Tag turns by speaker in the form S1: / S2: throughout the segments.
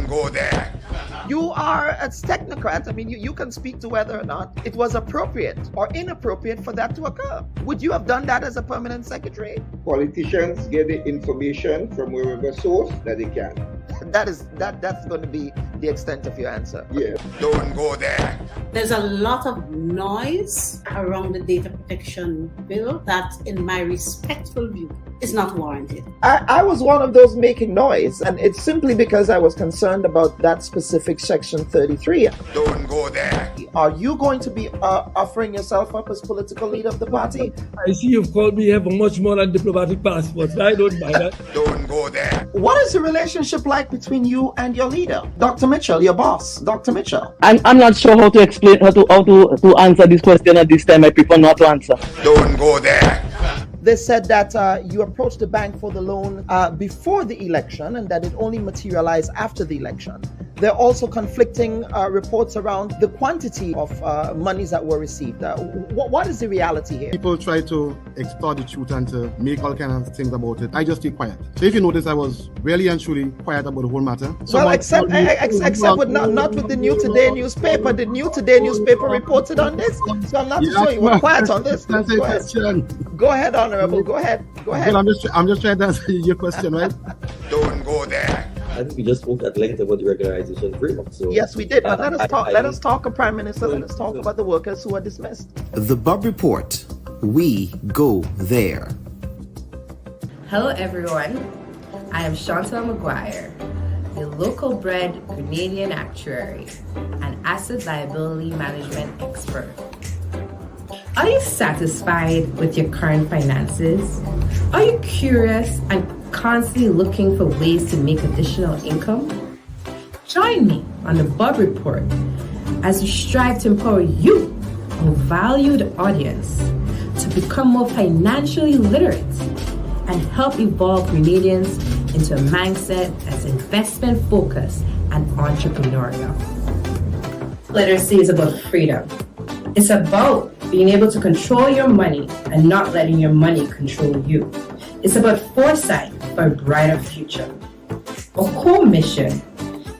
S1: Don't go there.
S2: You are a technocrat. I mean, you can speak to whether or not it was appropriate or inappropriate for that to occur. Would you have done that as a permanent secretary?
S3: Politicians get the information from wherever source that they can.
S2: That's going to be the extent of your answer.
S3: Yeah.
S1: Don't go there.
S4: There's a lot of noise around the data protection bill that, in my respectful view, is not warranted.
S2: I was one of those making noise, and it's simply because I was concerned about that specific section 33.
S1: Don't go there.
S2: Are you going to be offering yourself up as political leader of the party?
S5: I see you've called me here for much more than diplomatic passports. I don't buy that.
S1: Don't go there.
S2: What is the relationship like between you and your leader, Dr. Mitchell, your boss, Dr. Mitchell?
S6: I'm not sure how to explain how to answer this question at this time. I prefer not to answer.
S1: Don't go there.
S2: They said that you approached the bank for the loan before the election and that it only materialized after the election. There are also conflicting reports around the quantity of monies that were received. What is the reality here?
S7: People try to extort the truth and to make all kinds of things about it. I just stay quiet. So if you notice, I was really and truly quiet about the whole matter.
S2: Well, except with not with the New Today newspaper. The New Today newspaper reported on this. So I'm not sure you were quiet on this. Go ahead, Honorable. Go ahead.
S7: Well, I'm just trying to answer your question, right?
S1: Don't go there.
S8: I think we just spoke at length about the regularization framework. So
S2: yes, we did. But let us talk, Prime Minister. Let us talk about the workers who are dismissed.
S9: The Bubb Report. We go there.
S10: Hello, everyone. I am Chantal McGuire, the local-bred Grenadian actuary and asset liability management expert. Are you satisfied with your current finances? Are you curious and constantly looking for ways to make additional income? Join me on the Bubb Report as we strive to empower you, our valued audience, to become more financially literate and help evolve Grenadians into a mindset that's investment-focused and entrepreneurial. Literacy is about freedom. It's about being able to control your money and not letting your money control you. It's about foresight for a brighter future. Our core mission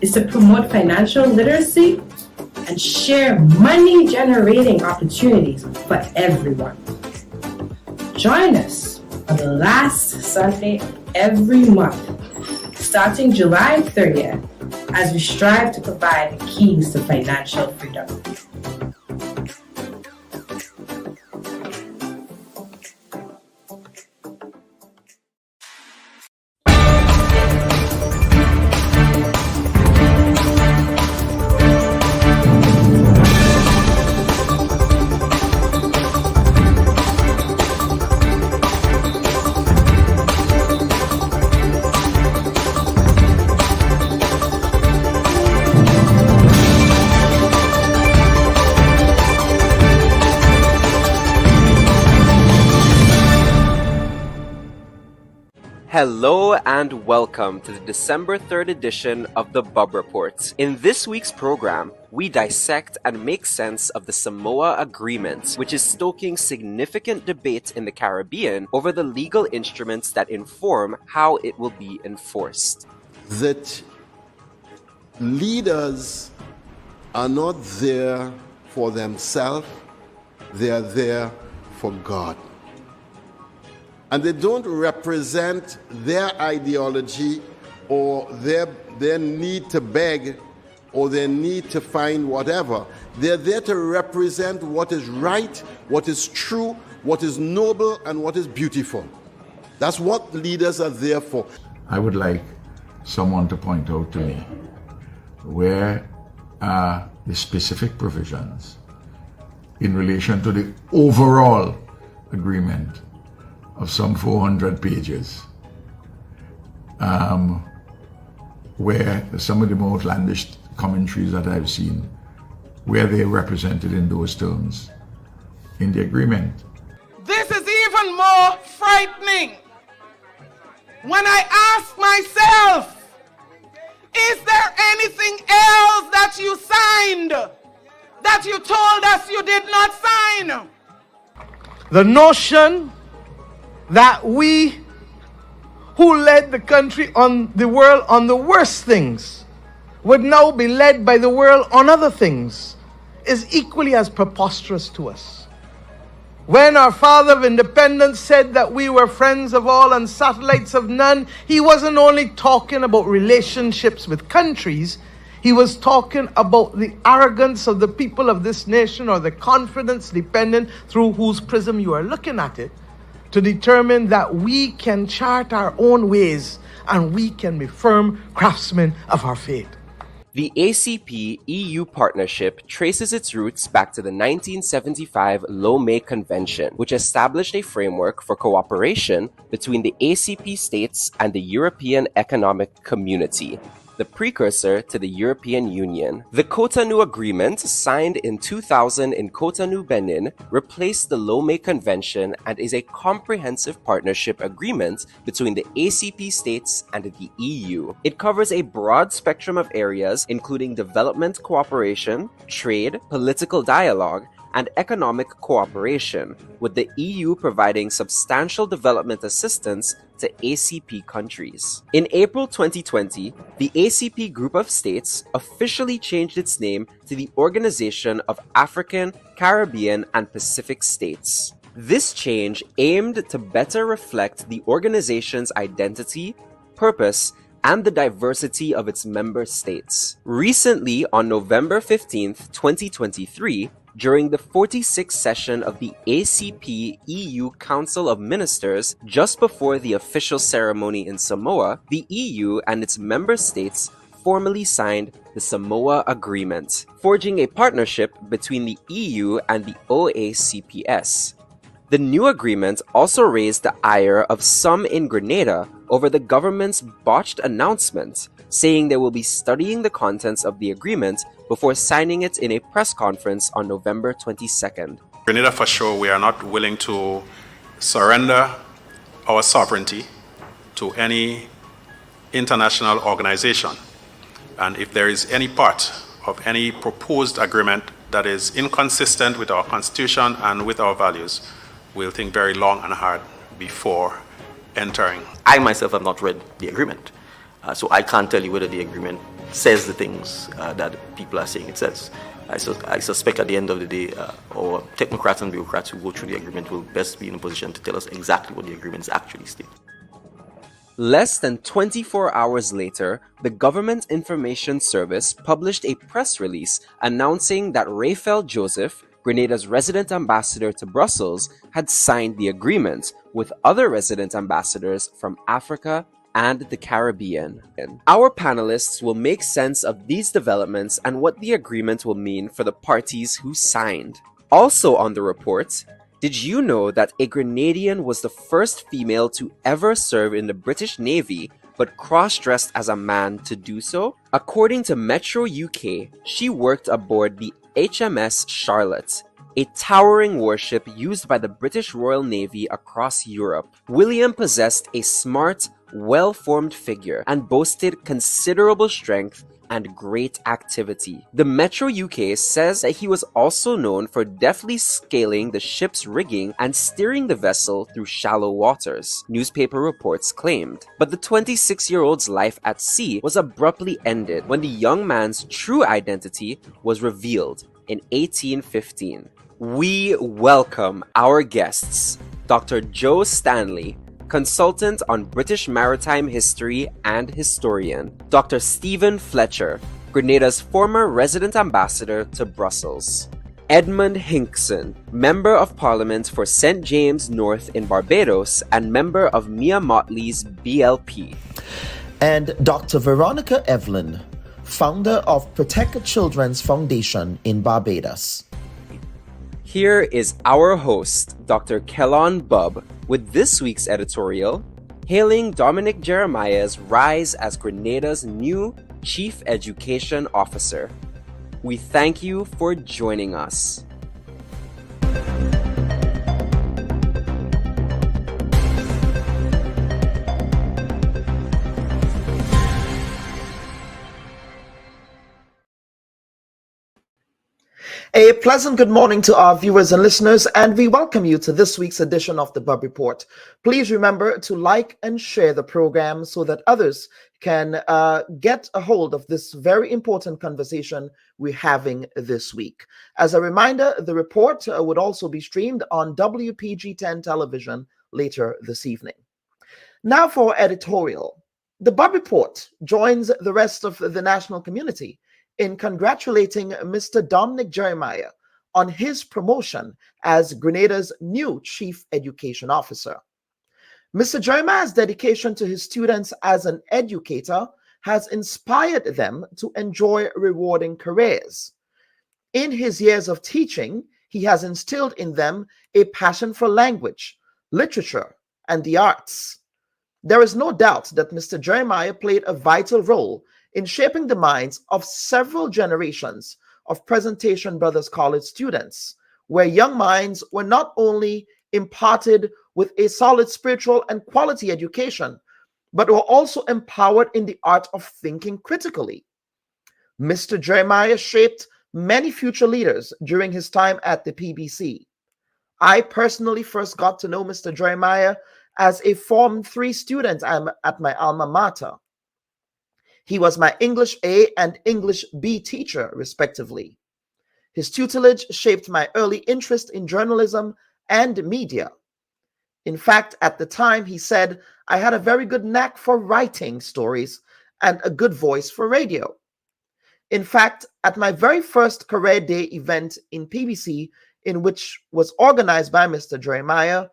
S10: is to promote financial literacy and share money-generating opportunities for everyone. Join us on the last Sunday of every month, starting July 30th, as we strive to provide the keys to financial freedom.
S11: Hello and welcome to the December 3rd edition of the Bubb Report. In this week's program, we dissect and make sense of the Samoa Agreement, which is stoking significant debate in the Caribbean over the legal instruments that inform how it will be enforced.
S12: That leaders are not there for themselves, they are there for God. And they don't represent their ideology or their need to beg or their need to find whatever. They're there to represent what is right, what is true, what is noble, and what is beautiful. That's what leaders are there for.
S13: I would like someone to point out to me where are the specific provisions in relation to the overall agreement of some 400 pages, where some of the more outlandish commentaries that I've seen, where they're represented in those terms in the agreement.
S14: This is even more frightening when I ask myself, is there anything else that you signed that you told us you did not sign?
S15: The notion that we who led the country on the world on the worst things would now be led by the world on other things is equally as preposterous to us. When our father of independence said that we were friends of all and satellites of none, he wasn't only talking about relationships with countries, he was talking about the arrogance of the people of this nation, or the confidence, dependent through whose prism you are looking at it, to determine that we can chart our own ways and we can be firm craftsmen of our fate.
S11: The ACP-EU partnership traces its roots back to the 1975 Lomé Convention, which established a framework for cooperation between the ACP states and the European Economic Community, the precursor to the European Union. The Cotonou Agreement, signed in 2000 in Cotonou, Benin, replaced the Lomé Convention and is a comprehensive partnership agreement between the ACP states and the EU. It covers a broad spectrum of areas, including development cooperation, trade, political dialogue, and economic cooperation, with the EU providing substantial development assistance to ACP countries. In April 2020, the ACP group of states officially changed its name to the Organization of African, Caribbean, and Pacific States. This change aimed to better reflect the organization's identity, purpose, and the diversity of its member states. Recently, on November 15th, 2023, during the 46th session of the ACP-EU Council of Ministers, just before the official ceremony in Samoa, the EU and its member states formally signed the Samoa Agreement, forging a partnership between the EU and the OACPS. The new agreement also raised the ire of some in Grenada over the government's botched announcement, saying they will be studying the contents of the agreement before signing it in a press conference on November 22nd.
S16: Grenada, for sure, we are not willing to surrender our sovereignty to any international organization. And if there is any part of any proposed agreement that is inconsistent with our constitution and with our values, we'll think very long and hard before entering.
S17: I myself have not read the agreement, so I can't tell you whether the agreement says the things that people are saying it says. I suspect at the end of the day, our technocrats and bureaucrats who go through the agreement will best be in a position to tell us exactly what the agreements actually state.
S11: Less than 24 hours later, the Government Information Service published a press release announcing that Rafael Joseph, Grenada's resident ambassador to Brussels, had signed the agreement with other resident ambassadors from Africa and the Caribbean. Our panelists will make sense of these developments and what the agreement will mean for the parties who signed. Also on the report, did you know that a Grenadian was the first female to ever serve in the British Navy, but cross-dressed as a man to do so? According to Metro UK, she worked aboard the HMS Charlotte, a towering warship used by the British Royal Navy across Europe. William possessed a smart, well-formed figure and boasted considerable strength and great activity. The Metro UK says that he was also known for deftly scaling the ship's rigging and steering the vessel through shallow waters, newspaper reports claimed. But the 26-year-old's life at sea was abruptly ended when the young man's true identity was revealed in 1815. We welcome our guests, Dr. Joe Stanley, consultant on British maritime history and historian, Dr. Stephen Fletcher, Grenada's former resident ambassador to Brussels, Edmund Hinkson, Member of Parliament for St. James North in Barbados and member of Mia Motley's BLP,
S9: and Dr. Veronica Evelyn, founder of Protect Children's Foundation in Barbados.
S11: Here is our host, Dr. Kellon Bubb, with this week's editorial, hailing Dominic Jeremiah's rise as Grenada's new Chief Education Officer. We thank you for joining us.
S2: A pleasant good morning to our viewers and listeners, and we welcome you to this week's edition of the Bubb Report. Please remember to like and share the program so that others can get a hold of this very important conversation we're having this week. As a reminder, the report would also be streamed on WPG10 television later this evening. Now for editorial. The Bubb Report joins the rest of the national community in congratulating Mr. Dominic Jeremiah on his promotion as Grenada's new Chief Education Officer. Mr. Jeremiah's dedication to his students as an educator has inspired them to enjoy rewarding careers. In his years of teaching, he has instilled in them a passion for language, literature, and the arts. There is no doubt that Mr. Jeremiah played a vital role in shaping the minds of several generations of Presentation Brothers College students, where young minds were not only imparted with a solid spiritual and quality education, but were also empowered in the art of thinking critically. Mr. Jeremiah shaped many future leaders during his time at the PBC. I personally first got to know Mr. Jeremiah as a Form 3 student at my alma mater. He was my English A and English B teacher, respectively. His tutelage shaped my early interest in journalism and media. In fact, at the time, he said I had a very good knack for writing stories and a good voice for radio. In fact, at my very first Career Day event in PBC, in which was organized by Mr. Jeremiah,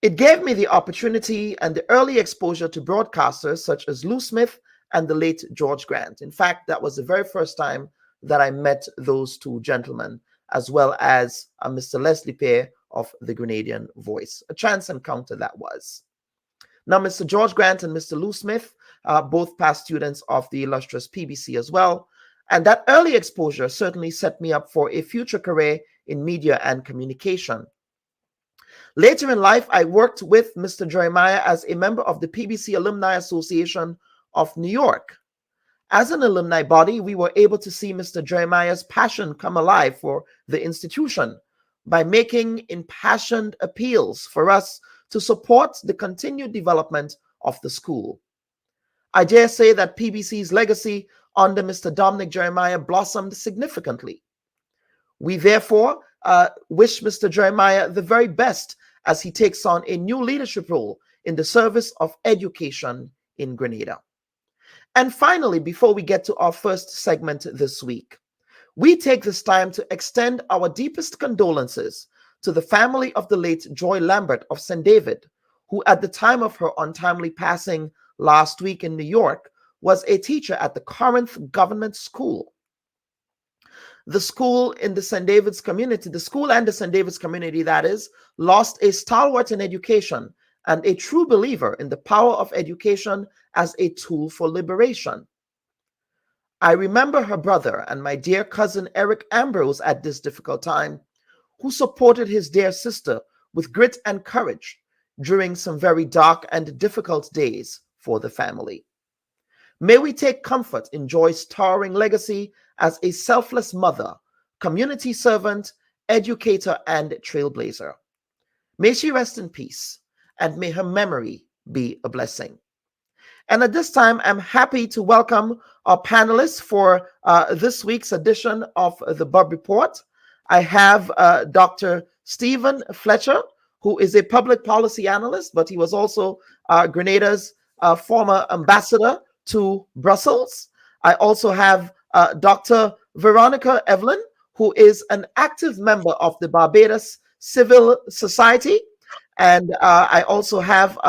S2: it gave me the opportunity and the early exposure to broadcasters such as Lou Smith and the late George Grant. In fact, that was the very first time that I met those two gentlemen, as well as Mr. Leslie Pear of the Grenadian Voice. A chance encounter that was. Now, Mr. George Grant and Mr. Lou Smith, both past students of the illustrious PBC as well. And that early exposure certainly set me up for a future career in media and communication. Later in life, I worked with Mr. Jeremiah as a member of the PBC Alumni Association of New York. As an alumni body, we were able to see Mr. Jeremiah's passion come alive for the institution by making impassioned appeals for us to support the continued development of the school. I dare say that PBC's legacy under Mr. Dominic Jeremiah blossomed significantly. We therefore wish Mr. Jeremiah the very best as he takes on a new leadership role in the service of education in Grenada. And finally, before we get to our first segment this week, we take this time to extend our deepest condolences to the family of the late Joy Lambert of St. David, who at the time of her untimely passing last week in New York was a teacher at the Corinth Government School. The school in the St. David's community, the school and the St. David's community, that is, lost a stalwart in education and a true believer in the power of education as a tool for liberation. I remember her brother and my dear cousin Eric Ambrose at this difficult time, who supported his dear sister with grit and courage during some very dark and difficult days for the family. May we take comfort in Joy's towering legacy as a selfless mother, community servant, educator, and trailblazer. May she rest in peace, and may her memory be a blessing. And at this time, I'm happy to welcome our panelists for this week's edition of the Bubb Report. I have Dr. Stephen Fletcher, who is a public policy analyst, but he was also Grenada's former ambassador to Brussels. I also have Dr. Veronica Evelyn, who is an active member of the Barbados Civil Society. And I also have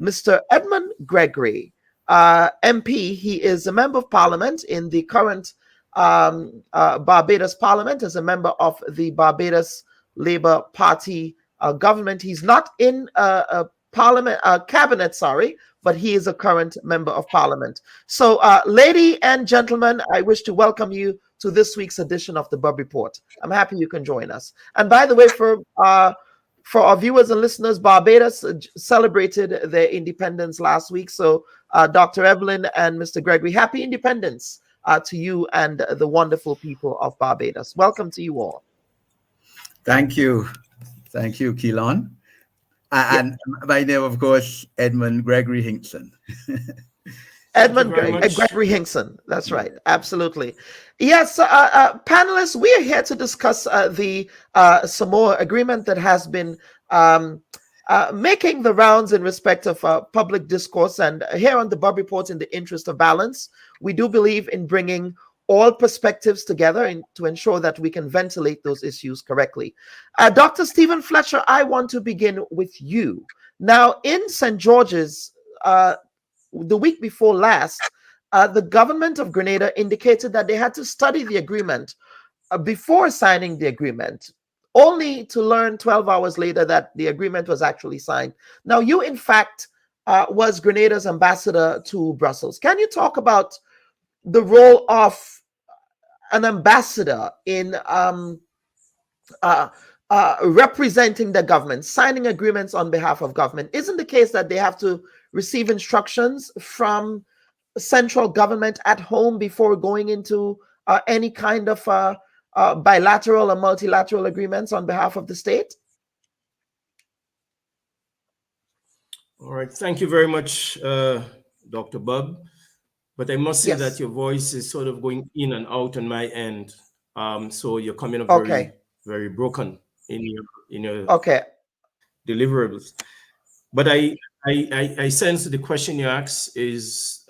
S2: Mr. Edmund Gregory, MP. He is a member of parliament in the current Barbados Parliament as a member of the Barbados Labour Party government. He's not in cabinet, but he is a current member of parliament. So, ladies and gentlemen, I wish to welcome you to this week's edition of the Bubb Report. I'm happy you can join us. And by the way, for our viewers and listeners, Barbados celebrated their independence last week. So, Dr. Evelyn and Mr. Gregory, happy independence to you and the wonderful people of Barbados. Welcome to you all.
S18: Thank you. Thank you, Keelan. And my name, of course, Edmund Gregory Hinkson.
S2: Edmund Gregory Hinkson. That's right. Absolutely. Yes, panelists, we are here to discuss the Samoa Agreement that has been making the rounds in respect of public discourse. And here on the Bubb Report, in the interest of balance, we do believe in bringing all perspectives together to ensure that we can ventilate those issues correctly. Dr. Stephen Fletcher, I want to begin with you. Now, in St. George's, the week before last, the government of Grenada indicated that they had to study the agreement before signing the agreement, only to learn 12 hours later that the agreement was actually signed. Now, you, in fact, was Grenada's ambassador to Brussels. Can you talk about the role of an ambassador in representing the government, signing agreements on behalf of government? Isn't the case that they have to receive instructions from central government at home before going into any kind of bilateral or multilateral agreements on behalf of the state?
S19: All right. Thank you very much, Dr. Bubb. But I must say that your voice is sort of going in and out on my end. So you're coming up very broken in your deliverables. But I sense the question you ask is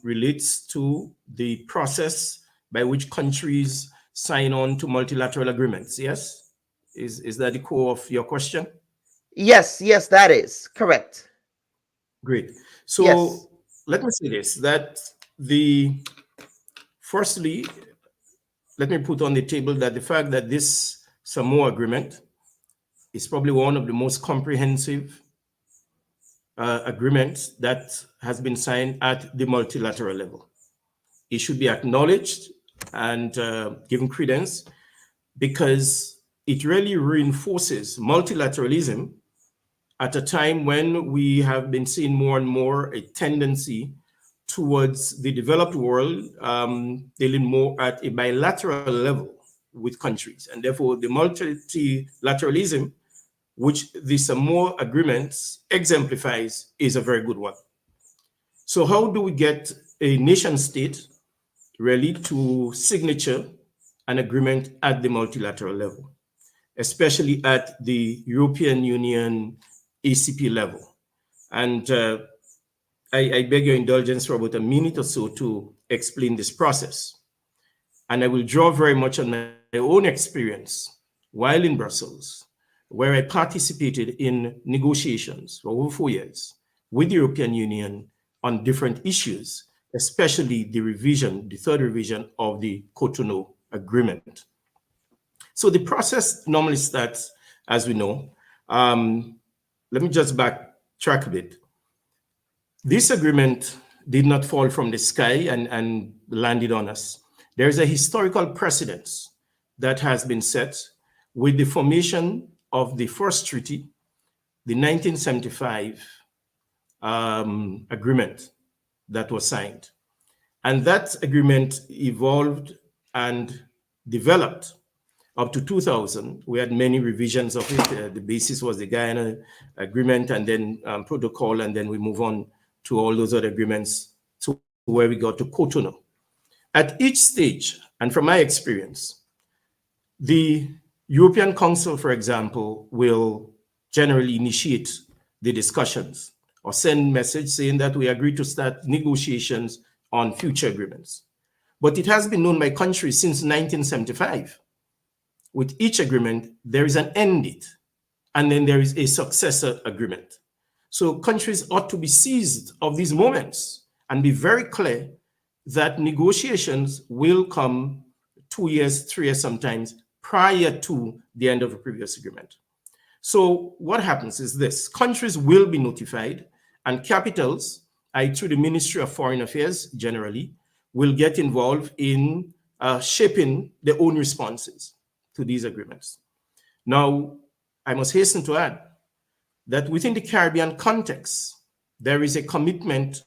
S19: relates to the process by which countries sign on to multilateral agreements. Yes, is that the core of your question?
S2: Yes, that is correct.
S19: Great. So let me say this: that firstly, let me put on the table that the fact that this Samoa Agreement is probably one of the most comprehensive agreements that has been signed at the multilateral level. It should be acknowledged and given credence because it really reinforces multilateralism at a time when we have been seeing more and more a tendency towards the developed world dealing more at a bilateral level with countries. And therefore, the multilateralism which the Samoa Agreement exemplifies is a very good one. So how do we get a nation state really to signature an agreement at the multilateral level, especially at the European Union ACP level? And I beg your indulgence for about a minute or so to explain this process. And I will draw very much on my own experience while in Brussels, where I participated in negotiations for over 4 years with the European Union on different issues, especially the third revision of the Cotonou Agreement. So the process normally starts, as we know. Let me just backtrack a bit. This agreement did not fall from the sky and landed on us. There is a historical precedence that has been set with the formation of the first treaty, the 1975 agreement that was signed. And that agreement evolved and developed up to 2000. We had many revisions of it. The basis was the Guyana Agreement and then protocol, and then we move on to all those other agreements to where we got to Cotonou. At each stage, and from my experience, the European Council, for example, will generally initiate the discussions or send message saying that we agree to start negotiations on future agreements. But it has been known by countries since 1975. With each agreement, there is an end date, and then there is a successor agreement. So countries ought to be seized of these moments and be very clear that negotiations will come 2 years, 3 years sometimes, prior to the end of a previous agreement. So what happens is this: countries will be notified, and capitals, through the Ministry of Foreign Affairs generally, will get involved in shaping their own responses to these agreements. Now, I must hasten to add that within the Caribbean context, there is a commitment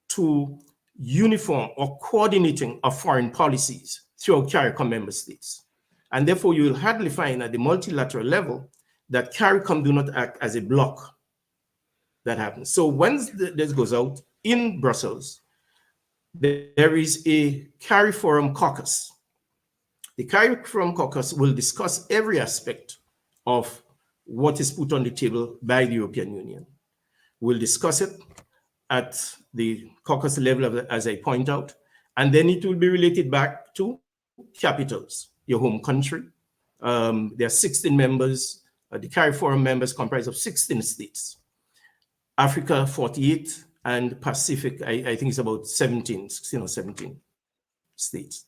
S19: to uniform or coordinating of foreign policies throughout CARICOM member states. And therefore, you will hardly find at the multilateral level that CARICOM do not act as a bloc. That happens. So when this goes out in Brussels, there is a CARIForum caucus. The CARIForum caucus will discuss every aspect of what is put on the table by the European Union. We'll discuss it at the caucus level, as I point out, and then it will be related back to capitals, your home country. There are 16 members. The CARIForum members comprise of 16 states. Africa, 48, and Pacific, I think it's about 16 or 17 states.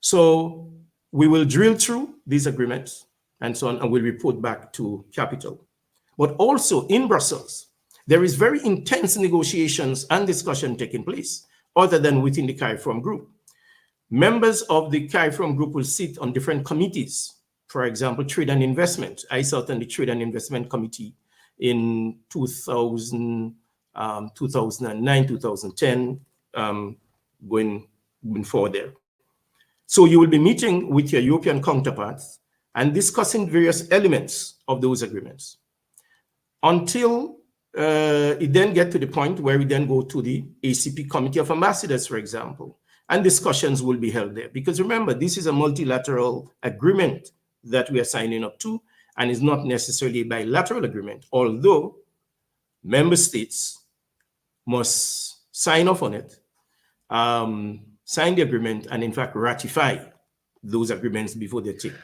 S19: So we will drill through these agreements and so on, and we'll report back to capital. But also in Brussels, there is very intense negotiations and discussion taking place, other than within the CARIForum group. Members of the CARIForum group will sit on different committees. For example, trade and investment. I sat on the Trade and Investment Committee in 2009, 2010, going forward there. So you will be meeting with your European counterparts and discussing various elements of those agreements until it then get to the point where we then go to the ACP Committee of Ambassadors, for example, and discussions will be held there. Because remember, this is a multilateral agreement that we are signing up to, and is not necessarily a bilateral agreement, although member states must sign off on it, sign the agreement, and in fact ratify those agreements before they take.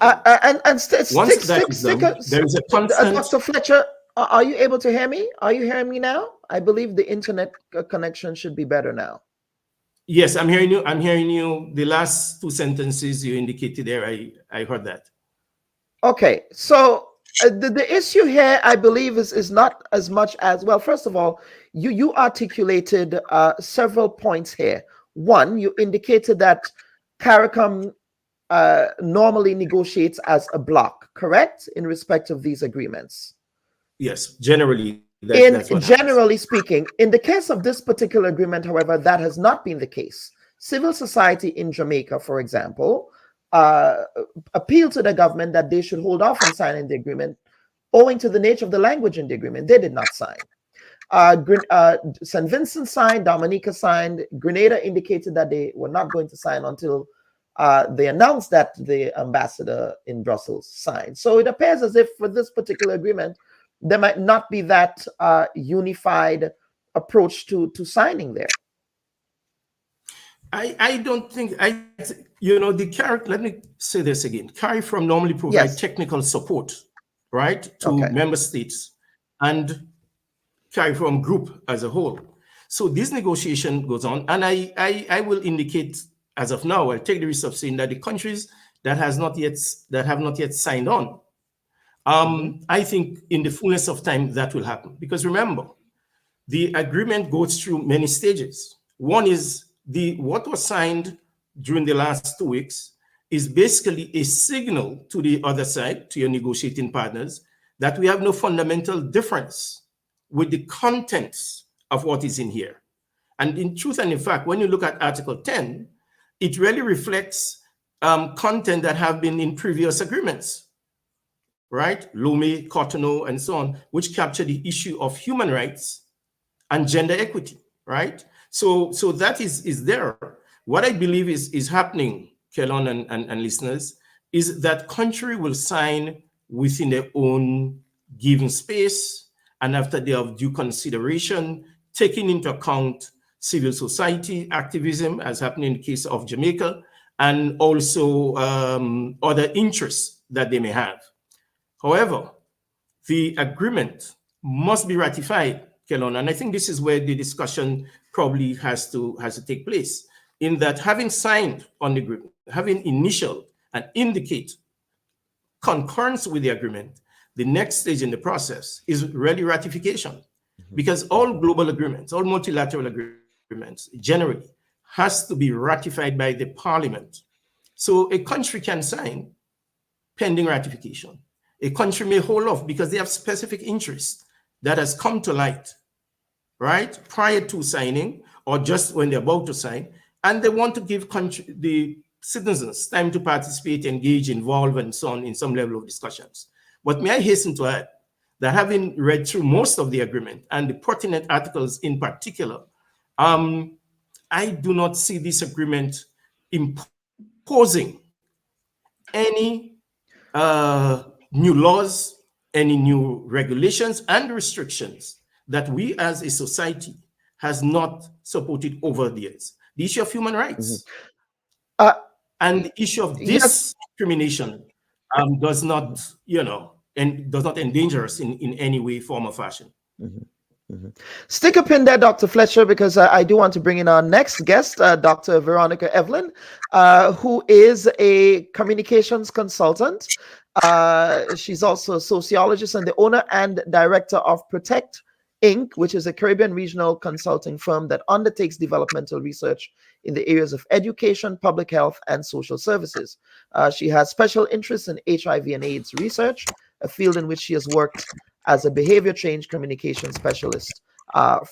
S19: Once that is done, there is a constant.
S2: Dr. Fletcher, are you able to hear me? Are you hearing me now? I believe the internet connection should be better now.
S19: Yes, I'm hearing you. I'm hearing you. The last two sentences you indicated there, I heard that.
S2: Okay, so the issue here, I believe, is not as much as, well, first of all, you articulated several points here. One, you indicated that CARICOM normally negotiates as a bloc, correct, in respect of these agreements?
S19: Yes, generally.
S2: Generally speaking, in the case of this particular agreement, however, that has not been the case. Civil society in Jamaica, for example, appealed to the government that they should hold off on signing the agreement owing to the nature of the language in the agreement. They did not sign. St. Vincent signed, Dominica signed, Grenada indicated that they were not going to sign until they announced that the ambassador in Brussels signed. So it appears as if for this particular agreement, there might not be that unified approach to signing there.
S19: I don't think, let me say this again. CARIForum normally provides technical support, right, to member states and CARIForum group as a whole. So this negotiation goes on, and I will indicate, as of now, I'll take the risk of saying that the countries that have not yet signed on, I think in the fullness of time that will happen. Because remember, the agreement goes through many stages. One is what was signed during the last 2 weeks is basically a signal to the other side, to your negotiating partners, that we have no fundamental difference with the contents of what is in here. And in truth and in fact, when you look at Article 10, it really reflects content that have been in previous agreements, right? Lomé, Cotonou, and so on, which capture the issue of human rights and gender equity, right? So that is there. What I believe is happening, Kelon and listeners, is that country will sign within their own given space, and after they have due consideration, taking into account civil society activism, as happened in the case of Jamaica, and also other interests that they may have. However, the agreement must be ratified, Kelon, and I think this is where the discussion probably has to take place, in that having signed on the agreement, having initial and indicate concurrence with the agreement, the next stage in the process is really ratification. Because all global agreements, all multilateral agreements generally has to be ratified by the parliament. So a country can sign pending ratification. A country may hold off because they have specific interests that has come to light, right, prior to signing, or just when they're about to sign, and they want to give the citizens time to participate, engage, involve, and so on in some level of discussions. But may I hasten to add that having read through most of the agreement and the pertinent articles in particular, I do not see this agreement imposing any new laws, any new regulations and restrictions that we as a society has not supported over the years. The issue of human rights and the issue of discrimination does not, and does not endanger us in any way, form, or fashion.
S2: Stick a pin there, Dr. Fletcher, because I do want to bring in our next guest, Dr. Veronica Evelyn, who is a communications consultant. She's also a sociologist and the owner and director of Protect Inc., which is a Caribbean regional consulting firm that undertakes developmental research in the areas of education, public health, and social services. She has special interests in HIV and AIDS research, a field in which she has worked as a behavior change communication specialist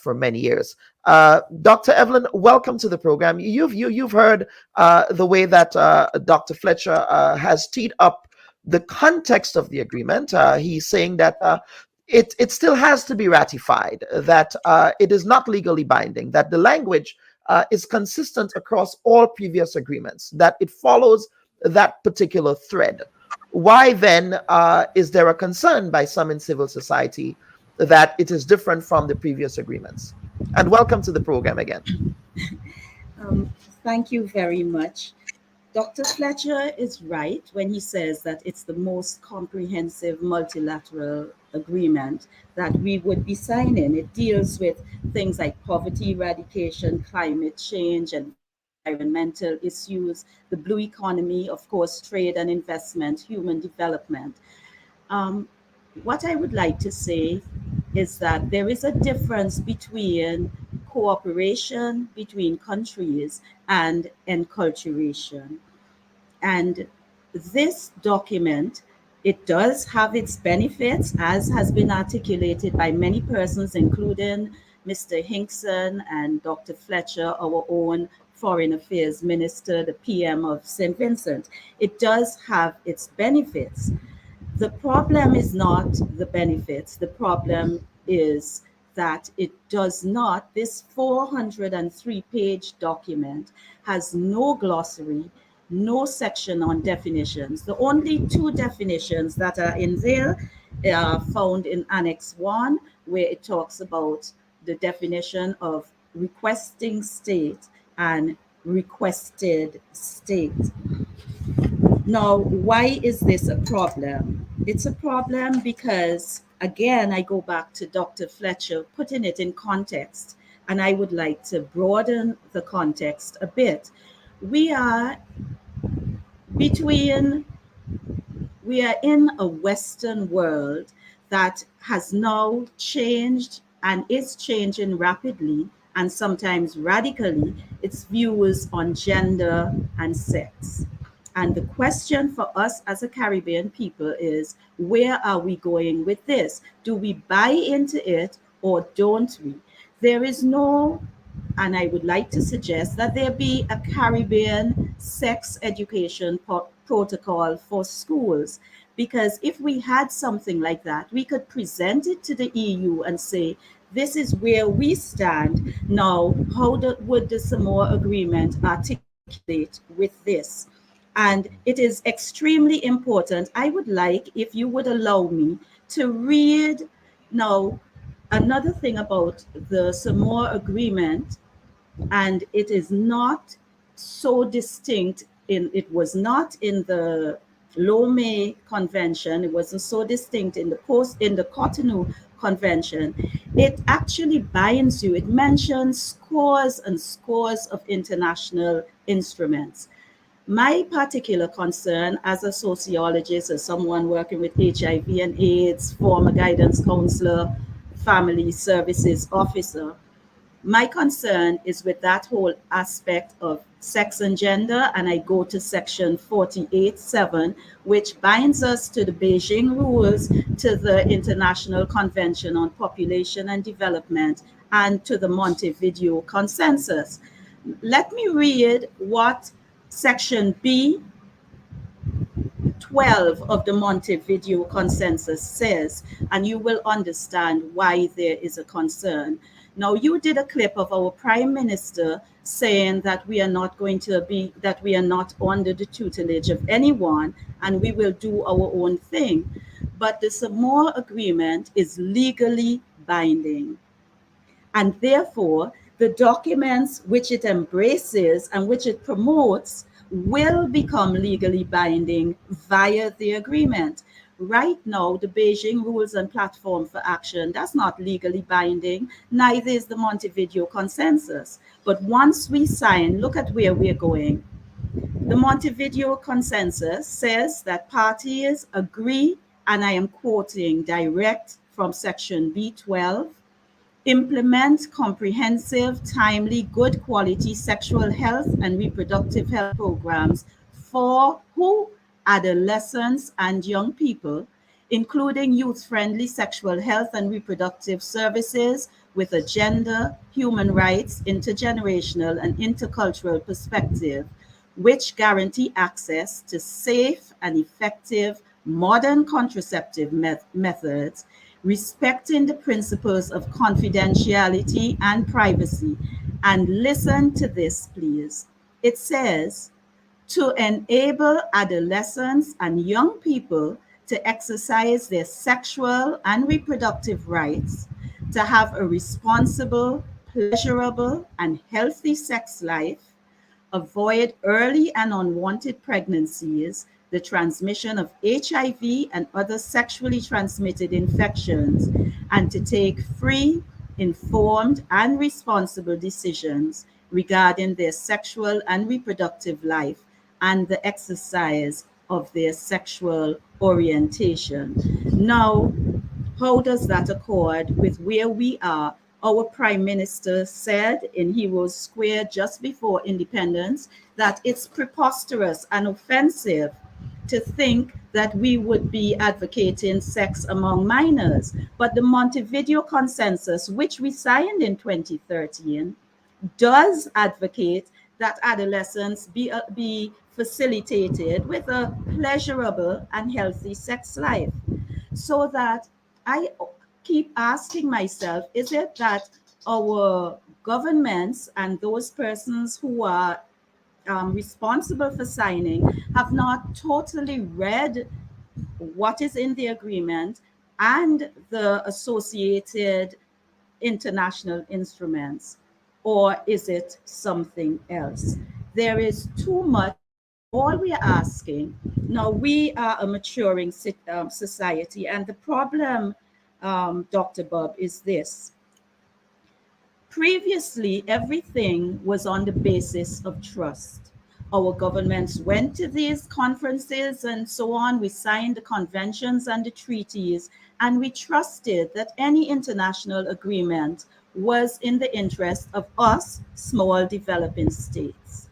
S2: for many years. Dr. Evelyn, welcome to the program. You've heard the way that Dr. Fletcher has teed up the context of the agreement. He's saying that it still has to be ratified, that it is not legally binding, that the language is consistent across all previous agreements, that it follows that particular thread. Why then is there a concern by some in civil society that it is different from the previous agreements? And welcome to the program again.
S20: Thank you very much. Dr. Fletcher is right when he says that it's the most comprehensive multilateral agreement that we would be signing. It deals with things like poverty eradication, climate change, and environmental issues, the blue economy, of course, trade and investment, human development. What I would like to say is that there is a difference between cooperation between countries and enculturation. And this document, it does have its benefits, as has been articulated by many persons, including Mr. Hinkson and Dr. Fletcher, our own Foreign Affairs Minister, the PM of St. Vincent. It does have its benefits. The problem is not the benefits. The problem is that it does not, this 403-page document has no glossary, no section on definitions. The only two definitions that are in there are found in Annex 1, where it talks about the definition of requesting state and requested state. Now, why is this a problem? It's a problem because, again, I go back to Dr. Fletcher putting it in context, and I would like to broaden the context a bit. We are in a Western world that has now changed and is changing rapidly and sometimes radically its views on gender and sex. And the question for us as a Caribbean people is, where are we going with this? Do we buy into it or don't we? There is no, and I would like to suggest that there be a Caribbean sex education protocol for schools, because if we had something like that, we could present it to the EU and say, this is where we stand. Now, how would the Samoa Agreement articulate with this? And it is extremely important. I would like, if you would allow me, to read now another thing about the Samoa Agreement, and it is not so distinct it was not in the Lomé Convention, it wasn't so distinct in the Cotonou Convention. It actually binds you. It mentions scores and scores of international instruments. My particular concern as a sociologist, as someone working with HIV and AIDS, former guidance counselor, family services officer, my concern is with that whole aspect of sex and gender, and I go to section 48.7, which binds us to the Beijing rules, to the International Convention on Population and Development, and to the Montevideo Consensus. Let me read what section B 12 of the Montevideo Consensus says, and you will understand why there is a concern. Now, you did a clip of our Prime Minister saying that we are not going to be, that we are not under the tutelage of anyone, and we will do our own thing. But the Samoa Agreement is legally binding. And therefore, the documents which it embraces and which it promotes will become legally binding via the agreement. Right now, the Beijing Rules and Platform for Action, that's not legally binding, neither is the Montevideo Consensus. But once we sign, look at where we're going. The Montevideo Consensus says that parties agree, and I am quoting direct from section B12, implement comprehensive, timely, good quality sexual health and reproductive health programs for who? Adolescents and young people, including youth-friendly sexual health and reproductive services with a gender, human rights, intergenerational, and intercultural perspective, which guarantee access to safe and effective modern contraceptive methods, respecting the principles of confidentiality and privacy. And listen to this, please. It says, to enable adolescents and young people to exercise their sexual and reproductive rights, to have a responsible, pleasurable, and healthy sex life, avoid early and unwanted pregnancies, the transmission of HIV and other sexually transmitted infections, and to take free, informed, and responsible decisions regarding their sexual and reproductive life and the exercise of their sexual orientation. Now, how does that accord with where we are? Our Prime Minister said in Heroes Square just before independence that it's preposterous and offensive to think that we would be advocating sex among minors. But the Montevideo Consensus, which we signed in 2013, does advocate that adolescents be facilitated with a pleasurable and healthy sex life. So that I keep asking myself, is it that our governments and those persons who are responsible for signing have not totally read what is in the agreement and the associated international instruments? Or is it something else? There is too much. All we are asking, now we are a maturing society, and the problem, Dr. Bubb, is this. Previously, everything was on the basis of trust. Our governments went to these conferences and so on. We signed the conventions and the treaties, and we trusted that any international agreement was in the interest of us, small developing states.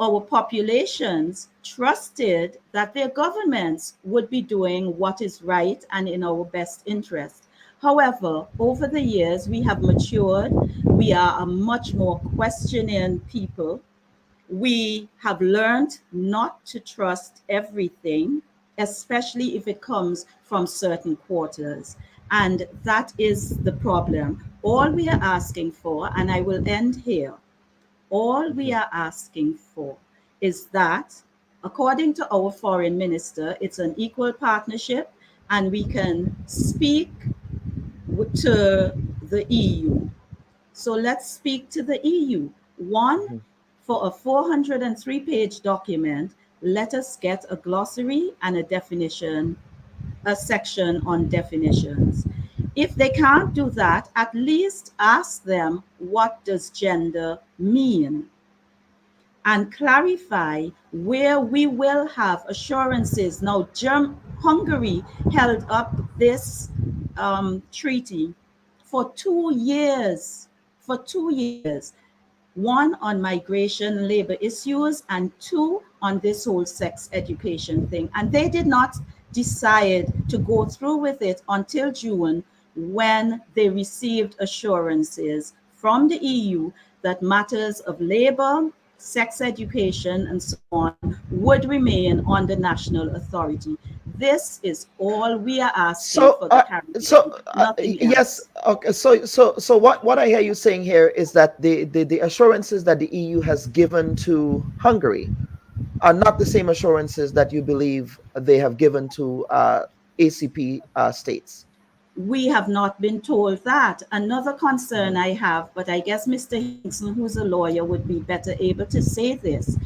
S20: Our populations trusted that their governments would be doing what is right and in our best interest. However, over the years, we have matured. We are a much more questioning people. We have learned not to trust everything, especially if it comes from certain quarters. And that is the problem. All we are asking for, and I will end here, all we are asking for is that, according to our foreign minister, it's an equal partnership, and we can speak to the EU. So let's speak to the EU. One, for a 403-page document, let us get a glossary and a definition, a section on definitions. If they can't do that, at least ask them, what does gender mean? And clarify where we will have assurances. Now, Hungary held up this treaty for 2 years. For 2 years. one on migration labor issues, and two on this whole sex education thing. And they did not decide to go through with it until June, when they received assurances from the EU that matters of labor, sex education, and so on would remain under national authority. This is all we are asking for the Caribbean.
S2: Yes. Okay. So what I hear you saying here is that the assurances that the EU has given to Hungary are not the same assurances that you believe they have given to ACP states.
S20: We have not been told that. Another concern I have, but I guess Mr. Hinkson, who's a lawyer, would be better able to say this.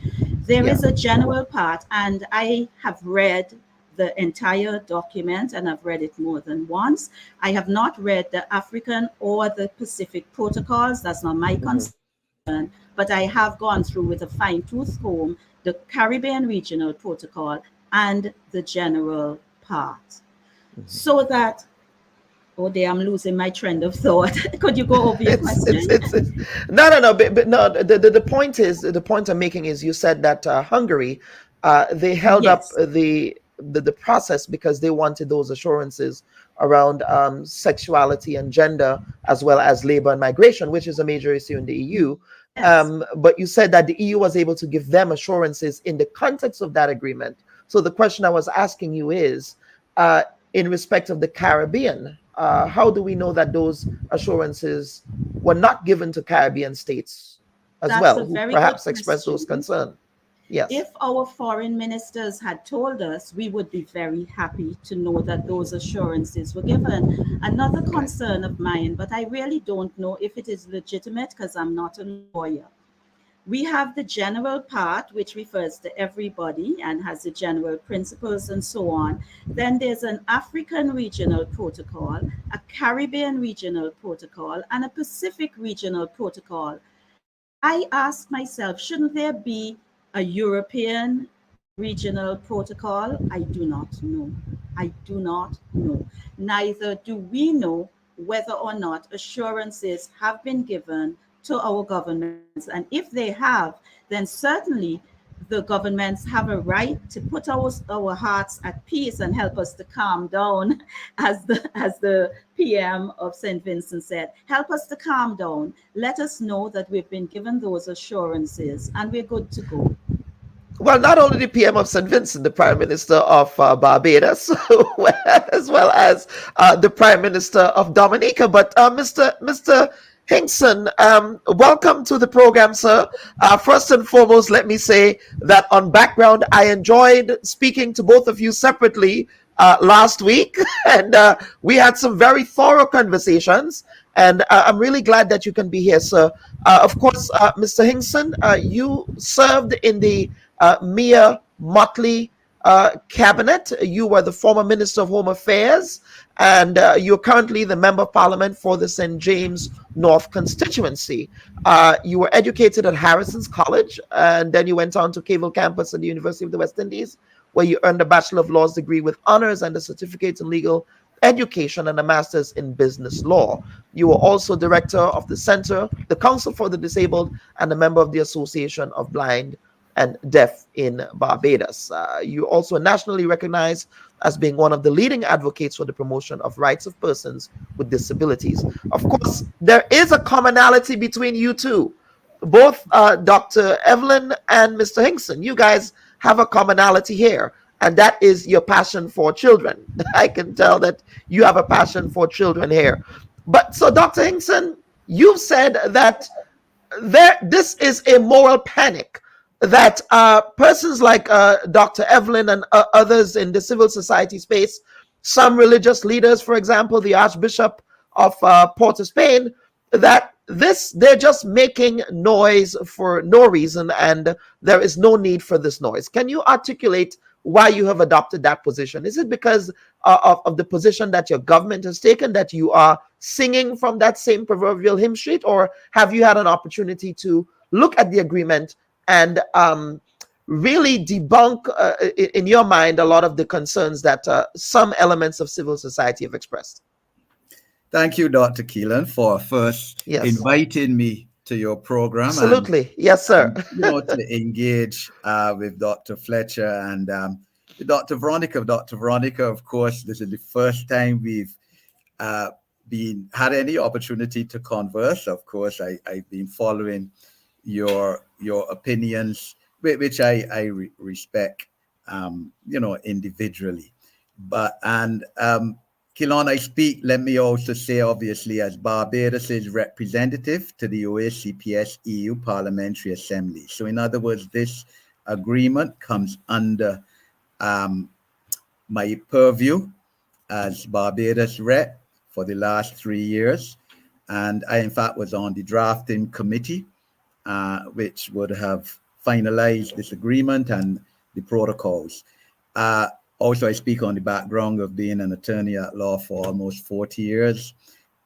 S20: There is a general part, and I have read the entire document, and I've read it more than once. I have not read the African or the Pacific protocols. That's not my concern, but I have gone through with a fine-tooth comb the Caribbean Regional Protocol and the general part. So that, oh dear, I'm losing my trend of thought. Could you go over your question?
S2: No. But no. The point is, the point I'm making is, you said that Hungary, they held up the process because they wanted those assurances around sexuality and gender, as well as labor and migration, which is a major issue in the EU. But you said that the EU was able to give them assurances in the context of that agreement. So the question I was asking you is, in respect of the Caribbean, how do we know that those assurances were not given to Caribbean states as well, who perhaps expressed those concerns? Yes.
S20: If our foreign ministers had told us, we would be very happy to know that those assurances were given. Another concern of mine, but I really don't know if it is legitimate because I'm not a lawyer. We have the general part, which refers to everybody and has the general principles and so on. Then there's an African regional protocol, a Caribbean regional protocol, and a Pacific regional protocol. I ask myself, shouldn't there be a European regional protocol? I do not know. I do not know. Neither do we know whether or not assurances have been given to our governments. And if they have, then certainly the governments have a right to put our hearts at peace and help us to calm down, as the PM of St. Vincent said. Help us to calm down. Let us know that we've been given those assurances and we're good to go.
S2: Well, not only the PM of St. Vincent, the Prime Minister of Barbados, as well as the Prime Minister of Dominica. But Mr. Hinkson, welcome to the program, sir. First and foremost, let me say that on background, I enjoyed speaking to both of you separately last week, and we had some very thorough conversations, and I'm really glad that you can be here, sir. Of course, Mr. Hinkson, you served in the Motley cabinet. You were the former Minister of Home Affairs, and you're currently the Member of Parliament for the St. James North constituency. You were educated at Harrison's College, and then you went on to Cable Campus at the University of the West Indies, where you earned a Bachelor of Laws degree with honors and a certificate in legal education and a master's in business law. You were also director of the Center, the Council for the Disabled, and a member of the Association of Blind and Deaf in Barbados. You also nationally recognized as being one of the leading advocates for the promotion of rights of persons with disabilities. Of course, there is a commonality between you two. Both Dr. Evelyn and Mr. Hinkson, you guys have a commonality here, and that is your passion for children. I can tell that you have a passion for children here. But so, Dr. Hinkson, you've said that this is a moral panic, that persons like Dr. Evelyn and others in the civil society space, some religious leaders, for example, the Archbishop of Port of Spain, that they're just making noise for no reason, and there is no need for this noise. Can you articulate why you have adopted that position? Is it because of the position that your government has taken, that you are singing from that same proverbial hymn sheet, or have you had an opportunity to look at the agreement and really debunk, in your mind, a lot of the concerns that some elements of civil society have expressed?
S18: Thank you, Dr. Keelan, for first inviting me to your program.
S2: Absolutely. Yes, sir.
S18: To engage with Dr. Fletcher and Dr. Veronica. Dr. Veronica, of course, this is the first time we've had any opportunity to converse. Of course, I've been following your opinions, which I respect, individually. Keelan, I speak, let me also say, obviously, as Barbados' representative to the OACPS EU Parliamentary Assembly. So in other words, this agreement comes under my purview as Barbados rep for the last 3 years. And I, in fact, was on the drafting committee, which would have finalized this agreement and the protocols. Also, I speak on the background of being an attorney at law for almost 40 years.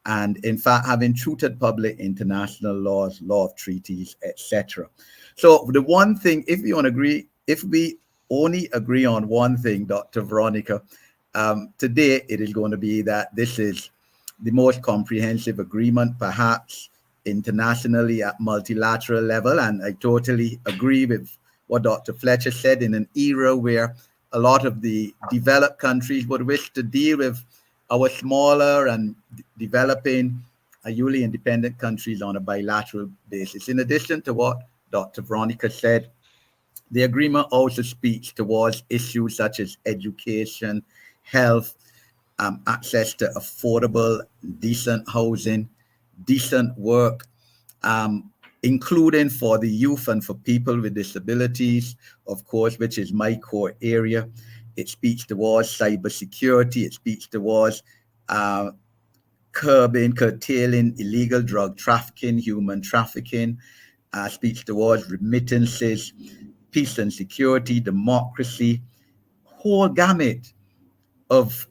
S18: And in fact, having tutored public international laws, law of treaties, etc. So the one thing, if we only agree on one thing, Dr. Veronica, today it is going to be that this is the most comprehensive agreement, perhaps internationally at multilateral level. And I totally agree with what Dr. Fletcher said, in an era where a lot of the developed countries would wish to deal with our smaller and developing, newly independent countries on a bilateral basis. In addition to what Dr. Veronica said, the agreement also speaks towards issues such as education, health, access to affordable, decent housing, decent work, including for the youth and for people with disabilities, of course, which is my core area. It speaks towards cybersecurity. It speaks towards curtailing illegal drug trafficking, human trafficking, speaks towards remittances, peace and security, democracy, whole gamut of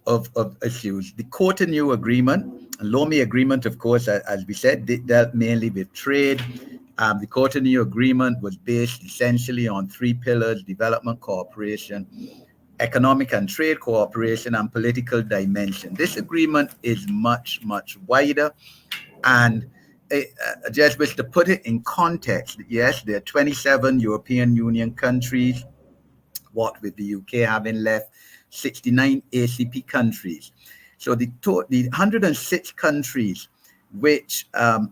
S18: issues. The Cotonou Agreement, Lomé Agreement, of course, as we said, dealt mainly with trade. The Cotonou Agreement was based essentially on 3 pillars: development cooperation, economic and trade cooperation, and political dimension. This agreement is much, much wider. And I just wish to put it in context. Yes, there are 27 European Union countries, what with the UK having left, 69 ACP countries. So the 106 countries which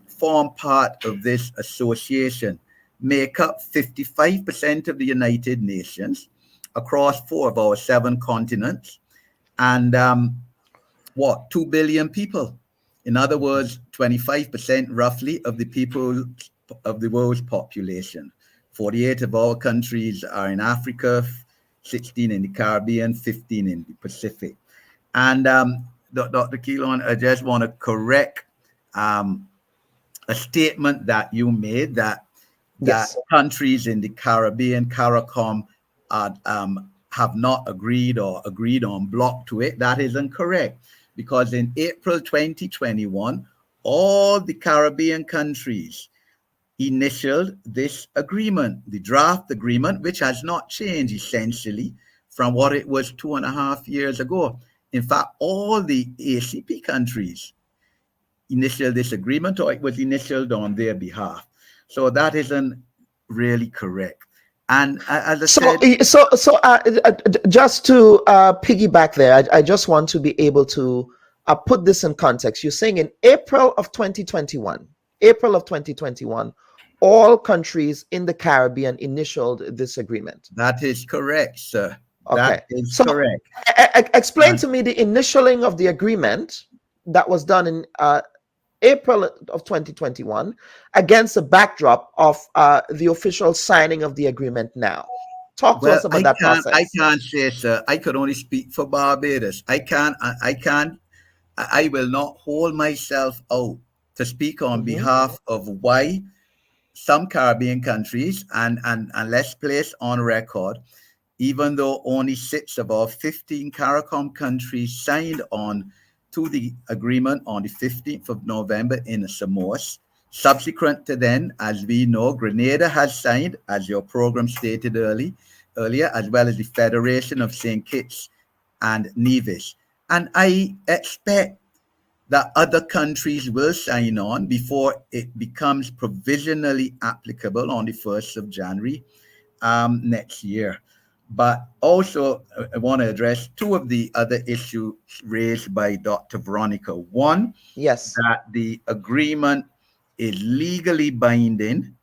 S18: form part of this association make up 55% of the United Nations across 4 of our 7 continents, and 2 billion people. In other words, 25% roughly of the people of the world's population. 48 of our countries are in Africa, 16 in the Caribbean, 15 in the Pacific. And Dr. Keelan, I just want to correct a statement that you made that countries in the Caribbean, CARICOM, have not agreed or agreed on block to it. That is incorrect, because in April 2021, all the Caribbean countries initialed this agreement, the draft agreement, which has not changed essentially from what it was 2.5 years ago. In fact, all the ACP countries initialed this agreement, or it was initialed on their behalf. So that isn't really correct. And as I said,
S2: just to piggyback there, I just want to be able to put this in context. You're saying in April of 2021, all countries in the Caribbean initialed this agreement.
S18: That is correct, sir.
S2: Okay.
S18: That is correct.
S2: Explain to me the initialing of the agreement that was done in April of 2021 against the backdrop of the official signing of the agreement now. Talk to us about that process.
S18: I can't say, sir. I could only speak for Barbados. I will not hold myself out to speak on behalf of why some Caribbean countries, and let's place on record, even though only 6 of our 15 CARICOM countries signed on to the agreement on the 15th of November in Samoa. Subsequent to then, as we know, Grenada has signed, as your program stated earlier, as well as the Federation of St. Kitts and Nevis. And I expect that other countries will sign on before it becomes provisionally applicable on the 1st of January next year. But also, I want to address two of the other issues raised by Dr. Veronica. One,
S2: yes,
S18: that the agreement is legally binding,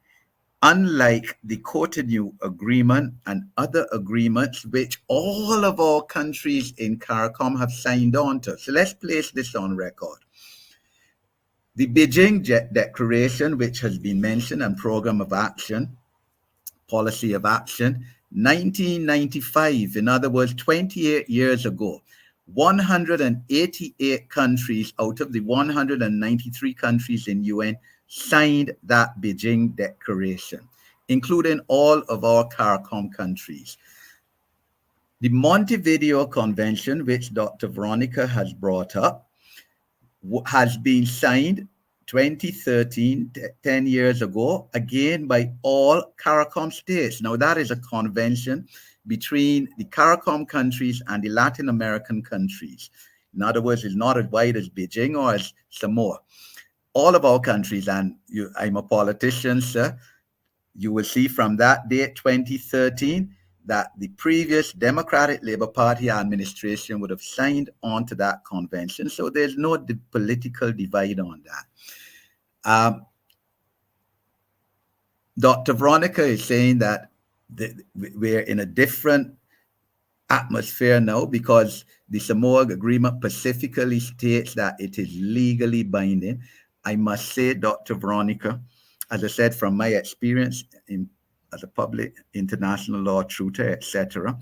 S18: unlike the Cotonou Agreement and other agreements which all of our countries in CARICOM have signed on to. So let's place this on record. The Beijing Declaration, which has been mentioned, and Program of Action, Policy of Action, 1995, in other words, 28 years ago, 188 countries out of the 193 countries in UN signed that Beijing Declaration, including all of our CARICOM countries. The Montevideo Convention, which Dr. Veronica has brought up, has been signed 2013, 10 years ago, again by all CARICOM states. Now, that is a convention between the CARICOM countries and the Latin American countries. In other words, it's not as wide as Beijing or as Samoa. All of our countries, and I'm a politician, sir, you will see from that date, 2013, that the previous Democratic Labour Party administration would have signed on to that convention. So there's no political divide on that. Dr. Veronica is saying that we're in a different atmosphere now because the Samoa Agreement specifically states that it is legally binding. I must say, Dr. Veronica, as I said, from my experience as a public international law truther, etc.,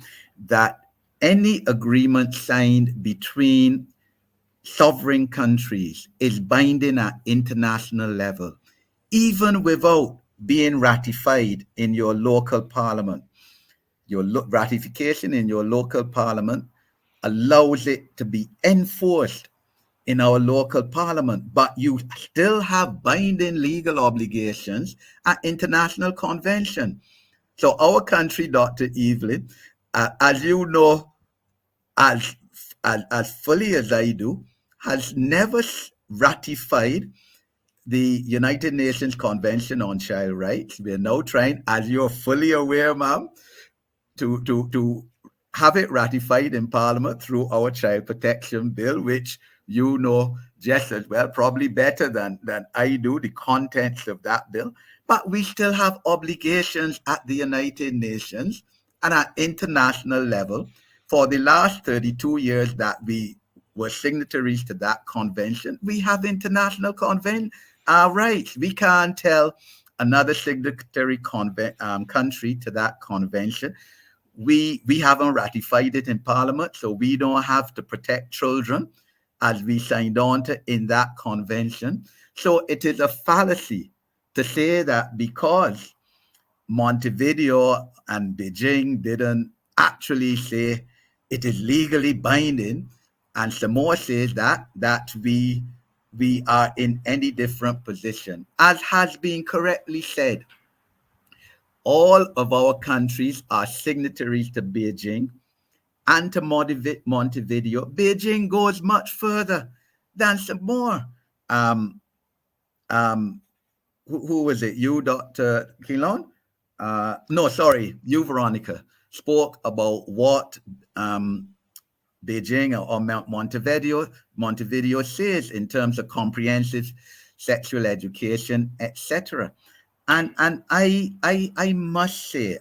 S18: that any agreement signed between sovereign countries is binding at international level, even without being ratified in your local parliament. Your ratification in your local parliament allows it to be enforced in our local parliament, but you still have binding legal obligations at international convention. So our country, Dr. Evelyn, as you know, as fully as I do, has never ratified the United Nations Convention on Child Rights. We are now trying, as you're fully aware, ma'am, to have it ratified in Parliament through our Child Protection Bill, which you know just as well, probably better than I do, the contents of that bill. But we still have obligations at the United Nations and at international level. For the last 32 years that we were signatories to that convention, we have international rights. We can't tell another signatory country to that convention, we haven't ratified it in Parliament, so we don't have to protect children as we signed on to in that convention. So it is a fallacy to say that because Montevideo and Beijing didn't actually say it is legally binding, and Samoa says that we are in any different position. As has been correctly said, all of our countries are signatories to Beijing and to Montevideo. Beijing goes much further than Samoa. Who was it? You, Dr. Kilon? No, sorry, you, Veronica, spoke about what Beijing or Montevideo says in terms of comprehensive sexual education, etc. And I must say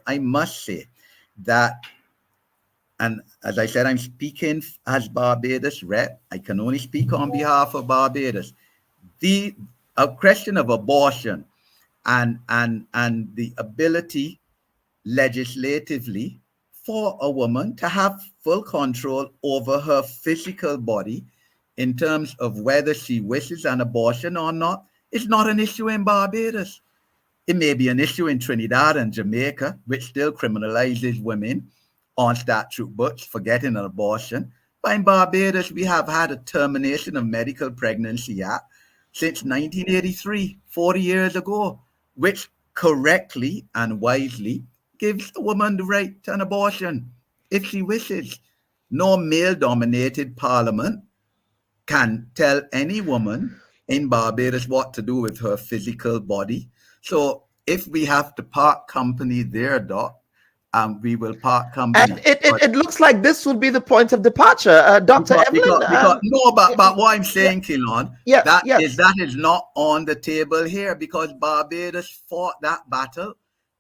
S18: that, and as I said, I'm speaking as Barbados rep. I can only speak on behalf of Barbados. A question of abortion and the ability legislatively for a woman to have full control over her physical body in terms of whether she wishes an abortion or not is not an issue in Barbados. It may be an issue in Trinidad and Jamaica, which still criminalizes women on statute books for getting an abortion. But in Barbados, we have had a termination of medical pregnancy act since 1983, 40 years ago, which correctly and wisely gives the woman the right to an abortion if she wishes. No male-dominated parliament can tell any woman in Barbados what to do with her physical body. So if we have to part company there, Doc, we will part company.
S9: And it looks like this will be the point of departure, Dr. Evelyn.
S18: But what I'm saying, Kilon,
S9: yes,
S18: that is not on the table here, because Barbados fought that battle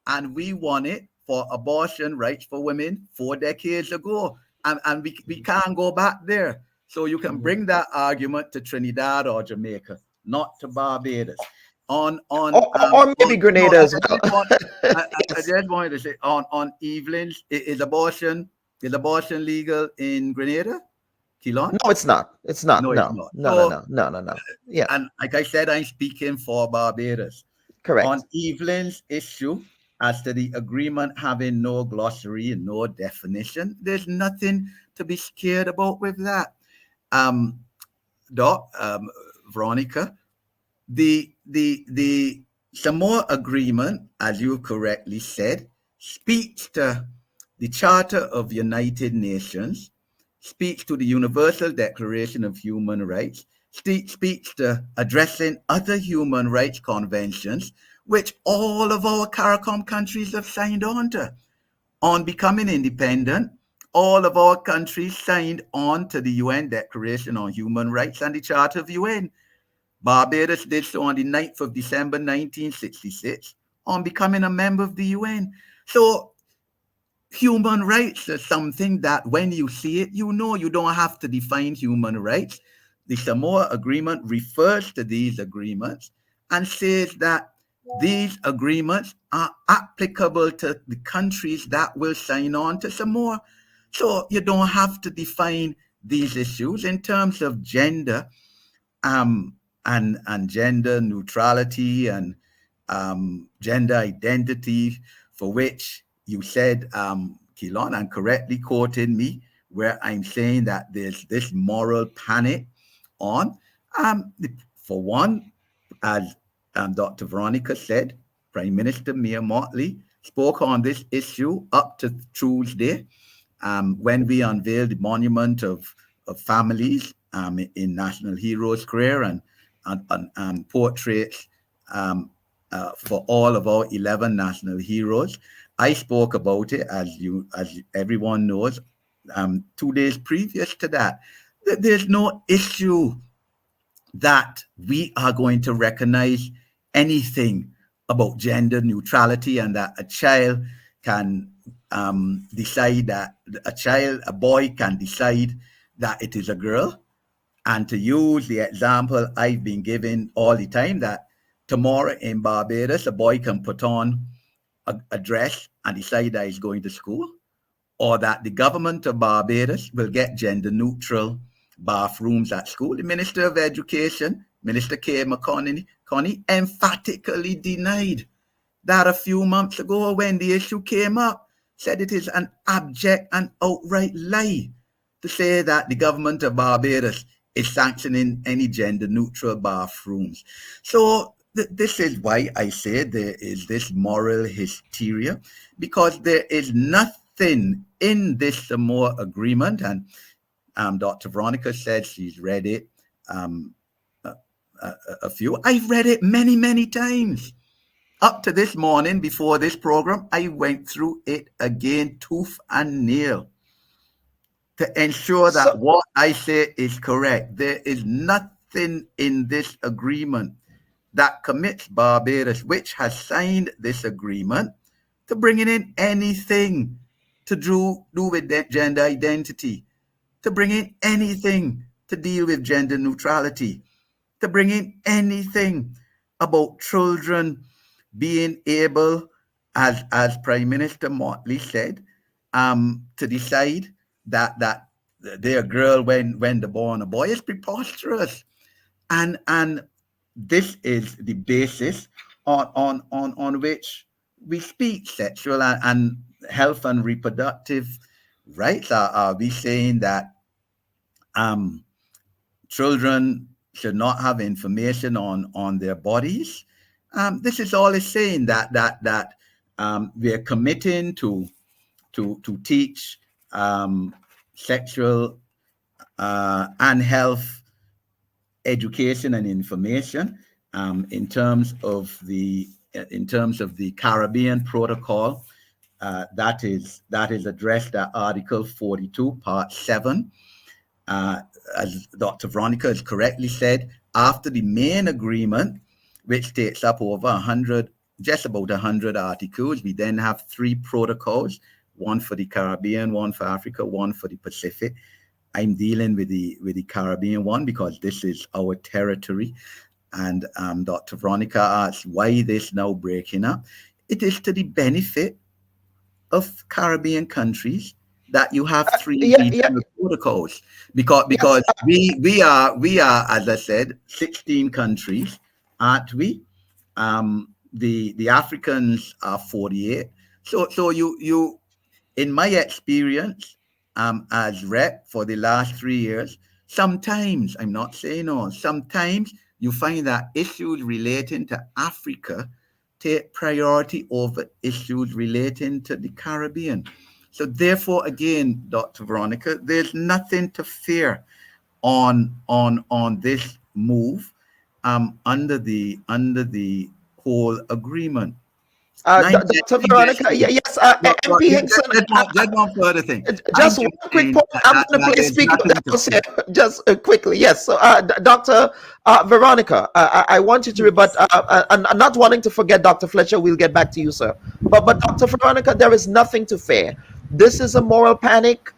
S18: and we won it for abortion rights for women 4 decades ago. And we can't go back there. So you can bring that argument to Trinidad or Jamaica, not to Barbados. Or
S9: maybe Grenada as well.
S18: I just wanted to say on Evelyn's, is abortion legal in Grenada? Kilon?
S9: No, it's not. It's not.
S18: No,
S9: No,
S18: it's not.
S9: No. Yeah.
S18: And like I said, I'm speaking for Barbados.
S9: Correct.
S18: On Evelyn's issue, as to the agreement having no glossary and no definition, there's nothing to be scared about with that. Veronica, the Samoa Agreement, as you correctly said, speaks to the Charter of United Nations, speaks to the Universal Declaration of Human Rights, speaks to addressing other human rights conventions, which all of our CARICOM countries have signed on to. On becoming independent, all of our countries signed on to the UN Declaration on Human Rights and the Charter of UN. Barbados did so on the 9th of December 1966 on becoming a member of the UN. So human rights is something that when you see it, you know you don't have to define human rights. The Samoa Agreement refers to these agreements and says that these agreements are applicable to the countries that will sign on to Samoa. So you don't have to define these issues in terms of gender and gender neutrality and gender identity, for which you said, Kilon, and correctly quoted me, where I'm saying that there's this moral panic on. For one, as Dr. Veronica said, Prime Minister Motley spoke on this issue up to Tuesday when we unveiled the monument of families in National Heroes Square and portraits for all of our 11 national heroes. I spoke about it, as everyone knows, 2 days previous to that. There's no issue that we are going to recognize anything about gender neutrality and that a child can decide that a boy can decide that it is a girl. And to use the example I've been given all the time, that tomorrow in Barbados, a boy can put on a dress and decide that he's going to school, or that the government of Barbados will get gender neutral bathrooms at school. The Minister of Education, Minister K. McConney, emphatically denied that a few months ago when the issue came up, said it is an abject and outright lie to say that the government of Barbados is sanctioning any gender neutral bathrooms. So this is why I say there is this moral hysteria, because there is nothing in this Samoa Agreement, and Dr. Veronica said she's read it a few. I've read it many, many times. Up to this morning, before this program, I went through it again, tooth and nail, to ensure that what I say is correct. There is nothing in this agreement that commits Barbados, which has signed this agreement, to bringing in anything to do with gender identity, to bring in anything to deal with gender neutrality, to bring in anything about children being able, as Prime Minister Motley said, to decide that they're a girl when they're born a boy. Is preposterous. And this is the basis on which we speak. Sexual and health and reproductive rights. Are we saying that children should not have information on their bodies? This is all it's saying, that we're committing to teach sexual and health education and information in terms of the Caribbean Protocol. That is addressed at Article 42, Part 7. As Dr. Veronica has correctly said, after the main agreement, which takes up over 100, just about 100 articles, we then have 3 protocols, one for the Caribbean, one for Africa, one for the Pacific. I'm dealing with the Caribbean one because this is our territory. And Dr. Veronica asked why this now breaking up. It is to the benefit of Caribbean countries that you have 3 regional protocols, because we are, as I said, 16 countries, aren't we? The Africans are 48. So you in my experience as rep for the last 3 years, sometimes, I'm not saying all, sometimes you find that issues relating to Africa take priority over issues relating to the Caribbean. So therefore, again, Dr. Veronica, there's nothing to fear on this move under the whole agreement.
S2: Dr. Veronica, yes, MP Hinkson.
S18: Just one further thing.
S2: Just one quick point. I'm going to play Speak of the House here, just quickly. Yes, so Dr. Veronica, I want you to rebut, and not wanting to forget Dr. Fletcher, we'll get back to you, sir. But Dr. Veronica, there is nothing to fear. This is a moral panic.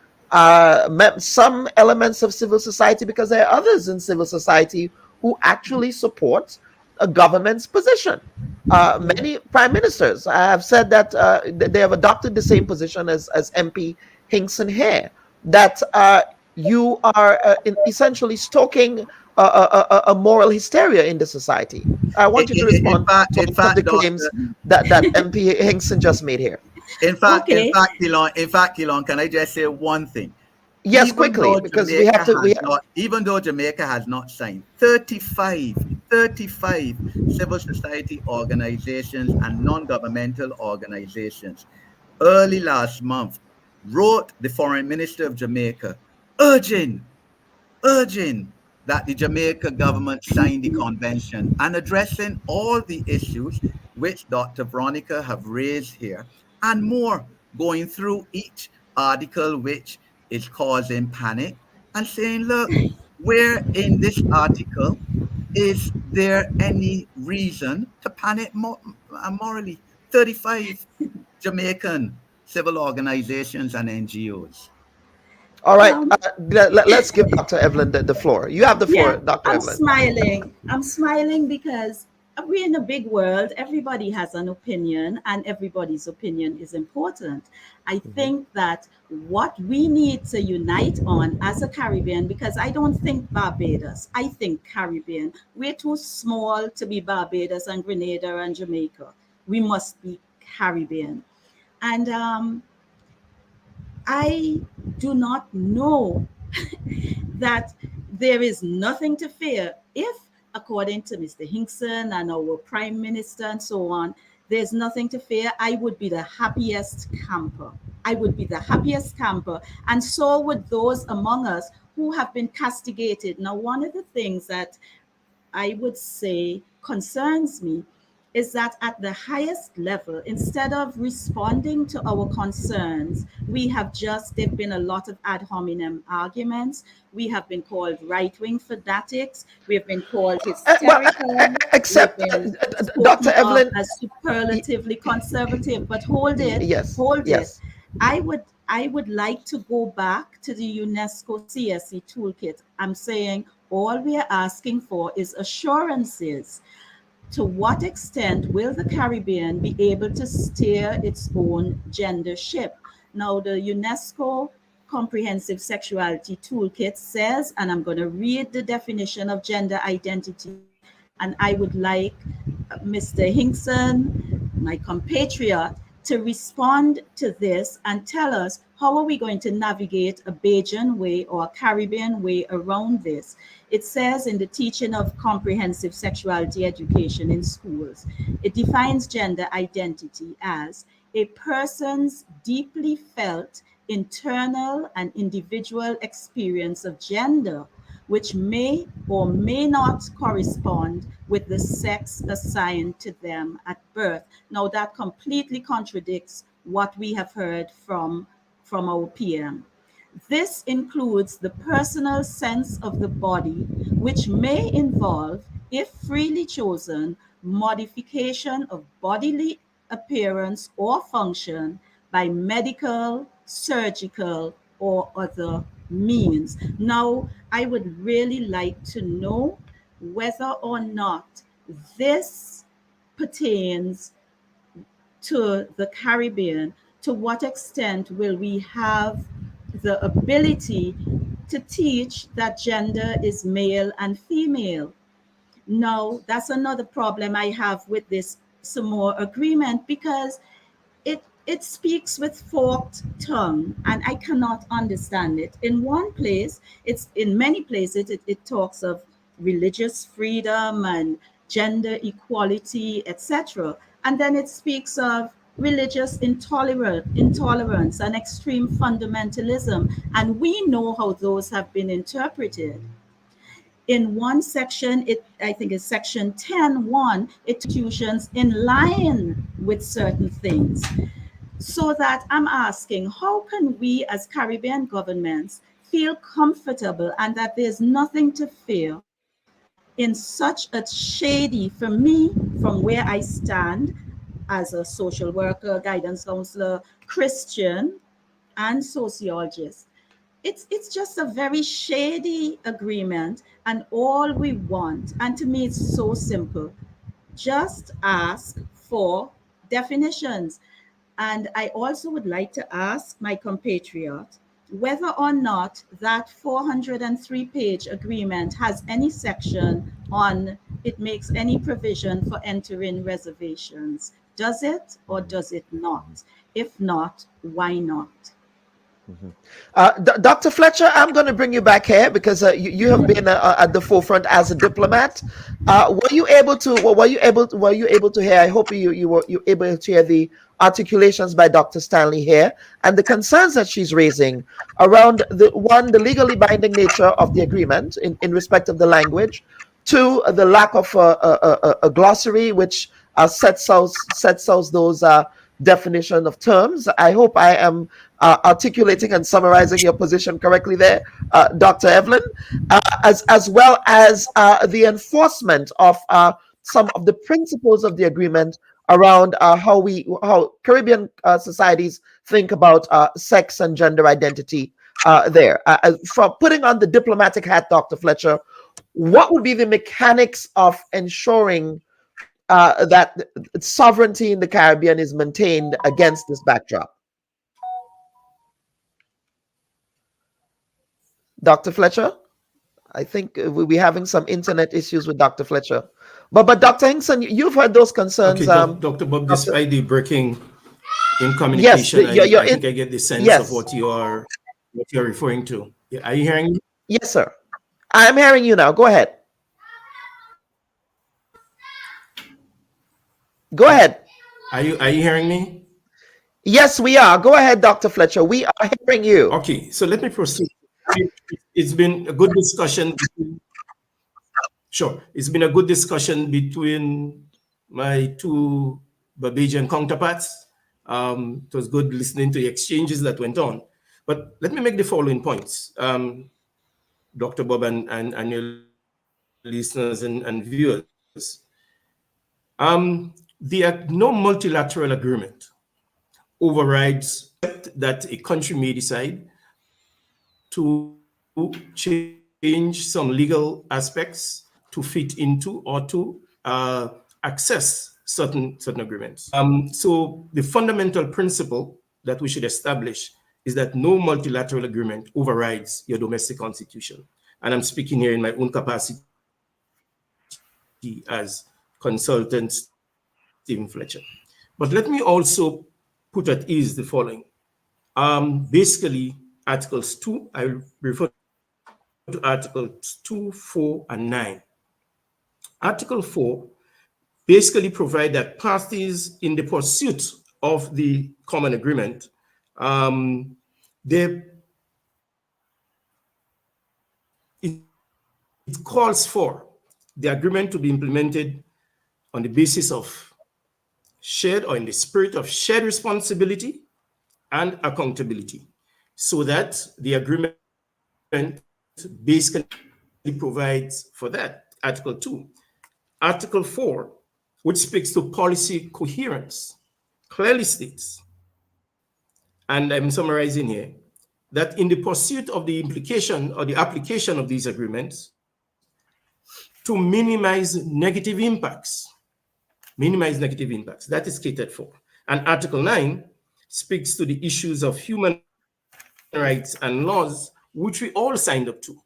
S2: Some elements of civil society, because there are others in civil society who actually support a government's position. Many prime ministers have said that they have adopted the same position as MP Hinkson here, that you are essentially stoking a moral hysteria in the society. I want you to respond to the claims that MP Hinkson just made here.
S18: In fact, Elon, can I just say one thing?
S2: Yes,
S18: Even
S2: quickly, because we have to.
S18: Even though Jamaica has not signed, 35 civil society organizations and non-governmental organizations early last month wrote the foreign minister of Jamaica urging that the Jamaica government sign the convention and addressing all the issues which Dr. Veronica have raised here and more, going through each article which is causing panic and saying, look, where in this article is there any reason to panic morally? 35 Jamaican civil organizations and NGOs.
S2: All right, let's give Dr. Evelyn the floor. You have the floor, Dr. Evelyn.
S20: I'm smiling because we're in a big world. Everybody has an opinion, and everybody's opinion is important. I think that what we need to unite on as a Caribbean, because I don't think Barbados, I think Caribbean. We're too small to be Barbados and Grenada and Jamaica. We must be Caribbean. And I do not know that there is nothing to fear if, according to Mr. Hinkson and our Prime Minister and so on, there's nothing to fear. I would be the happiest camper. I would be the happiest camper. And so would those among us who have been castigated. Now, one of the things that I would say concerns me is that at the highest level, instead of responding to our concerns, there've been a lot of ad hominem arguments. We have been called right-wing fanatics. We have been called hysterical.
S2: Except, Dr. Evelyn,
S20: as superlatively conservative. But hold it.
S2: Yes.
S20: Hold it. I would like to go back to the UNESCO CSE toolkit. I'm saying all we are asking for is assurances. To what extent will the Caribbean be able to steer its own gender ship? Now, the UNESCO Comprehensive Sexuality Toolkit says, and I'm going to read the definition of gender identity, and I would like Mr. Hinkson, my compatriot, to respond to this and tell us how are we going to navigate a Bajan way or a Caribbean way around this. It says in the teaching of comprehensive sexuality education in schools, it defines gender identity as a person's deeply felt internal and individual experience of gender, which may or may not correspond with the sex assigned to them at birth. Now, that completely contradicts what we have heard from our PM. This includes the personal sense of the body, which may involve, if freely chosen, modification of bodily appearance or function by medical, surgical, or other means. Now, I would really like to know whether or not this pertains to the Caribbean. To what extent will we have the ability to teach that gender is male and female? Now, that's another problem I have with this Samoa Agreement, because it speaks with forked tongue, and I cannot understand it. In one place, in many places, it talks of religious freedom and gender equality, etc. And then it speaks of religious intolerance and extreme fundamentalism. And we know how those have been interpreted. In one section, I think it's section 10.1, institutions in line with certain things. So that I'm asking, how can we as Caribbean governments feel comfortable and that there's nothing to fear in such a shady, for me, from where I stand as a social worker, guidance counselor, Christian, and sociologist? It's just a very shady agreement, and all we want, and to me it's so simple, just ask for definitions. And I also would like to ask my compatriot whether or not that 403-page agreement has any section on it makes any provision for entering reservations. Does it or does it not? If not, why not?
S2: Dr. Fletcher, I'm going to bring you back here because you have been at the forefront as a diplomat. Were you able to hear? I hope you were able to hear the articulations by Dr. Stanley here and the concerns that she's raising around the legally binding nature of the agreement in respect of the language, two, the lack of a glossary which sets out those definition of terms. I hope I am articulating and summarizing your position correctly there, Dr. Evelyn, as well as the enforcement of some of the principles of the agreement around how Caribbean societies think about sex and gender identity there. From putting on the diplomatic hat, Dr. Fletcher, what would be the mechanics of ensuring that sovereignty in the Caribbean is maintained against this backdrop? Dr. Fletcher? I think we'll be having some internet issues with Dr. Fletcher. But Dr. Hinkson, you've heard those concerns.
S19: Okay, Dr. Bob, despite the breaking in communication,
S2: yes,
S19: I think I get the sense of what you're referring to. Are you hearing me?
S2: Yes, sir. I'm hearing you now. Go ahead. Go ahead.
S19: Are you hearing me?
S2: Yes, we are. Go ahead, Dr. Fletcher. We are hearing you.
S19: Okay, so let me proceed. It's been a good discussion. It's been a good discussion between my two Barbadian counterparts. It was good listening to the exchanges that went on. But let me make the following points, Dr. Bob and your listeners and viewers. No multilateral agreement overrides that a country may decide to change some legal aspects to fit into or to access certain agreements. So the fundamental principle that we should establish is that no multilateral agreement overrides your domestic constitution. And I'm speaking here in my own capacity as consultant Stephen Fletcher. But let me also put at ease the following. Basically, Articles 2, I refer to Articles 2, 4, and 9. Article 4 basically provides that parties in the pursuit of the common agreement, it calls for the agreement to be implemented on the basis of shared, or in the spirit of shared responsibility and accountability, so that the agreement basically provides for that. Article 2. Article 4, which speaks to policy coherence, clearly states, and I'm summarizing here, that in the pursuit of the implication or the application of these agreements to minimize negative impacts, that is catered for. And Article 9 speaks to the issues of human rights and laws, which we all signed up to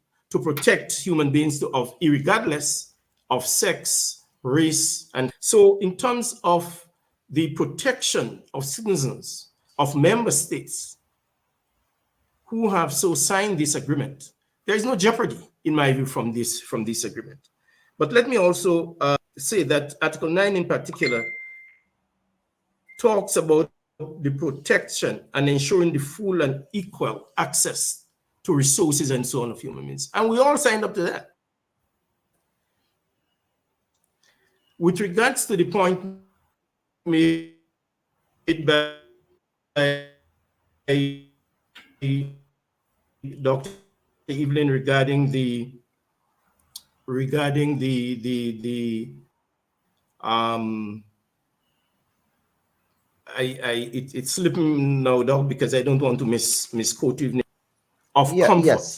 S19: protect human beings regardless of sex, race. And so in terms of the protection of citizens of member states who have so signed this agreement, there is no jeopardy, in my view, from this agreement. But let me also say that Article 9 in particular talks about the protection and ensuring the full and equal access to resources and so on of human beings. And we all signed up to that. With regards to the point made by Dr. Evelyn regarding it's slipping now down because I don't want to misquote you.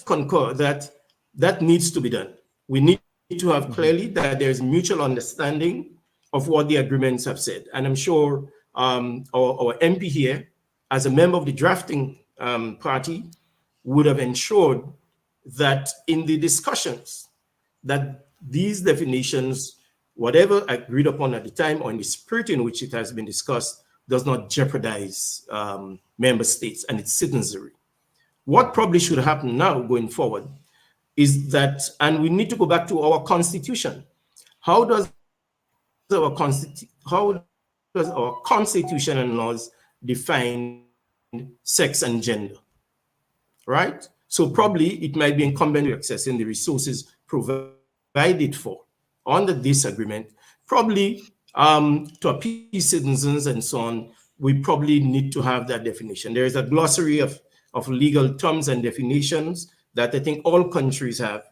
S19: Concur that needs to be done. We need to have clearly that there's mutual understanding of what the agreements have said. And I'm sure our MP here, as a member of the drafting party, would have ensured that in the discussions that these definitions, whatever agreed upon at the time or in the spirit in which it has been discussed, does not jeopardize member states and its citizenry. What probably should happen now going forward is that, and we need to go back to our constitution. How does our constitution and laws define sex and gender, right? So probably it might be incumbent to accessing the resources provided for under this agreement. Probably to appease citizens and so on, we probably need to have that definition. There is a glossary of legal terms and definitions that I think all countries have,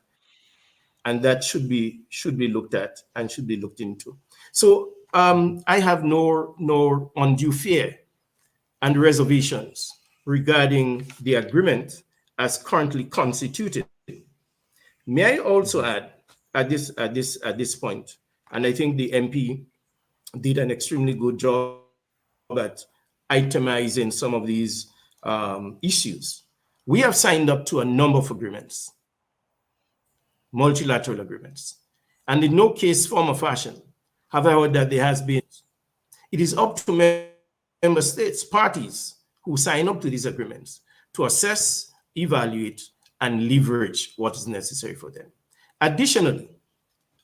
S19: and that should be looked at and should be looked into. So I have no undue fear and reservations regarding the agreement as currently constituted. May I also add at this point, and I think the MP did an extremely good job at itemizing some of these issues. We have signed up to a number of agreements, multilateral agreements, and in no case, form, or fashion have I heard that there has been. It is up to member states, parties who sign up to these agreements to assess, evaluate, and leverage what is necessary for them. Additionally,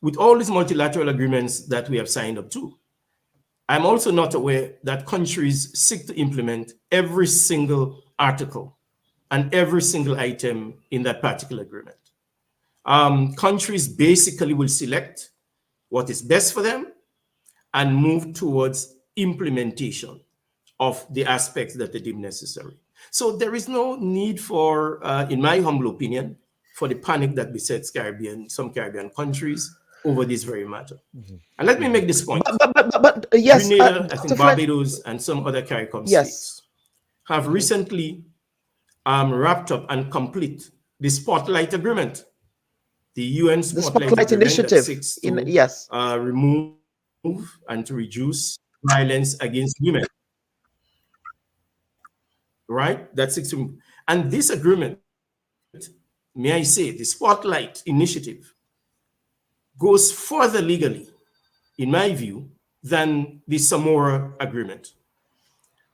S19: with all these multilateral agreements that we have signed up to, I'm also not aware that countries seek to implement every single article and every single item in that particular agreement. Countries basically will select what is best for them and move towards implementation of the aspects that they deem necessary. So there is no need for, in my humble opinion, for the panic that besets some Caribbean countries over this very matter. And let me make this point.
S2: But yes,
S19: Grenada, I think Barbados and some other CARICOM states have recently wrapped up and complete the Spotlight Agreement, the UN Spotlight Initiative, that seeks to remove and to reduce violence against women. Right? That seeks to, and this agreement, may I say, the Spotlight Initiative goes further legally, in my view, than the Samoa Agreement.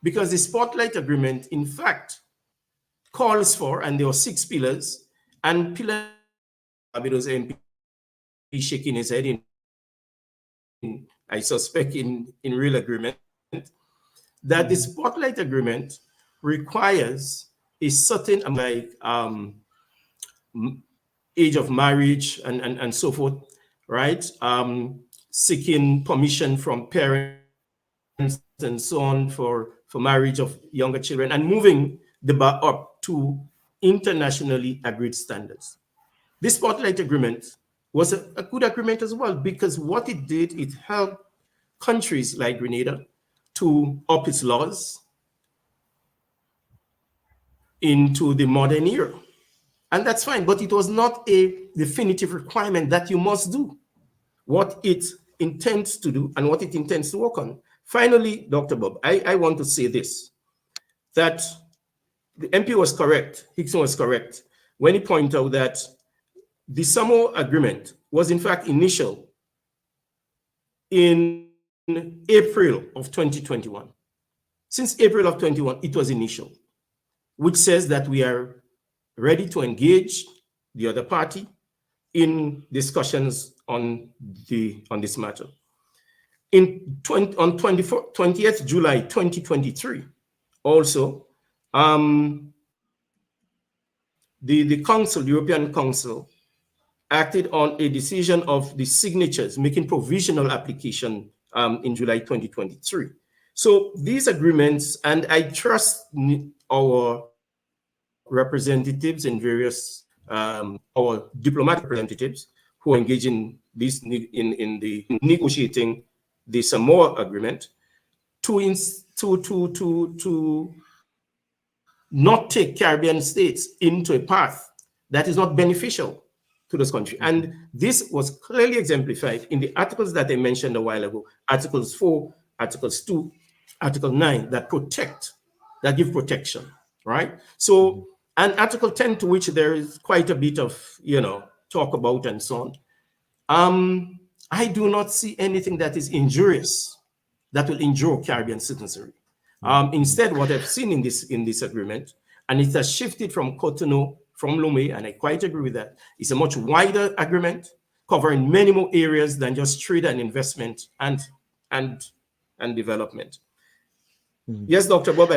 S19: Because the Spotlight Agreement, in fact, calls for, and there are 6 pillars, and pillar Barbados M.P. shaking his head I suspect in real agreement, that the Spotlight Agreement requires a certain age of marriage and so forth, right? Seeking permission from parents and so on for marriage of younger children, and moving the bar up to internationally agreed standards. This Spotlight Agreement was a good agreement as well, because what it did, it helped countries like Grenada to up its laws into the modern era. And that's fine, but it was not a definitive requirement that you must do what it intends to do and what it intends to work on. Finally, Dr. Bob, I want to say this, that the MP was correct, Hickson was correct, when he pointed out that the Samoa Agreement was in fact initial in April of 2021. Since April of 21, it was initial, which says that we are ready to engage the other party in discussions on this matter. On 20th July 2023, also, the Council, the European Council, acted on a decision of the signatures, making provisional application in July 2023. So these agreements, and I trust our representatives in various, our diplomatic representatives who are engaging this in the negotiating the Samoa Agreement, to not take Caribbean states into a path that is not beneficial to this country. And this was clearly exemplified in the articles that I mentioned a while ago, Articles 4, Articles 2, Article 9, that give protection, right? So, and Article 10, to which there is quite a bit of, talk about and so on. I do not see anything that is injurious that will injure Caribbean citizenry. Instead, what I've seen in this agreement, and it has shifted from Cotonou, from Lomé, and I quite agree with that, it's a much wider agreement covering many more areas than just trade and investment and development. Yes, Dr. Bob.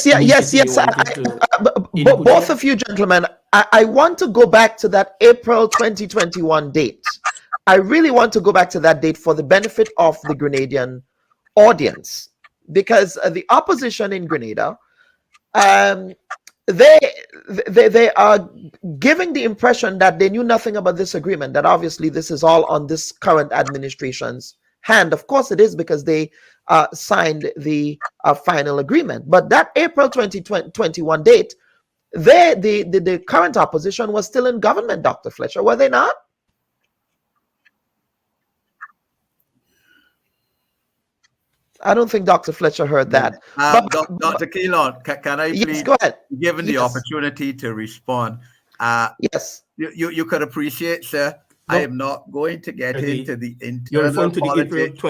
S2: Yes. Both of you gentlemen, I want to go back to that April 2021 date. I really want to go back to that date for the benefit of the Grenadian audience, because the opposition in Grenada, they are giving the impression that they knew nothing about this agreement, that obviously this is all on this current administration's hand. Of course it is, because they signed the final agreement. But that April 2021 date, the current opposition was still in government, Dr. Fletcher, were they not? I don't think Dr. Fletcher heard that.
S18: Dr. Keylon, can I please,
S2: go ahead.
S18: Given the opportunity to respond,
S2: yes,
S18: you could appreciate, sir, I am not going to get into the internal politics.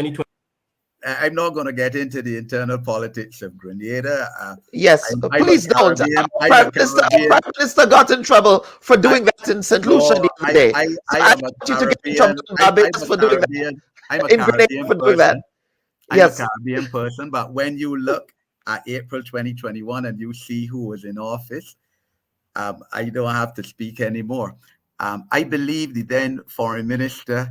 S18: I'm not going to get into the internal politics of Grenada.
S2: Yes, please don't. Prime Minister got in trouble for doing that in St. Lucia the other day. I want you to get in trouble in Barbados for doing that.
S18: I'm a Caribbean person. I'm a Caribbean person, but when you look at April 2021 and you see who was in office, I don't have to speak anymore. I believe the then Foreign Minister,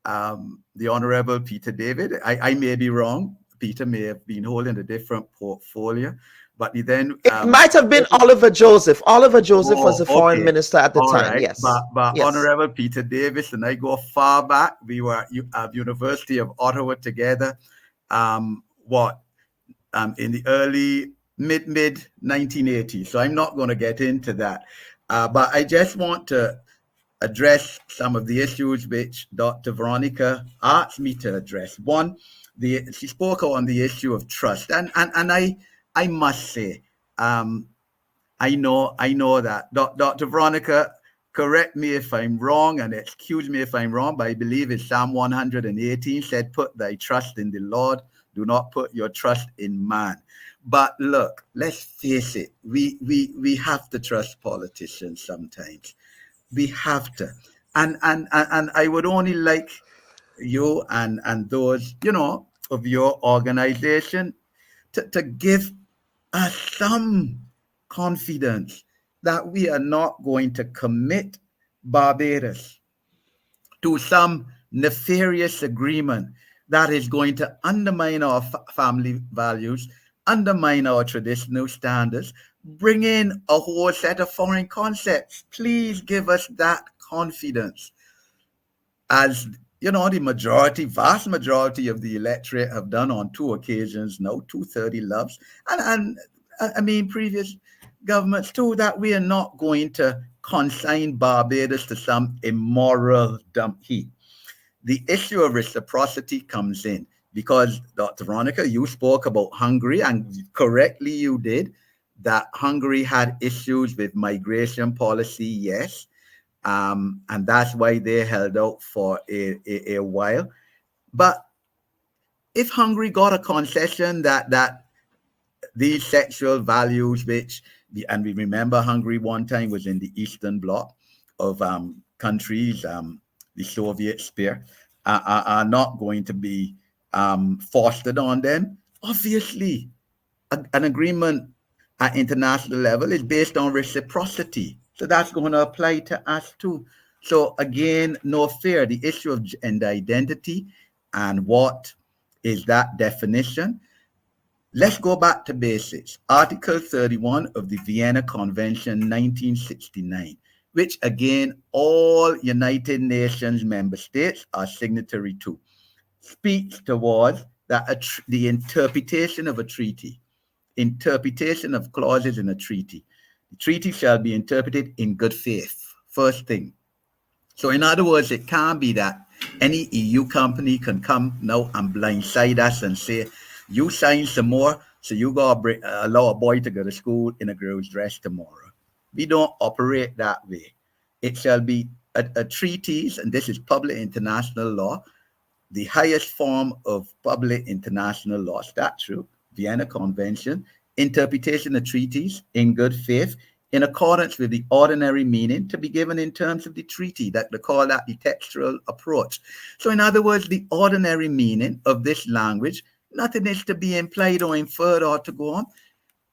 S18: the Honorable Peter David, I may be wrong. Peter may have been holding a different portfolio, but he then...
S2: it might have been Oliver Joseph. Oliver Joseph was the Foreign Minister at the time, right. Yes.
S18: But
S2: yes.
S18: Honorable Peter Davis, and I go far back, we were at University of Ottawa together, in the early mid 1980s. So I'm not going to get into that, but I just want to address some of the issues which Dr. Veronica asked me to address. One, she spoke on the issue of trust, and I must say, I know that Dr. Veronica, correct me if I'm wrong and excuse me if I'm wrong, but I believe it's Psalm 118 said, "Put thy trust in the Lord, do not put your trust in man." But look, let's face it, we have to trust politicians sometimes. We have to. And I would only like you and those, of your organization to give us some confidence that we are not going to commit Barbados to some nefarious agreement that is going to undermine our family values, undermine our traditional standards, bring in a whole set of foreign concepts. Please give us that confidence. As you know, the vast majority of the electorate have done on 2 occasions now, 230 loves, and I mean previous governments too, that we are not going to consign Barbados to some immoral dump heap. The issue of reciprocity comes in because, Dr. Veronica, you spoke about Hungary, and correctly you did, that Hungary had issues with migration policy, yes, and that's why they held out for a while. But if Hungary got a concession that these sexual values, and we remember Hungary one time was in the Eastern Bloc of countries, the Soviet sphere, are not going to be fostered on them. Obviously, an agreement at international level is based on reciprocity. So that's going to apply to us too. So again, no fear. The issue of gender identity and what is that definition. Let's go back to basics. Article 31 of the Vienna Convention 1969, which again, all United Nations member states are signatory to, speaks towards that the interpretation of a treaty, interpretation of clauses in a treaty. The treaty shall be interpreted in good faith, first thing. So in other words, it can't be that any EU company can come now and blindside us and say, you sign some more, so you gotta allow a boy to go to school in a girl's dress tomorrow. We don't operate that way. It shall be a treaties, and this is public international law, the highest form of public international law, statute, Vienna Convention, interpretation of treaties in good faith, in accordance with the ordinary meaning to be given in terms of the treaty, that they call that the textual approach. So in other words, the ordinary meaning of this language, nothing is to be implied or inferred or to go on.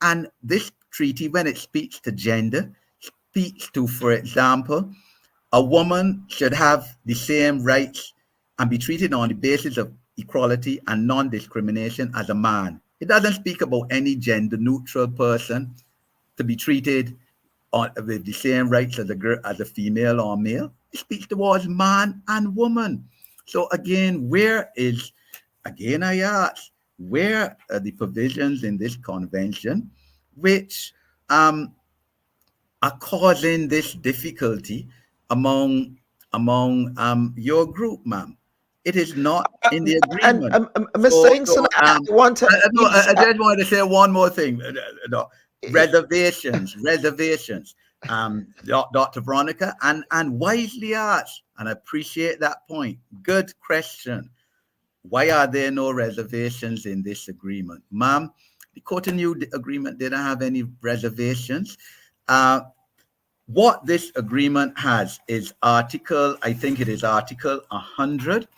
S18: And this treaty, when it speaks to gender, speaks to, for example, a woman should have the same rights and be treated on the basis of equality and non-discrimination as a man. It doesn't speak about any gender-neutral person to be treated with the same rights as a female or male. It speaks towards man and woman. So again, I ask, where are the provisions in this convention which are causing this difficulty among your group, ma'am? It is not in the agreement.
S2: And Ms. Singson, I
S18: just wanted to say one more thing. Reservations. Dr. Veronica, and wisely asked, and I appreciate that point. Good question. Why are there no reservations in this agreement? Ma'am, the Cotonou agreement didn't have any reservations. What this agreement has is Article 100,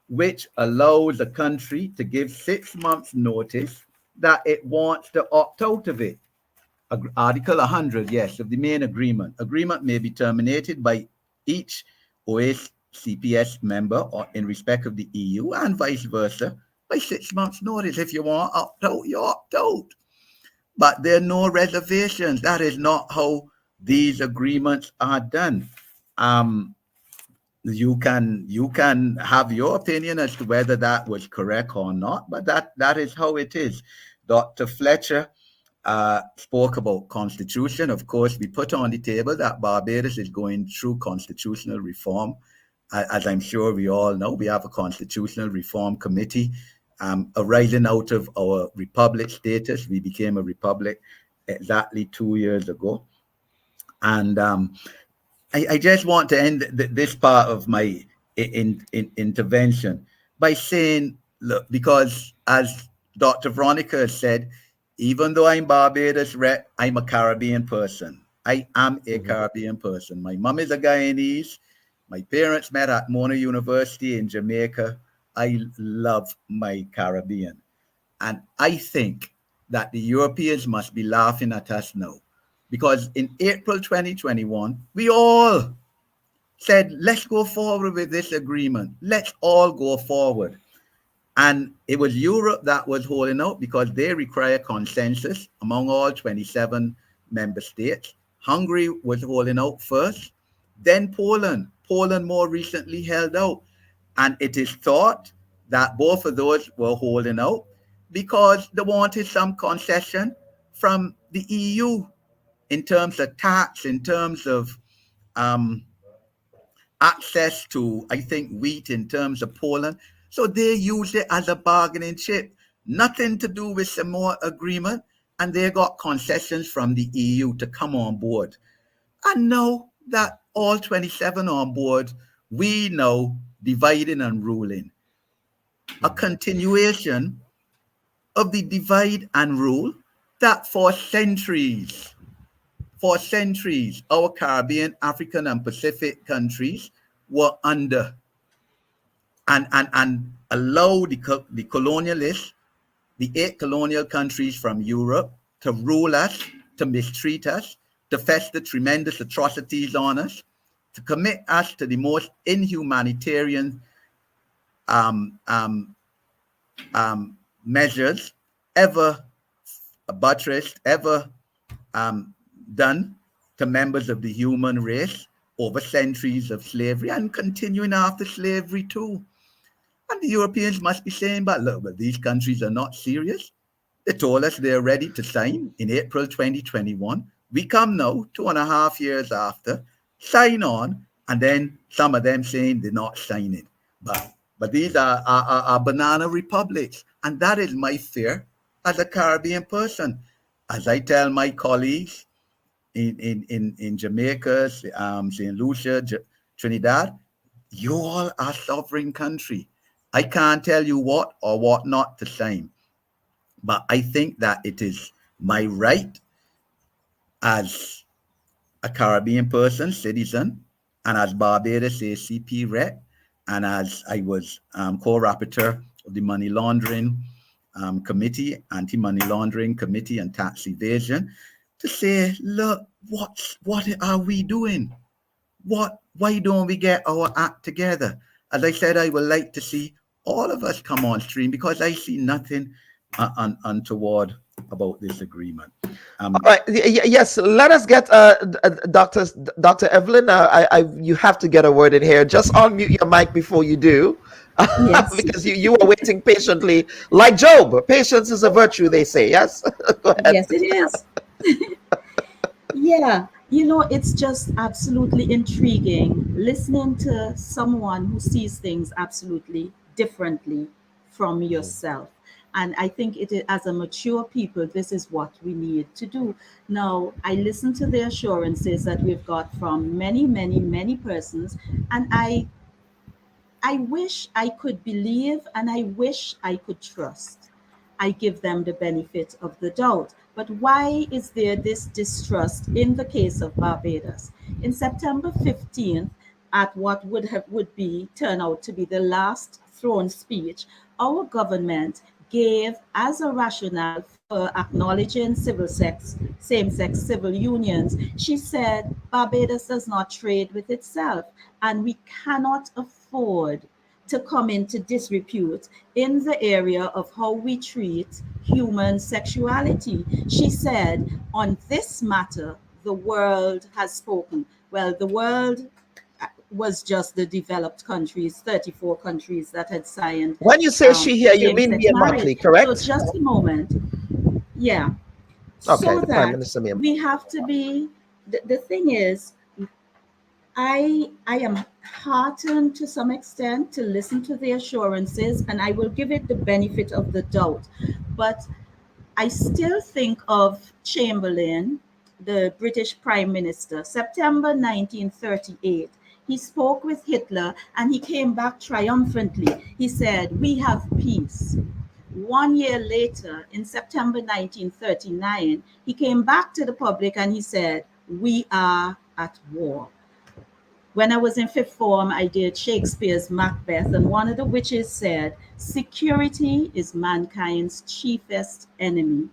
S18: which allows the country to give 6 months notice that it wants to opt out of it. Article 100, yes, of the main agreement. Agreement may be terminated by each OACPS member or in respect of the EU and vice versa by 6 months notice. If you want to opt out, you opt out. But there are no reservations. That is not how these agreements are done. You can have your opinion as to whether that was correct or not, but that is how it is. Dr. Fletcher spoke about constitution. Of course, we put on the table that Barbados is going through constitutional reform. As I'm sure we all know, we have a constitutional reform committee arising out of our republic status. We became a republic exactly 2 years ago. And I just want to end this part of my intervention by saying, look, because as Dr. Veronica has said, even though I'm Barbados rep, I'm a Caribbean person. I am a Caribbean person. My mom is a Guyanese. My parents met at Mona University in Jamaica. I love my Caribbean. And I think that the Europeans must be laughing at us now Because in April 2021, we all said, let's go forward with this agreement. Let's all go forward. And it was Europe that was holding out because they require consensus among all 27 member states. Hungary was holding out first, then Poland. Poland more recently held out. And it is thought that both of those were holding out because they wanted some concession from the EU in terms of tax, in terms of access to, I think, wheat in terms of Poland. So they use it as a bargaining chip. Nothing to do with Samoa Agreement. And they got concessions from the EU to come on board. And now that all 27 on board, we know dividing and ruling. A continuation of the divide and rule that for centuries, our Caribbean, African, and Pacific countries were under, and allow the colonialists, the 8 colonial countries from Europe, to rule us, to mistreat us, to fester tremendous atrocities on us, to commit us to the most inhumanitarian measures ever buttressed, ever done to members of the human race over centuries of slavery and continuing after slavery too. And the Europeans must be saying, but look, but these countries are not serious. They told us they're ready to sign in April 2021. We come now, 2.5 years after, sign on, and then some of them saying they're not signing. But these are banana republics. And that is my fear as a Caribbean person. As I tell my colleagues in Jamaica, St. Lucia, Trinidad, you all are sovereign country. I can't tell you what or what not to sign. But I think that it is my right as a Caribbean person, citizen, and as Barbados ACP rep, and as I was co-rapporteur of the Money Laundering Committee, Anti-Money Laundering Committee and Tax Evasion, to say, look, what are we doing? Why don't we get our act together? As I said, I would like to see all of us come on stream because I see nothing untoward about this agreement.
S9: All right. Yes, let us get Dr. Evelyn. You have to get a word in here. Just unmute your mic before you do,
S20: Yes.
S9: because you are waiting patiently, like Job. Patience is a virtue, they say. Yes. Go ahead.
S20: Yes, it is. Yeah, you know, it's just absolutely intriguing listening to someone who sees things absolutely differently from yourself. And I think as a mature people, this is what we need to do. Now, I listen to the assurances that we've got from many, many, many persons, and I wish I could believe and I wish I could trust. I give them the benefit of the doubt. But why is there this distrust in the case of Barbados? In September 15th, at what would turn out to be the last throne speech, our government gave as a rationale for acknowledging same-sex civil unions. She said Barbados does not trade with itself, and we cannot afford to come into disrepute in the area of how we treat human sexuality. She said, on this matter, the world has spoken. Well, the world was just the developed countries, 34 countries that had signed.
S9: When you say she here, you mean me and Motley, correct?
S20: So just a moment. Yeah.
S9: Okay,
S20: So
S9: the Prime
S20: that
S9: Minister.
S20: we have to be, the thing is, I am heartened to some extent to listen to the assurances, and I will give it the benefit of the doubt. But I still think of Chamberlain, the British Prime Minister, September 1938. He spoke with Hitler and he came back triumphantly. He said, we have peace. 1 year later, in September 1939, he came back to the public and he said, we are at war. When I was in fifth form, I did Shakespeare's Macbeth, and one of the witches said, security is mankind's chiefest enemy.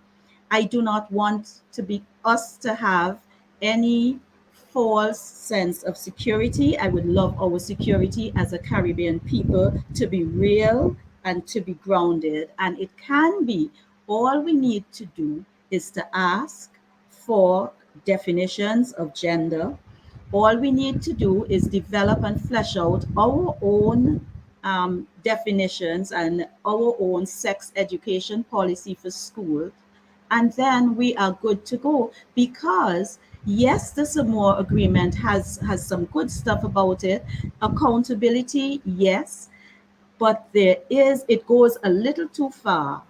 S20: I do not want to be us to have any false sense of security. I would love our security as a Caribbean people to be real and to be grounded. And it can be. All we need to do is to ask for definitions of gender. All we need to do is develop and flesh out our own definitions and our own sex education policy for school. And then we are good to go. Because yes, the Samoa Agreement has some good stuff about it. Accountability, yes, but it goes a little too far.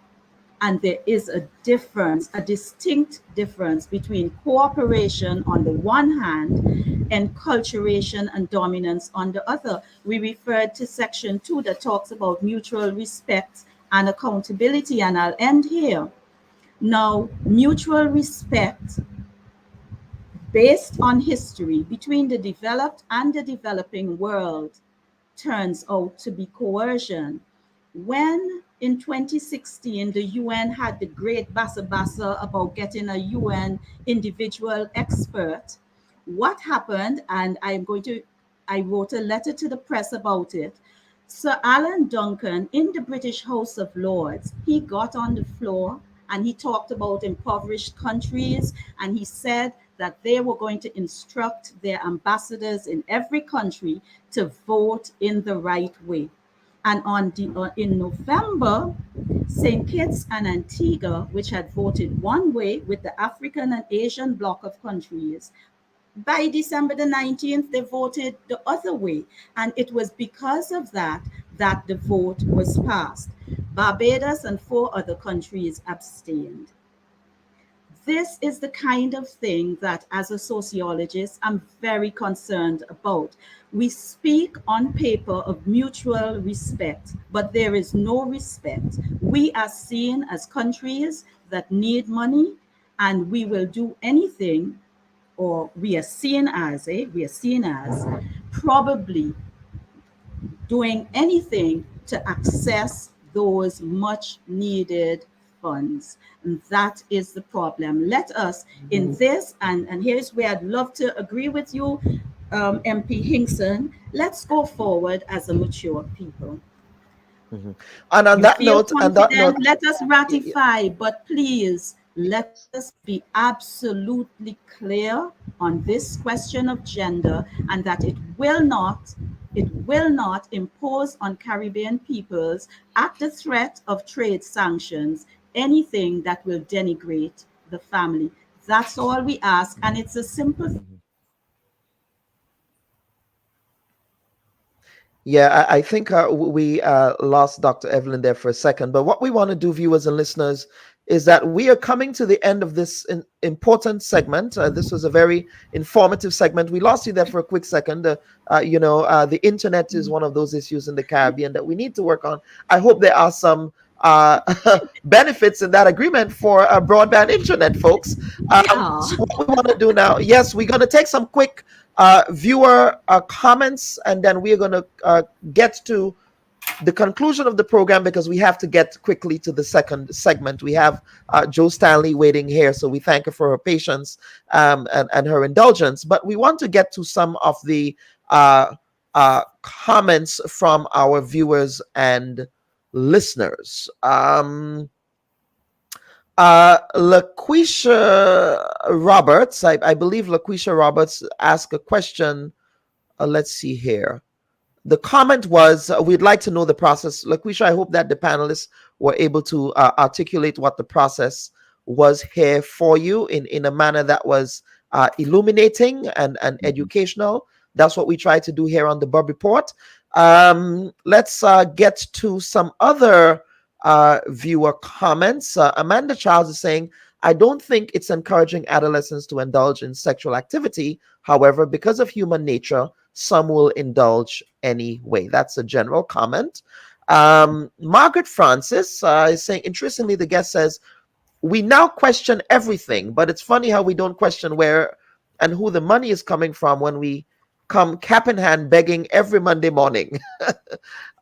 S20: And there is a difference, a distinct difference between cooperation on the one hand and enculturation and dominance on the other. We referred to Section 2 that talks about mutual respect and accountability, and I'll end here. Now, mutual respect based on history between the developed and the developing world turns out to be coercion. When in 2016, the UN had the great basa about getting a UN individual expert, what happened, and I wrote a letter to the press about it. Sir Alan Duncan in the British House of Lords, he got on the floor and he talked about impoverished countries, and he said that they were going to instruct their ambassadors in every country to vote in the right way. And in November, St. Kitts and Antigua, which had voted one way with the African and Asian bloc of countries, by December the 19th, they voted the other way. And it was because of that the vote was passed. Barbados and 4 other countries abstained. This is the kind of thing that, as a sociologist, I'm very concerned about. We speak on paper of mutual respect, but there is no respect. We are seen as countries that need money, and we will do anything, or we are seen as probably doing anything to access those much needed funds. And that is the problem. Let us in this, and here's where I'd love to agree with you, MP Hinkson, let's go forward as a mature people.
S9: And on that note,
S20: let us ratify, but please let us be absolutely clear on this question of gender, and that it will not impose on Caribbean peoples, at the threat of trade sanctions, anything that will denigrate the family. That's all we ask, and it's a simple thing.
S9: Yeah, I think we lost Dr. Evelyn there for a second. But what we want to do, viewers and listeners, is that we are coming to the end of this important segment. This was a very informative segment. We lost you there for a quick second. The internet is one of those issues in the Caribbean that we need to work on. I hope there are some benefits in that agreement for broadband internet, folks. So what we want to do now, yes, we're going to take some quick viewer comments, and then we're going to get to the conclusion of the program, because we have to get quickly to the second segment. We have Joe Stanley waiting here, so we thank her for her patience and her indulgence. But we want to get to some of the comments from our viewers and listeners. LaQuisha Roberts, I believe LaQuisha Roberts asked a question. Let's see here. The comment was, we'd like to know the process. LaQuisha, I hope that the panelists were able to articulate what the process was here for you in a manner that was illuminating and educational. That's what we try to do here on the Bubb Report. Let's get to some other viewer comments. Amanda Charles is saying, I don't think it's encouraging adolescents to indulge in sexual activity. However, because of human nature, some will indulge anyway. That's a general comment. Margaret Francis is saying, interestingly, the guest says, we now question everything, but it's funny how we don't question where and who the money is coming from when we come cap in hand begging every Monday morning.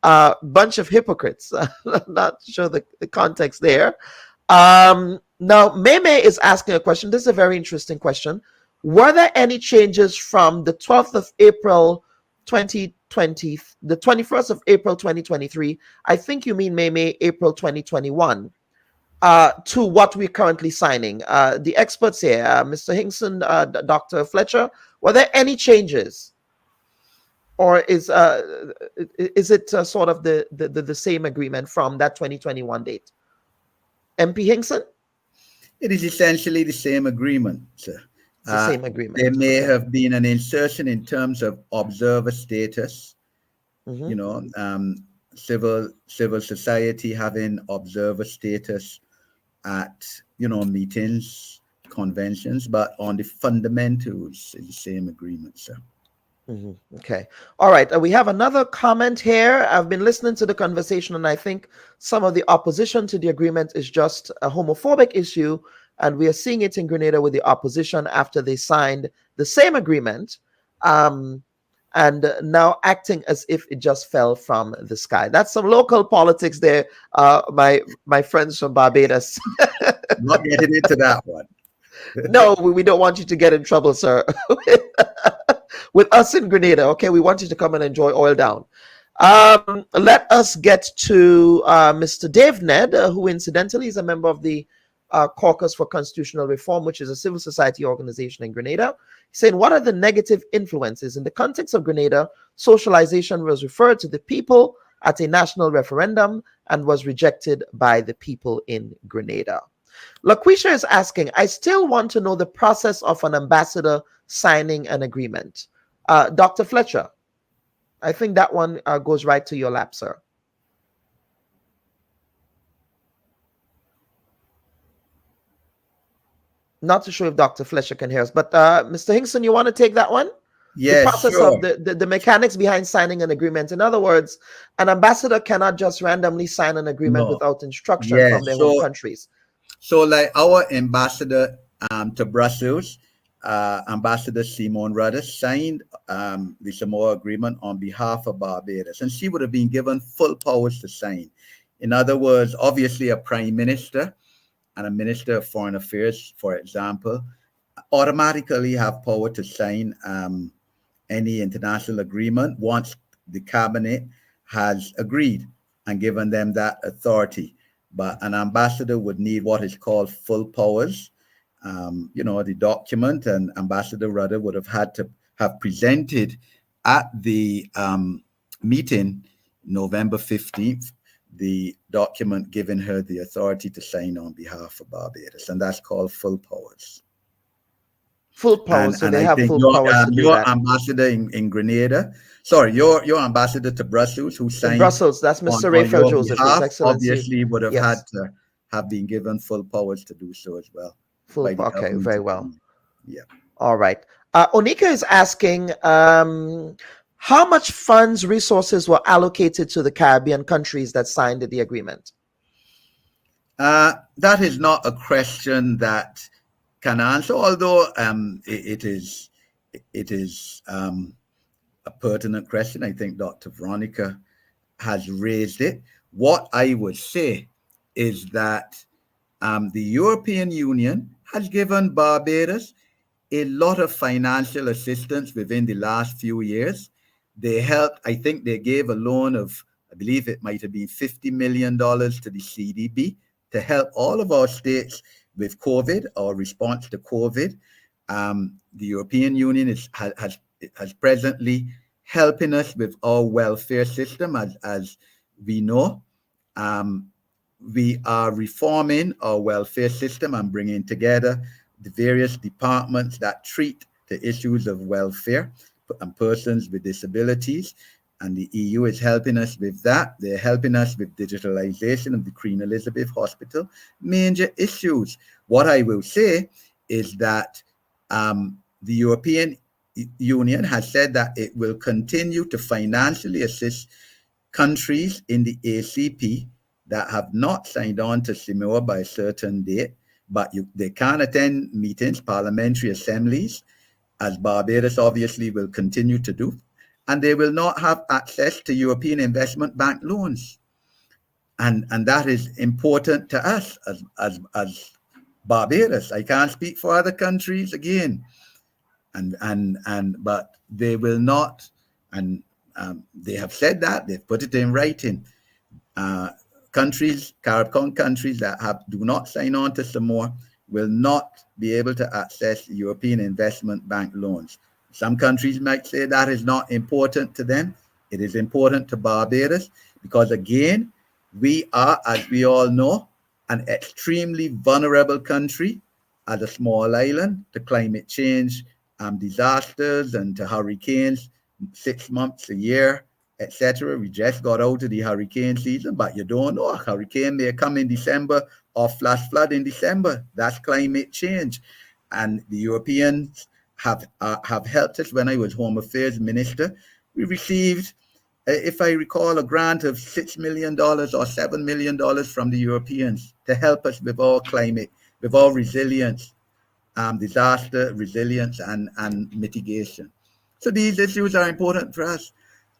S9: Bunch of hypocrites. Not sure the context there. Now, Meme is asking a question. This is a very interesting question. Were there any changes from the 12th of April 2020, the 21st of April 2023? I think you mean Meme, April 2021, to what we're currently signing. The experts here, Mr. Hinkson, Dr. Fletcher, were there any changes? Or is it sort of the same agreement from that 2021 date? MP Hinkson?
S18: It is essentially the same agreement, sir.
S9: It's the same agreement.
S18: There may have been an insertion in terms of observer status, you know, civil society having observer status at, you know, meetings, conventions, but on the fundamentals, it's the same agreement, sir.
S9: Okay. All right. We have another comment here. I've been listening to the conversation, and I think some of the opposition to the agreement is just a homophobic issue. And we are seeing it in Grenada with the opposition after they signed the same agreement, and now acting as if it just fell from the sky. That's some local politics there, my friends from Barbados.
S18: Not getting into that one.
S9: No, we don't want you to get in trouble, sir. With us in Grenada, okay? We want you to come and enjoy Oil Down. Let us get to Mr. Dave Ned, who incidentally is a member of the Caucus for Constitutional Reform, which is a civil society organization in Grenada. He's saying, what are the negative influences? In the context of Grenada, socialization was referred to the people at a national referendum and was rejected by the people in Grenada. LaQuisha is asking, I still want to know the process of an ambassador signing an agreement. Dr. Fletcher, I think that one goes right to your lap, sir. Not too sure if Dr. Fletcher can hear us, but Mr. Hinkson, you want to take that one?
S18: Yes,
S9: the process
S18: sure.
S9: of the mechanics behind signing an agreement. In other words, an ambassador cannot just randomly sign an agreement without instruction from their own countries.
S18: So like our ambassador to Brussels, Ambassador Seaman William signed the Samoa Agreement on behalf of Barbados, and she would have been given full powers to sign. In other words, obviously a prime minister and a minister of foreign affairs, for example, automatically have power to sign any international agreement once the cabinet has agreed and given them that authority. But an ambassador would need what is called full powers. You know, the document, and Ambassador Rudder would have had to have presented at the meeting November 15th, the document giving her the authority to sign on behalf of Barbados, and that's called full powers.
S9: Full powers, so they have full powers to do
S18: your
S9: that.
S18: ambassador in Grenada, sorry, your ambassador to Brussels, who signed
S9: in Brussels, that's Mr.
S18: on
S9: Raphael
S18: your
S9: Joseph,
S18: behalf,
S9: His Excellency.
S18: obviously would have had to have been given full powers to do so as well.
S9: Okay, very well.
S18: Yeah.
S9: All right. Onika is asking, how much funds, resources were allocated to the Caribbean countries that signed the agreement?
S18: That is not a question that can answer, although it is a pertinent question. I think Dr. Veronica has raised it. What I would say is that the European Union has given Barbados a lot of financial assistance within the last few years. They helped, I think they gave a loan of, I believe it might have been $50 million to the CDB to help all of our states with COVID, or response to COVID. The European Union has presently helping us with our welfare system, as we know. We are reforming our welfare system and bringing together the various departments that treat the issues of welfare and persons with disabilities. And the EU is helping us with that. They're helping us with digitalization of the Queen Elizabeth Hospital, major issues. What I will say is that the European Union has said that it will continue to financially assist countries in the ACP that have not signed on to Samoa by a certain date, but they can attend meetings, parliamentary assemblies, as Barbados obviously will continue to do, and they will not have access to European Investment Bank loans. And that is important to us as Barbados. I can't speak for other countries again. But they will not, and they have said that, they've put it in writing. Countries, Caribbean countries that do not sign on to Samoa will not be able to access European Investment Bank loans. Some countries might say that is not important to them. It is important to Barbados because, again, we are, as we all know, an extremely vulnerable country as a small island to climate change disasters and to hurricanes 6 months a year, etc. We just got out of the hurricane season, but you don't know, a hurricane may come in December or flash flood in December. That's climate change. And the Europeans have helped us. When I was Home Affairs Minister, we received, if I recall, a grant of $6 million or $7 million from the Europeans to help us with our climate, with our resilience, disaster resilience and mitigation. So these issues are important for us.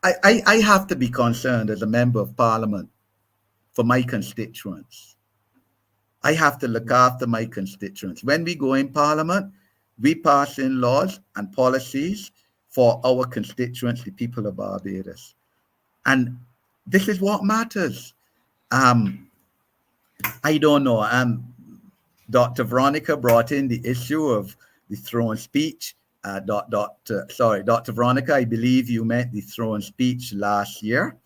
S18: I have to be concerned as a member of Parliament for my constituents. I have to look after my constituents. When we go in Parliament, we pass in laws and policies for our constituents, the people of Barbados. And this is what matters. I don't know. Dr. Veronica brought in the issue of the throne speech. Dr. Veronica, I believe you meant the throne speech last year,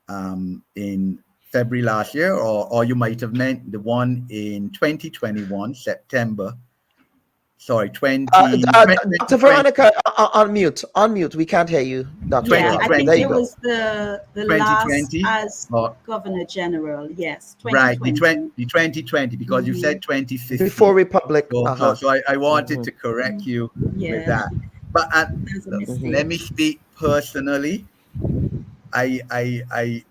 S18: in February last year, or you might have meant the one in 2021, September. Sorry,
S9: Dr. Veronica, on mute. We can't hear you, Dr.
S20: Yeah, I think it was the last
S18: 2020
S20: as Governor General. Yes,
S18: 2020.
S20: Right,
S18: the 2020, because you said 2015.
S9: Before Republic.
S18: So I wanted to correct you with that. But let me speak personally. I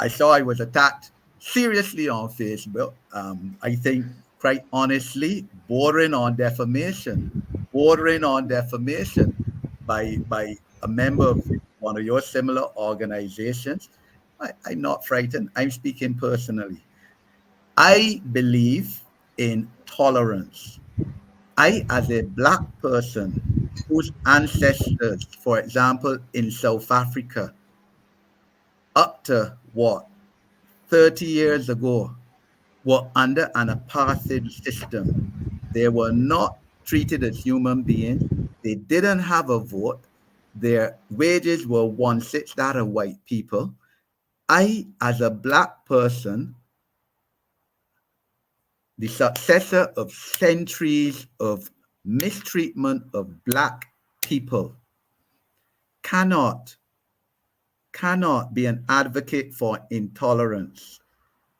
S18: saw I was attacked seriously on Facebook. I think, quite honestly, bordering on defamation by a member of one of your similar organizations. I'm not frightened. I'm speaking personally. I believe in tolerance. I, as a Black person whose ancestors, for example, in South Africa, up to 30 years ago, were under an apartheid system. They were not treated as human beings. They didn't have a vote. Their wages were 1/6 that of white people. I, as a Black person, the successor of centuries of mistreatment of Black people, cannot be an advocate for intolerance.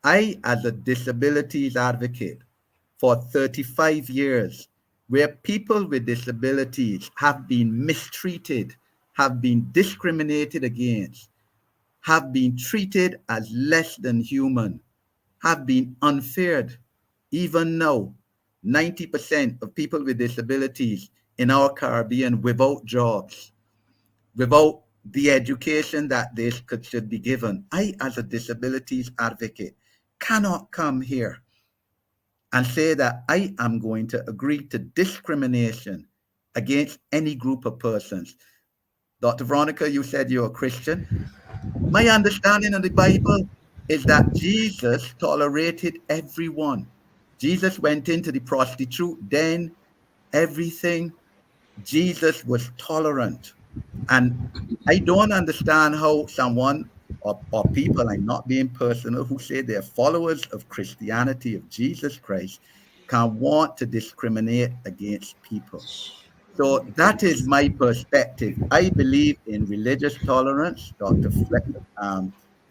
S18: I, as a disabilities advocate for 35 years, where people with disabilities have been mistreated, have been discriminated against, have been treated as less than human, have been unfair. Even now, 90% of people with disabilities in our Caribbean without jobs, without the education that they should be given. I, as a disabilities advocate, cannot come here and say that I am going to agree to discrimination against any group of persons. Dr. Veronica, you said you're a Christian. My understanding of the Bible is that Jesus tolerated everyone. Jesus went into the prostitute den, everything. Jesus was tolerant. And I don't understand how someone or people, I'm not being personal, who say they're followers of Christianity, of Jesus Christ, can want to discriminate against people. So that is my perspective. I believe in religious tolerance. Dr.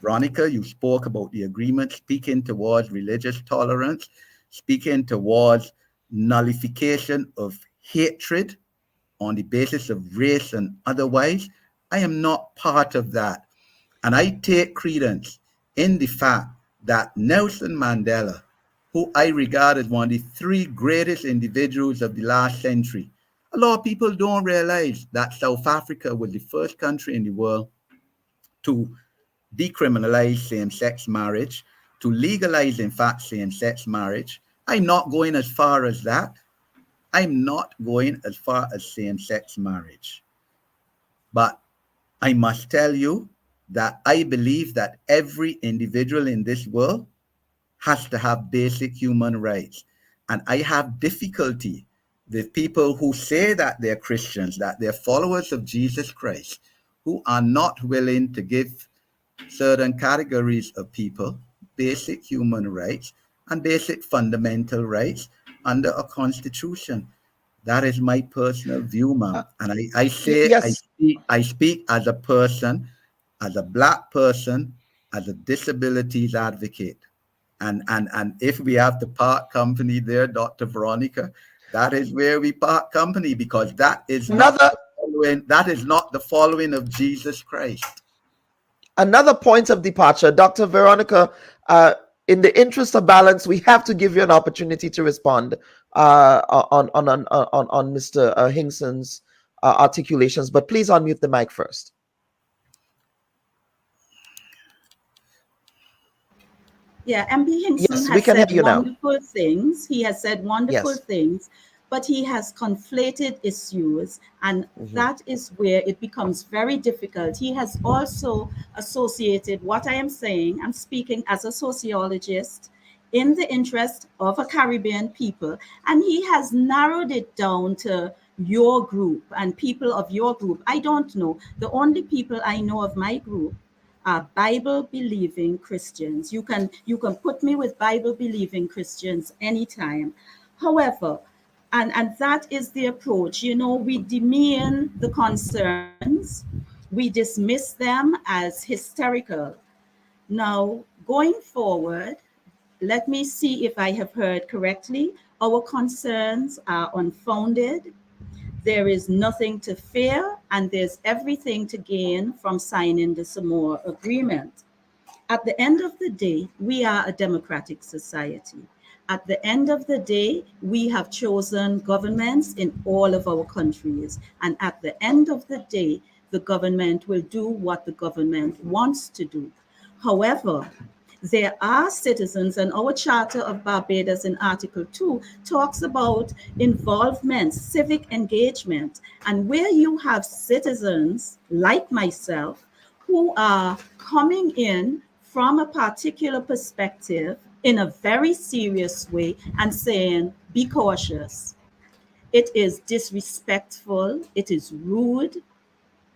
S18: Veronica, you spoke about the agreement, speaking towards religious tolerance, speaking towards nullification of hatred on the basis of race and otherwise. I am not part of that. And I take credence in the fact that Nelson Mandela, who I regard as one of the 3 greatest individuals of the last century, a lot of people don't realize that South Africa was the first country in the world to decriminalize same-sex marriage. to legalize, in fact, same-sex marriage. I'm not going as far as that. I'm not going as far as same-sex marriage. But I must tell you that I believe that every individual in this world has to have basic human rights. And I have difficulty with people who say that they're Christians, that they're followers of Jesus Christ, who are not willing to give certain categories of people basic human rights and basic fundamental rights under a constitution. That is my personal view, ma'am. And I say,
S9: yes.
S18: I speak as a person, as a Black person, as a disabilities advocate. And if we have to part company there, Dr. Veronica, that is where we part company, because that is not the following of Jesus Christ.
S9: Another point of departure, Dr. Veronica, in the interest of balance, we have to give you an opportunity to respond on Mr. Hingson's articulations, but please unmute the mic first.
S20: Yeah, MP Hinkson
S9: Yes, we can
S20: has
S9: hear you
S20: said
S9: now.
S20: wonderful things. He has said wonderful
S9: Yes.
S20: things, but he has conflated issues, and that is where it becomes very difficult. He has also associated what I am saying, I'm speaking as a sociologist, in the interest of a Caribbean people, and he has narrowed it down to your group and people of your group. I don't know. The only people I know of my group are Bible-believing Christians. You can put me with Bible-believing Christians anytime. However, and that is the approach. You know, we demean the concerns, we dismiss them as hysterical. Now, going forward, let me see if I have heard correctly. Our concerns are unfounded. There is nothing to fear, and there's everything to gain from signing the Samoa Agreement. At the end of the day, we are a democratic society. At the end of the day, we have chosen governments in all of our countries. And at the end of the day, the government will do what the government wants to do. However, there are citizens, and our Charter of Barbados in Article 2 talks about involvement, civic engagement, and where you have citizens like myself who are coming in from a particular perspective in a very serious way and saying, be cautious. It is disrespectful, it is rude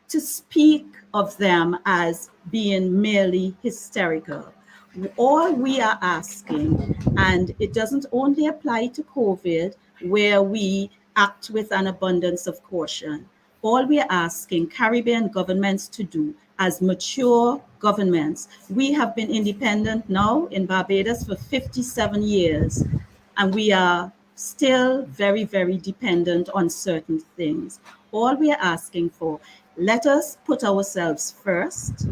S20: to speak of them as being merely hysterical. All we are asking, and it doesn't only apply to COVID, where we act with an abundance of caution. All we are asking Caribbean governments to do as mature governments. We have been independent now in Barbados for 57 years, and we are still very, very dependent on certain things. All we are asking for, let us put ourselves first.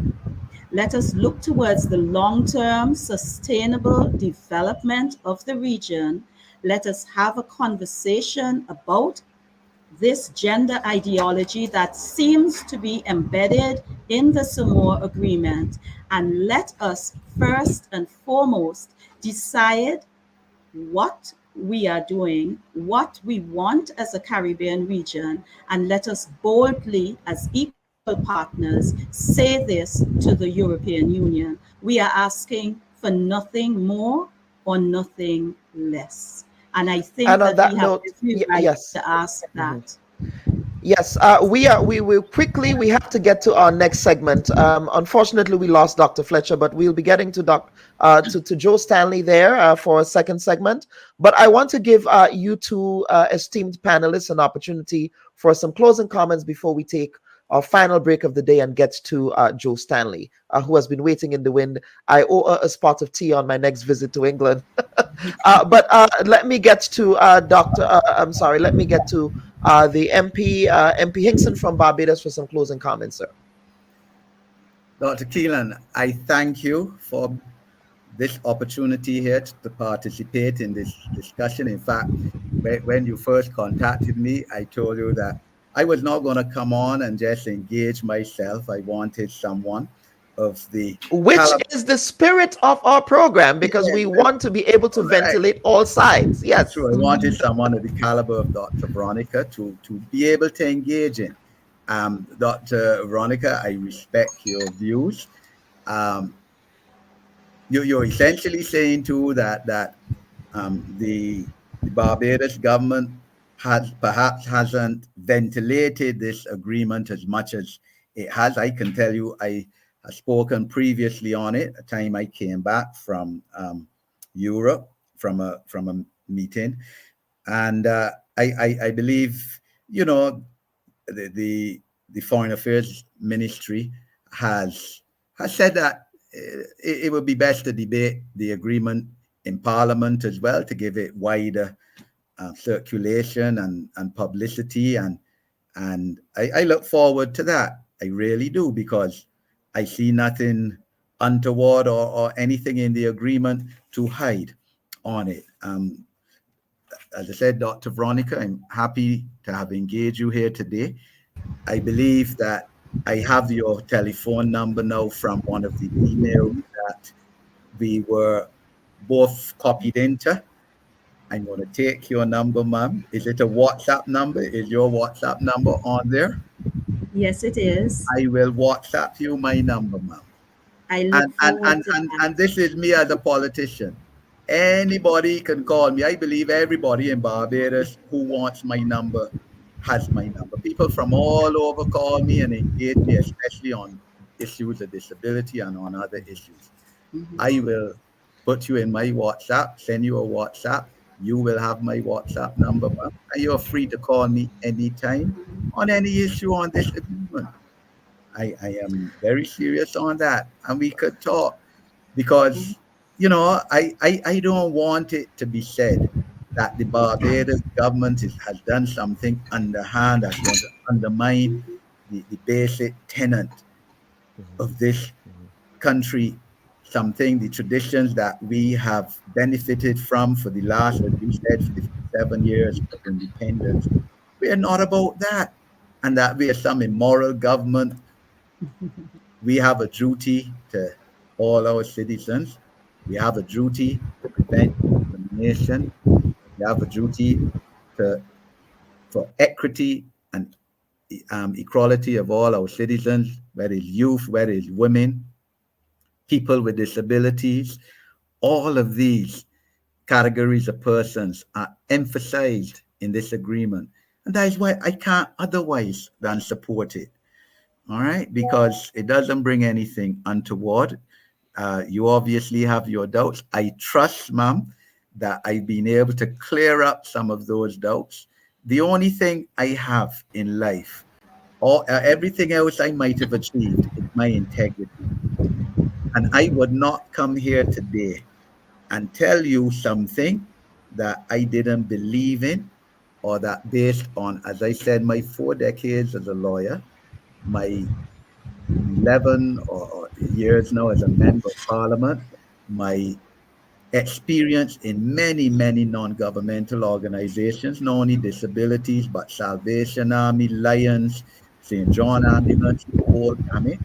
S20: Let us look towards the long-term sustainable development of the region. Let us have a conversation about this gender ideology that seems to be embedded in the Samoa Agreement. And let us first and foremost decide what we are doing, what we want as a Caribbean region, and let us boldly, as equal partners, say this to the European Union. We are asking for nothing more or nothing less. And I think
S9: And on
S20: that
S9: that
S20: we have
S9: note,
S20: every right
S9: yes.
S20: to ask that.
S9: Yes, we will quickly. We have to get to our next segment. Unfortunately, we lost Dr. Fletcher, but we'll be getting to to Joe Stanley there for a second segment. But I want to give you two esteemed panelists an opportunity for some closing comments before we take our final break of the day and get to Joe Stanley, who has been waiting in the wind. I owe her a spot of tea on my next visit to England. But let me get to let me get to the MP, MP Hinkson from Barbados for some closing comments, sir.
S18: Dr. Keelan, I thank you for this opportunity here to participate in this discussion. In fact, when you first contacted me, I told you that I was not going to come on and just engage myself. I wanted someone of the
S9: which is the spirit of our program, because we want to be able to ventilate all sides. Yes.
S18: So I wanted someone of the caliber of Dr. Veronica to be able to engage in. Dr. Veronica, I respect your views. You're essentially saying too that the Barbados government perhaps hasn't ventilated this agreement as much as it has. I can tell you, I have spoken previously on it. A time I came back from Europe from a meeting, and I believe, you know, the Foreign Affairs Ministry has said that it would be best to debate the agreement in Parliament as well, to give it wider circulation and publicity, and I look forward to that. I really do, because I see nothing untoward or anything in the agreement to hide on it. As I said, Dr. Veronica, I'm happy to have engaged you here today. I believe that I have your telephone number now from one of the emails that we were both copied into. I'm going to take your number, ma'am. Is it a WhatsApp number? Is your WhatsApp number on there?
S20: Yes, it is.
S18: I will WhatsApp you my number, ma'am.
S20: I look forward to that.
S18: And this is me as a politician. Anybody can call me. I believe everybody in Barbados who wants my number has my number. People from all over call me and engage me, especially on issues of disability and on other issues. I will put you in my WhatsApp, send you a WhatsApp. You will have my WhatsApp number, ma'am. And you're free to call me anytime on any issue on this agreement. I am very serious on that, and we could talk, because, you know, I don't want it to be said that the Barbados government has done something underhand that's going to undermine the basic tenet of this country, something, the traditions that we have benefited from for the last, as you said, 57 years of independence. We are not about that, and that we are some immoral government. We have a duty to all our citizens. We have a duty to prevent discrimination. We have a duty for equity and equality of all our citizens, whether it's youth, whether it's women, people with disabilities. All of these categories of persons are emphasized in this agreement. And that is why I can't otherwise than support it. All right, because it doesn't bring anything untoward. You obviously have your doubts. I trust, ma'am, that I've been able to clear up some of those doubts. The only thing I have in life, or everything else I might have achieved, is my integrity. And I would not come here today and tell you something that I didn't believe in, or that based on, as I said, my 4 decades as a lawyer, my 11 or years now as a member of parliament, my experience in many, many non-governmental organizations, not only disabilities, but Salvation Army, Lions, St. John Ambulance, the whole gamut,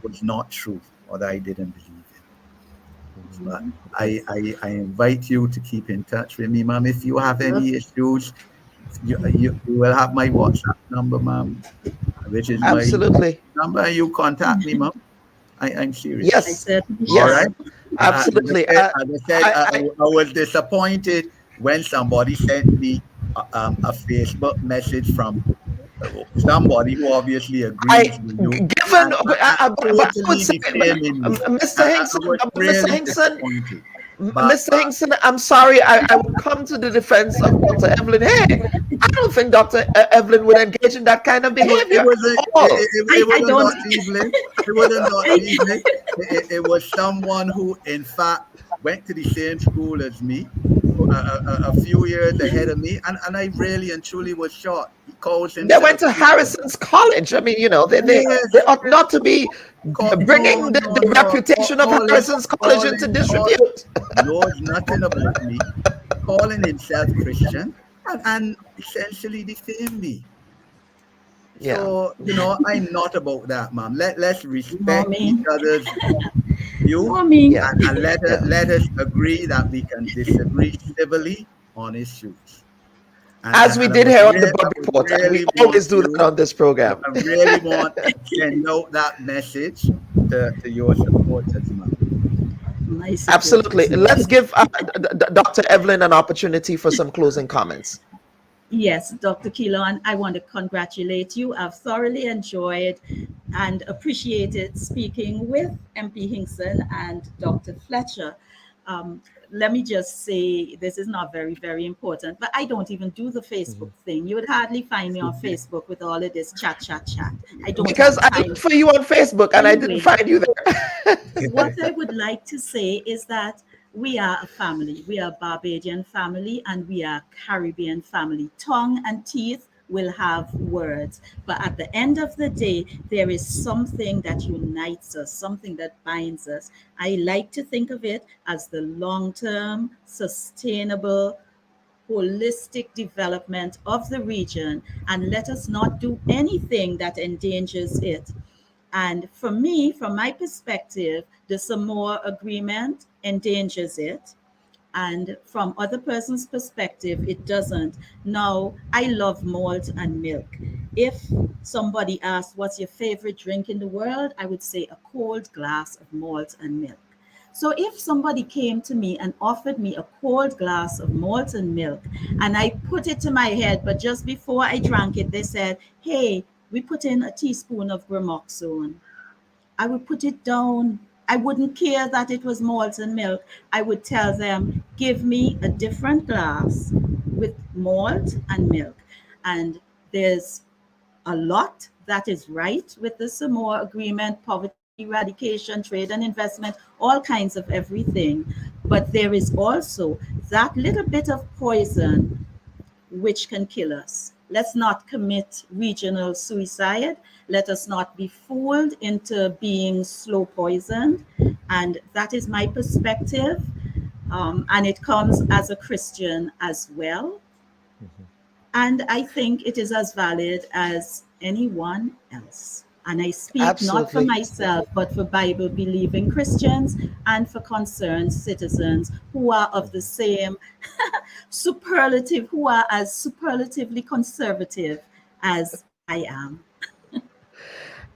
S18: was not true, or that I didn't believe in. But I invite you to keep in touch with me, ma'am. If you have any issues, you will have my WhatsApp number, ma'am, which is
S9: absolutely
S18: my number. You contact me, ma'am. I'm serious.
S9: Yes.
S18: All right.
S9: Absolutely.
S18: As I said, I was disappointed when somebody sent me a Facebook message from somebody who obviously agrees with you.
S9: Given, Mr. Hinkson, I'm sorry, I would come to the defense of Dr. Evelyn. Hey, I don't think Dr. Evelyn would engage in that kind of behavior.
S18: It was someone who, in fact, went to the same school as me, a few years ahead of me, and I really and truly was shocked.
S9: They went to Harrison's College. I mean, you know, they ought not to be bringing the reputation of Harrison's College into disrepute.
S18: Knows nothing about me, calling himself Christian, and essentially defame me. So, I'm not about that, ma'am. Let's respect each other's view and let us agree that we can disagree civilly on issues.
S9: As we did here on the Bubb Report, and we always do that on this program.
S18: I really want to send out that message to your supporters, ma'am.
S9: Absolutely. Let's give Dr. Evelyn an opportunity for some closing comments.
S20: Yes, Dr. Kilo, and I want to congratulate you. I've thoroughly enjoyed and appreciated speaking with MP Hinkson and Dr. Fletcher. Let me just say, this is not very, very important, but I don't even do the Facebook thing. You would hardly find me on Facebook with all of this chat. I don't,
S9: because I looked for you on Facebook and I didn't find you there.
S20: What I would like to say is that we are a family. We are a Barbadian family and we are a Caribbean family. Tongue and teeth will have words, but at the end of the day, there is something that unites us, something that binds us. I like to think of it as the long-term, sustainable, holistic development of the region, and let us not do anything that endangers it. And for me, from my perspective, the Samoa Agreement endangers it. And from other person's perspective, it doesn't. Now, I love malt and milk. If somebody asked, what's your favorite drink in the world? I would say a cold glass of malt and milk. So if somebody came to me and offered me a cold glass of malt and milk, and I put it to my head, but just before I drank it, they said, hey, we put in a teaspoon of gramoxone, I would put it down. I wouldn't care that it was malt and milk. I would tell them, give me a different glass with malt and milk. And there's a lot that is right with the Samoa Agreement, poverty eradication, trade and investment, all kinds of everything. But there is also that little bit of poison which can kill us. Let's not commit regional suicide. Let us not be fooled into being slow poisoned. And that is my perspective. And it comes as a Christian as well. And I think it is as valid as anyone else. And I speak not for myself, but for Bible-believing Christians and for concerned citizens who are of the same superlative, who are as superlatively conservative as I am.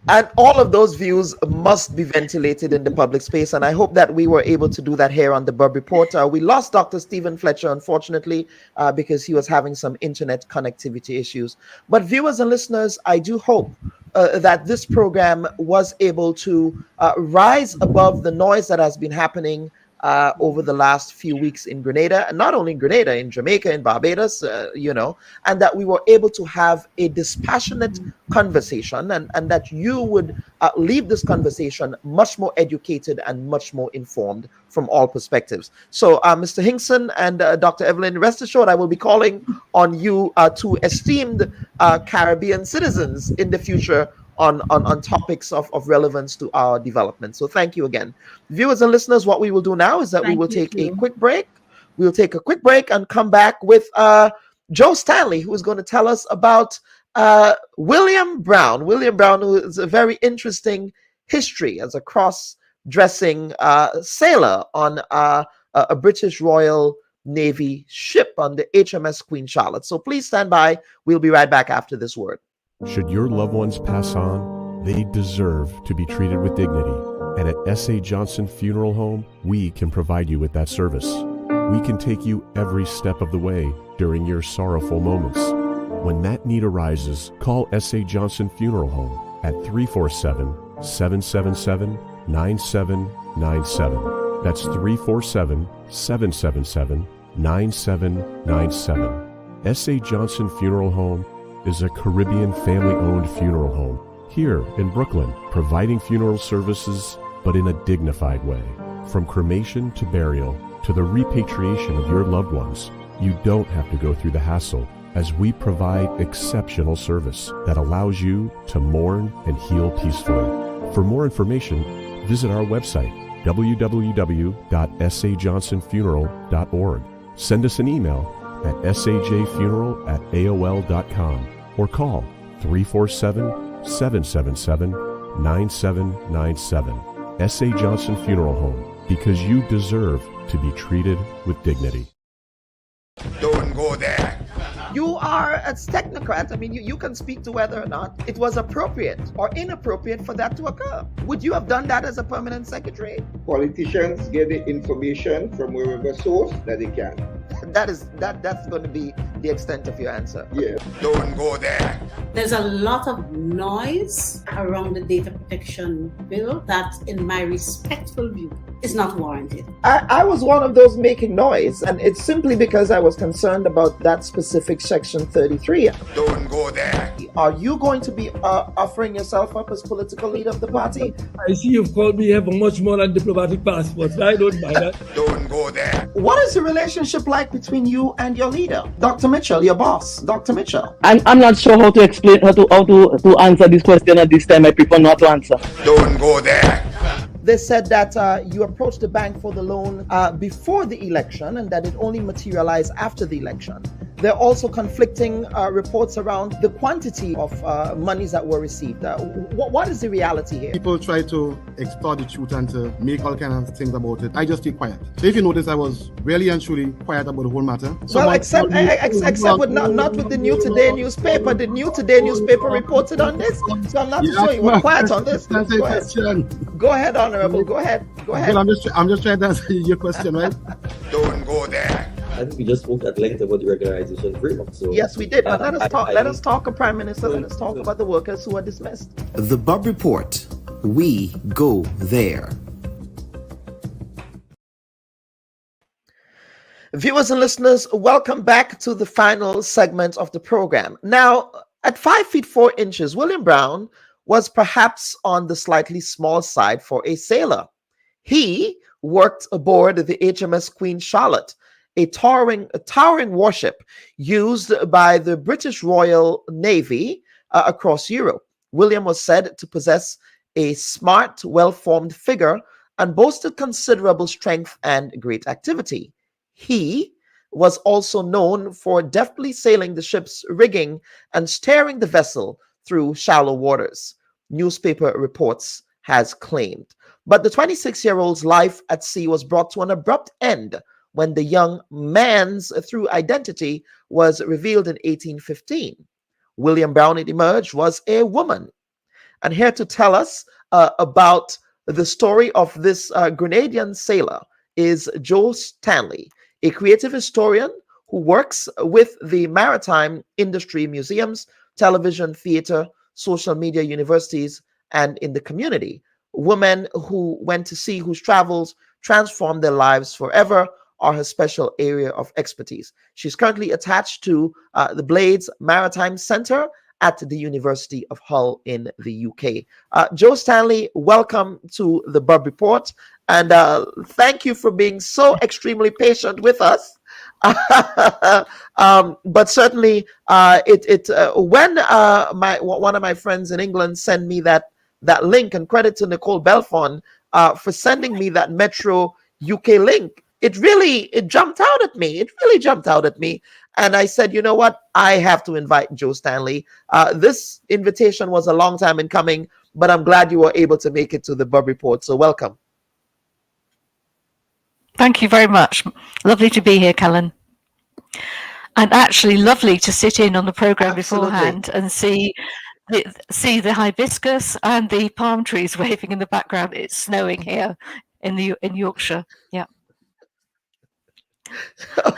S9: And all of those views must be ventilated in the public space. And I hope that we were able to do that here on the Bubb Report. We lost Dr. Stephen Fletcher, unfortunately, because he was having some internet connectivity issues. But viewers and listeners, I do hope that this program was able to rise above the noise that has been happening over the last few weeks in Grenada, and not only in Grenada, in Jamaica, in Barbados, and that we were able to have a dispassionate conversation, and that you would leave this conversation much more educated and much more informed from all perspectives. So, Mr. Hinkson and Dr. Evelyn, rest assured, I will be calling on you to esteemed Caribbean citizens in the future on topics of relevance to our development. So thank you again. Viewers and listeners, what we will do now is that we will take a quick break. We'll take a quick break and come back with Joe Stanley, who is going to tell us about William Brown. William Brown, who is a very interesting history as a cross-dressing sailor on a British Royal Navy ship on the HMS Queen Charlotte. So please stand by. We'll be right back after this word.
S21: Should your loved ones pass on, they deserve to be treated with dignity. And at S.A. Johnson Funeral Home, we can provide you with that service. We can take you every step of the way during your sorrowful moments. When that need arises, call S.A. Johnson Funeral Home at 347-777-9797. That's 347-777-9797. S.A. Johnson Funeral Home is a Caribbean family-owned funeral home here in Brooklyn, providing funeral services, but in a dignified way. From cremation to burial to the repatriation of your loved ones, you don't have to go through the hassle, as we provide exceptional service that allows you to mourn and heal peacefully. For more information, visit our website, www.sajohnsonfuneral.org. Send us an email at sajfuneral@aol.com or call 347-777-9797. S.A. Johnson Funeral Home, because you deserve to be treated with dignity.
S1: Don't go there.
S9: You are a technocrat. I mean, you can speak to whether or not it was appropriate or inappropriate for that to occur. Would you have done that as a permanent secretary?
S3: Politicians get the information from wherever source that they can.
S9: That's going to be the extent of your answer.
S3: Yeah.
S1: Don't go there.
S4: There's a lot of noise around the data protection bill that, in my respectful view, is not warranted.
S9: I was one of those making noise, and it's simply because I was concerned about that specific section 33.
S1: Don't go there.
S9: Are you going to be offering yourself up as political leader of the party?
S5: I see you've called me here for much more than diplomatic passports. I don't mind that.
S1: Don't go there.
S9: What is the relationship like between you and your leader, Dr. Mitchell, your boss, Dr. Mitchell?
S6: I'm not sure how to explain how to answer this question at this time. I prefer not to answer.
S1: Don't go there.
S2: They said that you approached the bank for the loan before the election and that it only materialized after the election. There are also conflicting reports around the quantity of monies that were received. What is the reality here?
S7: People try to extort the truth and to make all kinds of things about it. I just stay quiet. So if you notice, I was really and truly quiet about the whole matter.
S2: Well, except with not with the New Today newspaper. The New Today newspaper reported on this, so I'm not sure you were quiet on this. Go ahead, Honorable. Go ahead.
S7: Well, I'm just trying to answer your question, right?
S1: Don't go there.
S8: I think we just spoke at length about the regularization framework. So
S9: yes, we did. But let us talk, Prime Minister. Let us talk about the workers who are dismissed.
S22: The Bubb Report. We go there.
S9: Viewers and listeners, welcome back to the final segment of the program. Now, at 5 feet 4 inches, William Brown was perhaps on the slightly small side for a sailor. He worked aboard the HMS Queen Charlotte, a towering warship used by the British Royal Navy across Europe. William was said to possess a smart, well-formed figure and boasted considerable strength and great activity. He was also known for deftly sailing the ship's rigging and steering the vessel through shallow waters, newspaper reports has claimed. But the 26-year-old's life at sea was brought to an abrupt end when the young man's true identity was revealed in 1815. William Brown, it emerged, was a woman. And here to tell us about the story of this Grenadian sailor is Joe Stanley, a creative historian who works with the maritime industry, museums, television, theater, social media, universities, and in the community. Women who went to sea, whose travels transformed their lives forever, are her special area of expertise. She's currently attached to the Blades Maritime Center at the University of Hull in the UK. Joe Stanley, welcome to the Bubb Report, and thank you for being so extremely patient with us. But certainly, when one of my friends in England sent me that link, and credit to Nicole Belfon for sending me that Metro UK link, it jumped out at me. It really jumped out at me. And I said, you know what? I have to invite Joe Stanley. This invitation was a long time in coming, but I'm glad you were able to make it to the Bubb Report. So welcome.
S23: Thank you very much. Lovely to be here, Callan. And actually lovely to sit in on the program beforehand and see the hibiscus and the palm trees waving in the background. It's snowing here in Yorkshire. Yeah.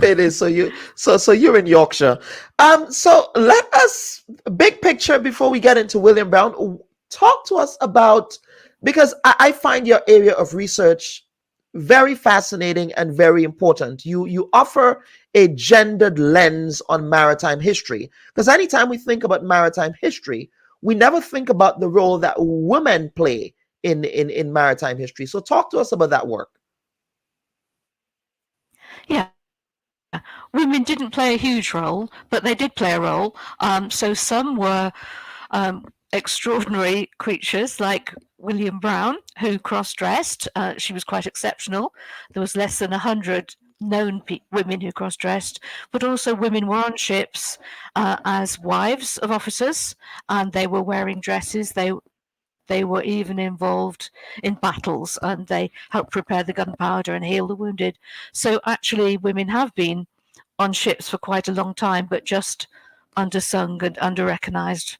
S9: It is. So you're in Yorkshire. So let us, big picture before we get into William Brown, talk to us about, because I find your area of research very fascinating and very important. You offer a gendered lens on maritime history, because anytime we think about maritime history, we never think about the role that women play in maritime history. So talk to us about that work.
S23: Yeah. Women didn't play a huge role, but they did play a role. So some were extraordinary creatures like William Brown, who cross-dressed. She was quite exceptional. There was less than 100 known women who cross-dressed, but also women were on ships as wives of officers, and they were wearing dresses. They were even involved in battles, and they helped prepare the gunpowder and heal the wounded. So actually, women have been on ships for quite a long time, but just undersung and under-recognised.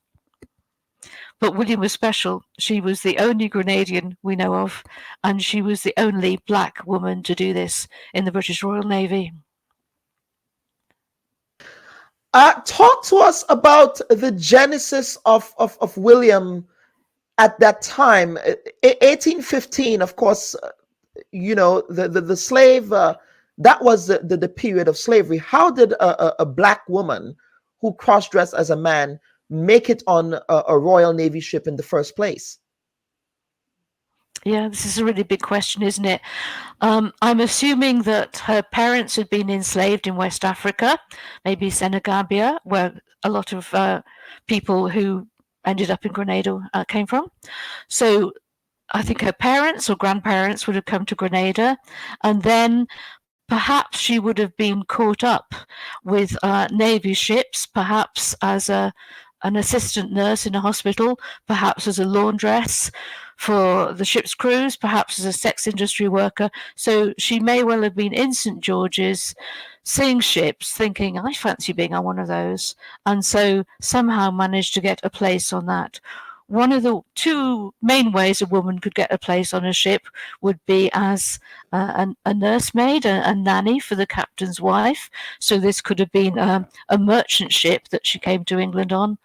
S23: But William was special. She was the only Grenadian we know of, and she was the only black woman to do this in the British Royal Navy.
S9: Talk to us about the genesis of William at that time. 1815, of course, you know, the slave, that was the period of slavery. How did a black woman who cross-dressed as a man make it on a Royal Navy ship in the first place?
S23: Yeah, this is a really big question, isn't it? I'm assuming that her parents had been enslaved in West Africa, maybe Senegambia, where a lot of people who ended up in Grenada came from. So I think her parents or grandparents would have come to Grenada, and then perhaps she would have been caught up with Navy ships, perhaps as an assistant nurse in a hospital, perhaps as a laundress for the ship's crews, perhaps as a sex industry worker. So she may well have been in St. George's, seeing ships, thinking, I fancy being on one of those, and so somehow managed to get a place on that. One of the two main ways a woman could get a place on a ship would be as a nursemaid, a nanny for the captain's wife. So this could have been a merchant ship that she came to England on,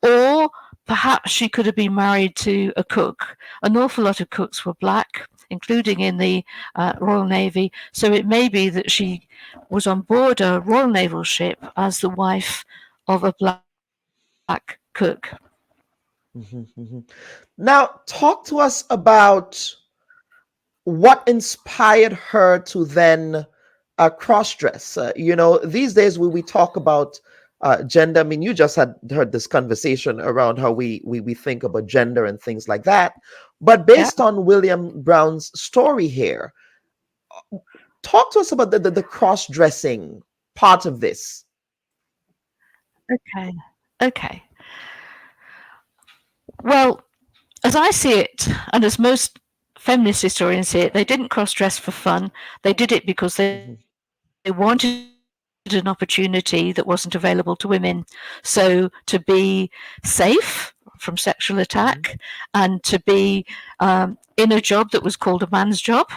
S23: or perhaps she could have been married to a cook. An awful lot of cooks were black, including in the Royal Navy. So it may be that she was on board a Royal Naval ship as the wife of a black cook.
S9: Now, talk to us about what inspired her to then cross-dress. You know, these days when we talk about gender, I mean, you just had heard this conversation around how we think about gender and things like that. But based on William Brown's story here, talk to us about the cross-dressing part of this.
S23: Okay. Well, as I see it, and as most feminist historians see it, they didn't cross-dress for fun. They did it because they wanted an opportunity that wasn't available to women. So to be safe from sexual attack and to be in a job that was called a man's job.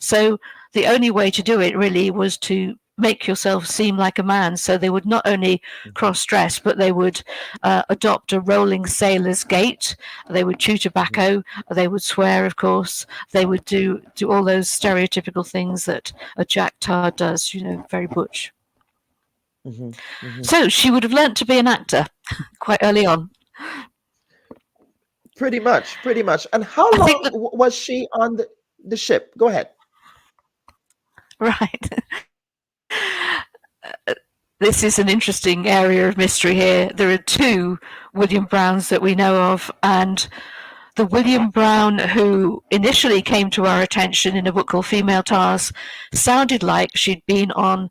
S23: So the only way to do it really was to make yourself seem like a man. So they would not only cross-dress, but they would adopt a rolling sailor's gait. They would chew tobacco. They would swear, of course. They would do all those stereotypical things that a Jack Tar does, you know, very butch. So she would have learnt to be an actor quite early on.
S9: Pretty much. And how long was she on the ship? Go ahead.
S23: Right. This is an interesting area of mystery here. There are two William Browns that we know of, and the William Brown who initially came to our attention in a book called Female Tars sounded like she'd been on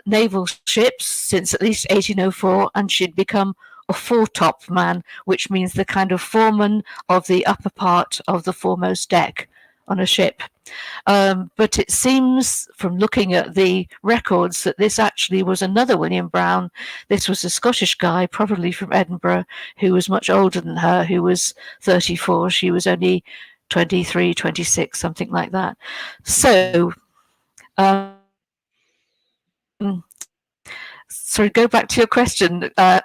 S23: naval ships since at least 1804, and she'd become a foretop man, which means the kind of foreman of the upper part of the foremost deck on a ship. But it seems from looking at the records that this actually was another William Brown. This was a Scottish guy, probably from Edinburgh, who was much older than her, who was 34. She was only 23, 26, something like that. So, sorry, go back to your question. So there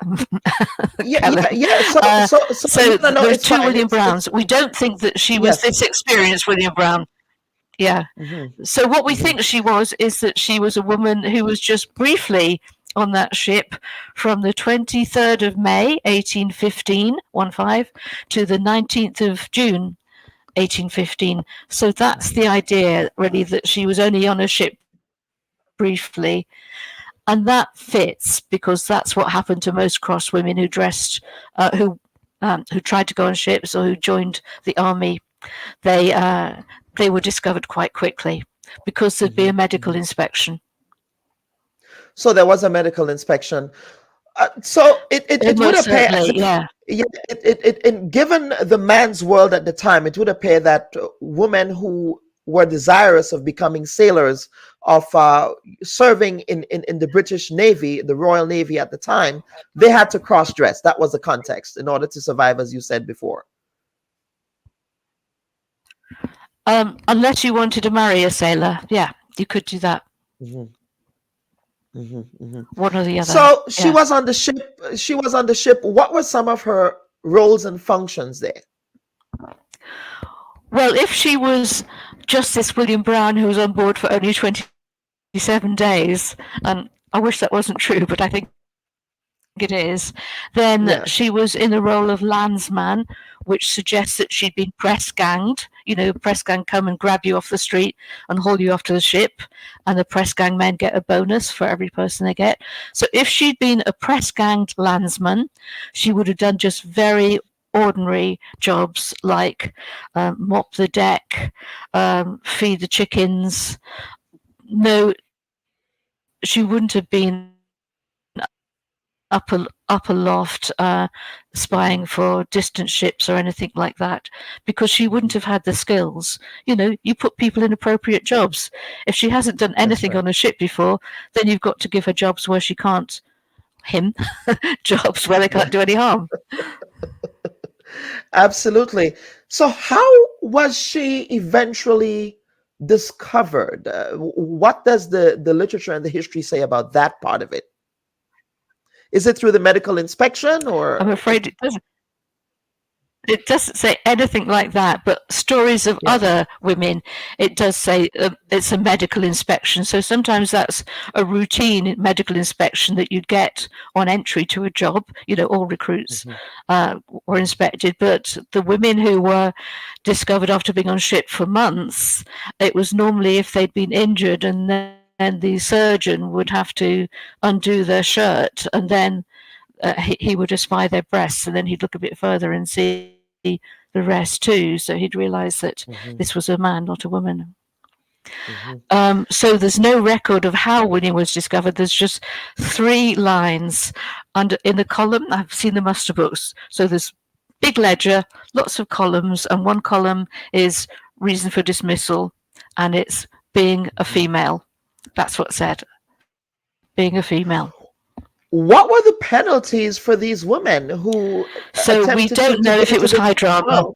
S23: are two William Browns. We don't think that she was this experienced William Brown. Yeah. So what we think she was is that she was a woman who was just briefly on that ship from the 23rd of May, 1815, to the 19th of June, 1815. So that's the idea, really, that she was only on a ship briefly. And that fits because that's what happened to most cross women who dressed, who tried to go on ships or who joined the army. They were discovered quite quickly. because there'd be a medical inspection.
S9: So there was a medical inspection. So it would appear, given the man's world at the time, it would appear that women who were desirous of becoming sailors, of serving in the British Navy, the Royal Navy at the time, they had to cross-dress. That was the context in order to survive, as you said before.
S23: Unless you wanted to marry a sailor, yeah, you could do that. One or the other.
S9: So she was on the ship. She was on the ship. What were some of her roles and functions there?
S23: Well, if she was Justice William Brown, who was on board for only 27 days, and I wish that wasn't true, but I think it is, then she was in the role of landsman, which suggests that she'd been press ganged. You know, press gang come and grab you off the street and haul you off to the ship, and the press gang men get a bonus for every person they get. So if she'd been a press ganged landsman, she would have done just very ordinary jobs like mop the deck, feed the chickens. No, she wouldn't have been up aloft spying for distant ships or anything like that, because she wouldn't have had the skills. You know, you put people in appropriate jobs. If she hasn't done anything on a ship before, then you've got to give her jobs where she can't jobs where they can't do any harm.
S9: Absolutely. So how was she eventually discovered? What does the literature and the history say about that part of it? Is it through the medical inspection, or?
S23: I'm afraid it doesn't. It doesn't say anything like that, but stories of other women, it does say it's a medical inspection. So sometimes that's a routine medical inspection that you'd get on entry to a job. You know, all recruits were inspected, but the women who were discovered after being on ship for months, it was normally if they'd been injured, and then the surgeon would have to undo their shirt, and then he would espy their breasts, and then he'd look a bit further and see the rest too. So he'd realize that this was a man, not a woman. So there's no record of how Winnie was discovered. There's just 3 lines in the column. I've seen the muster books. So there's big ledger, lots of columns, and one column is reason for dismissal, and it's being a female. That's what's said. Being a female.
S9: What were the penalties for these women who?
S23: So we don't know if it was high drama.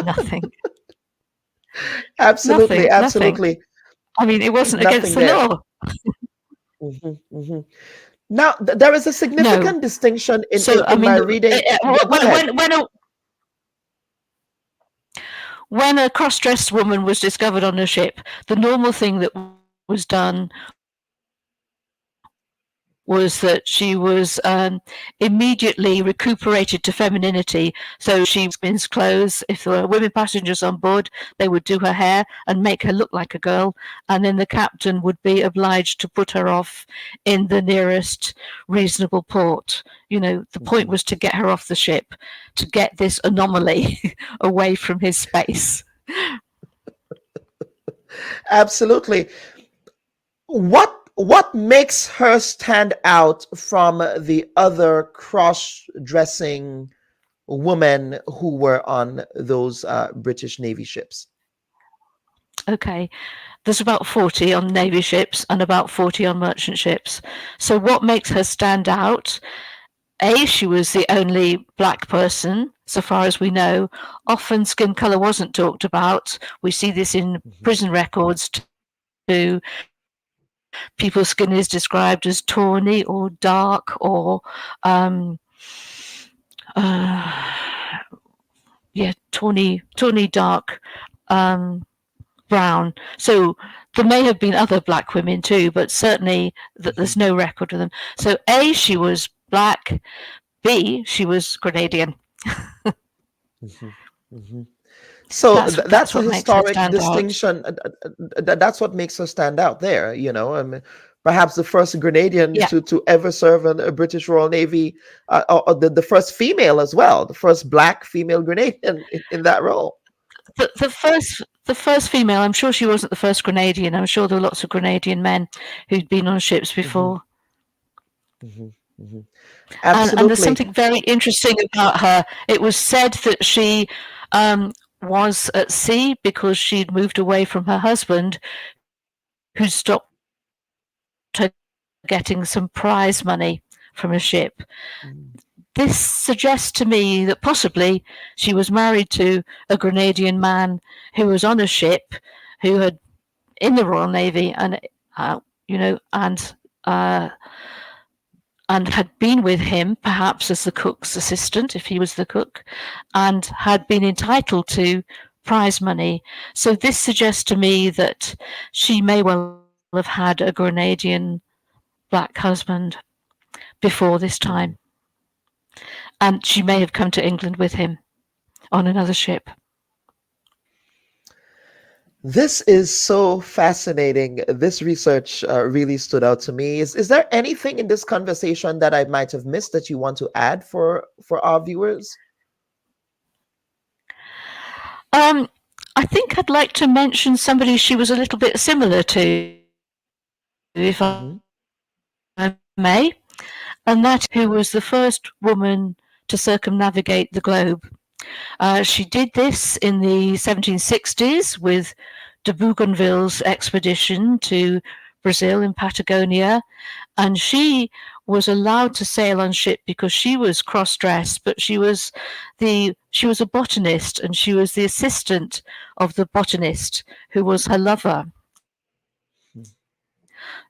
S23: Nothing.
S9: Absolutely, absolutely.
S23: Nothing. I mean, it wasn't against the law.
S9: Now, there is a significant distinction in my reading.
S23: When a cross-dressed woman was discovered on a ship, the normal thing that was done was that she was immediately recuperated to femininity. So she spins clothes. If there were women passengers on board, they would do her hair and make her look like a girl. And then the captain would be obliged to put her off in the nearest reasonable port. You know, the point was to get her off the ship, to get this anomaly away from his space.
S9: Absolutely. What makes her stand out from the other cross-dressing women who were on those British Navy ships?
S23: Okay, there's about 40 on Navy ships and about 40 on merchant ships. So what makes her stand out? A, she was the only black person, so far as we know. Often skin color wasn't talked about. We see this in prison records too. People's skin is described as tawny or dark or tawny dark brown. So there may have been other black women too, but certainly there's no record of them. So A, she was black. B, she was Grenadian.
S9: So that's a historic distinction. That's what makes her stand out there, you know. Perhaps the first Grenadian to ever serve in a British Royal Navy, or the first female as well, the first black female Grenadian in that role.
S23: the first female. I'm sure she wasn't the first Grenadian. I'm sure there were lots of Grenadian men who'd been on ships before.
S9: Absolutely.
S23: And there's something very interesting about her. It was said that she was at sea because she'd moved away from her husband, who stopped her getting some prize money from a ship. This suggests to me that possibly she was married to a Grenadian man who was on a ship, who had in the Royal Navy, and and had been with him, perhaps as the cook's assistant, if he was the cook, and had been entitled to prize money. So this suggests to me that she may well have had a Grenadian black husband before this time. And she may have come to England with him on another ship.
S9: This is so fascinating. This research really stood out to me. Is there anything in this conversation that I might have missed that you want to add for our viewers?
S23: I think I'd like to mention somebody she was a little bit similar to, if I may, and that who was the first woman to circumnavigate the globe. She did this in the 1760s with de Bougainville's expedition to Brazil in Patagonia, and she was allowed to sail on ship because she was cross-dressed, but she was a botanist, and she was the assistant of the botanist who was her lover.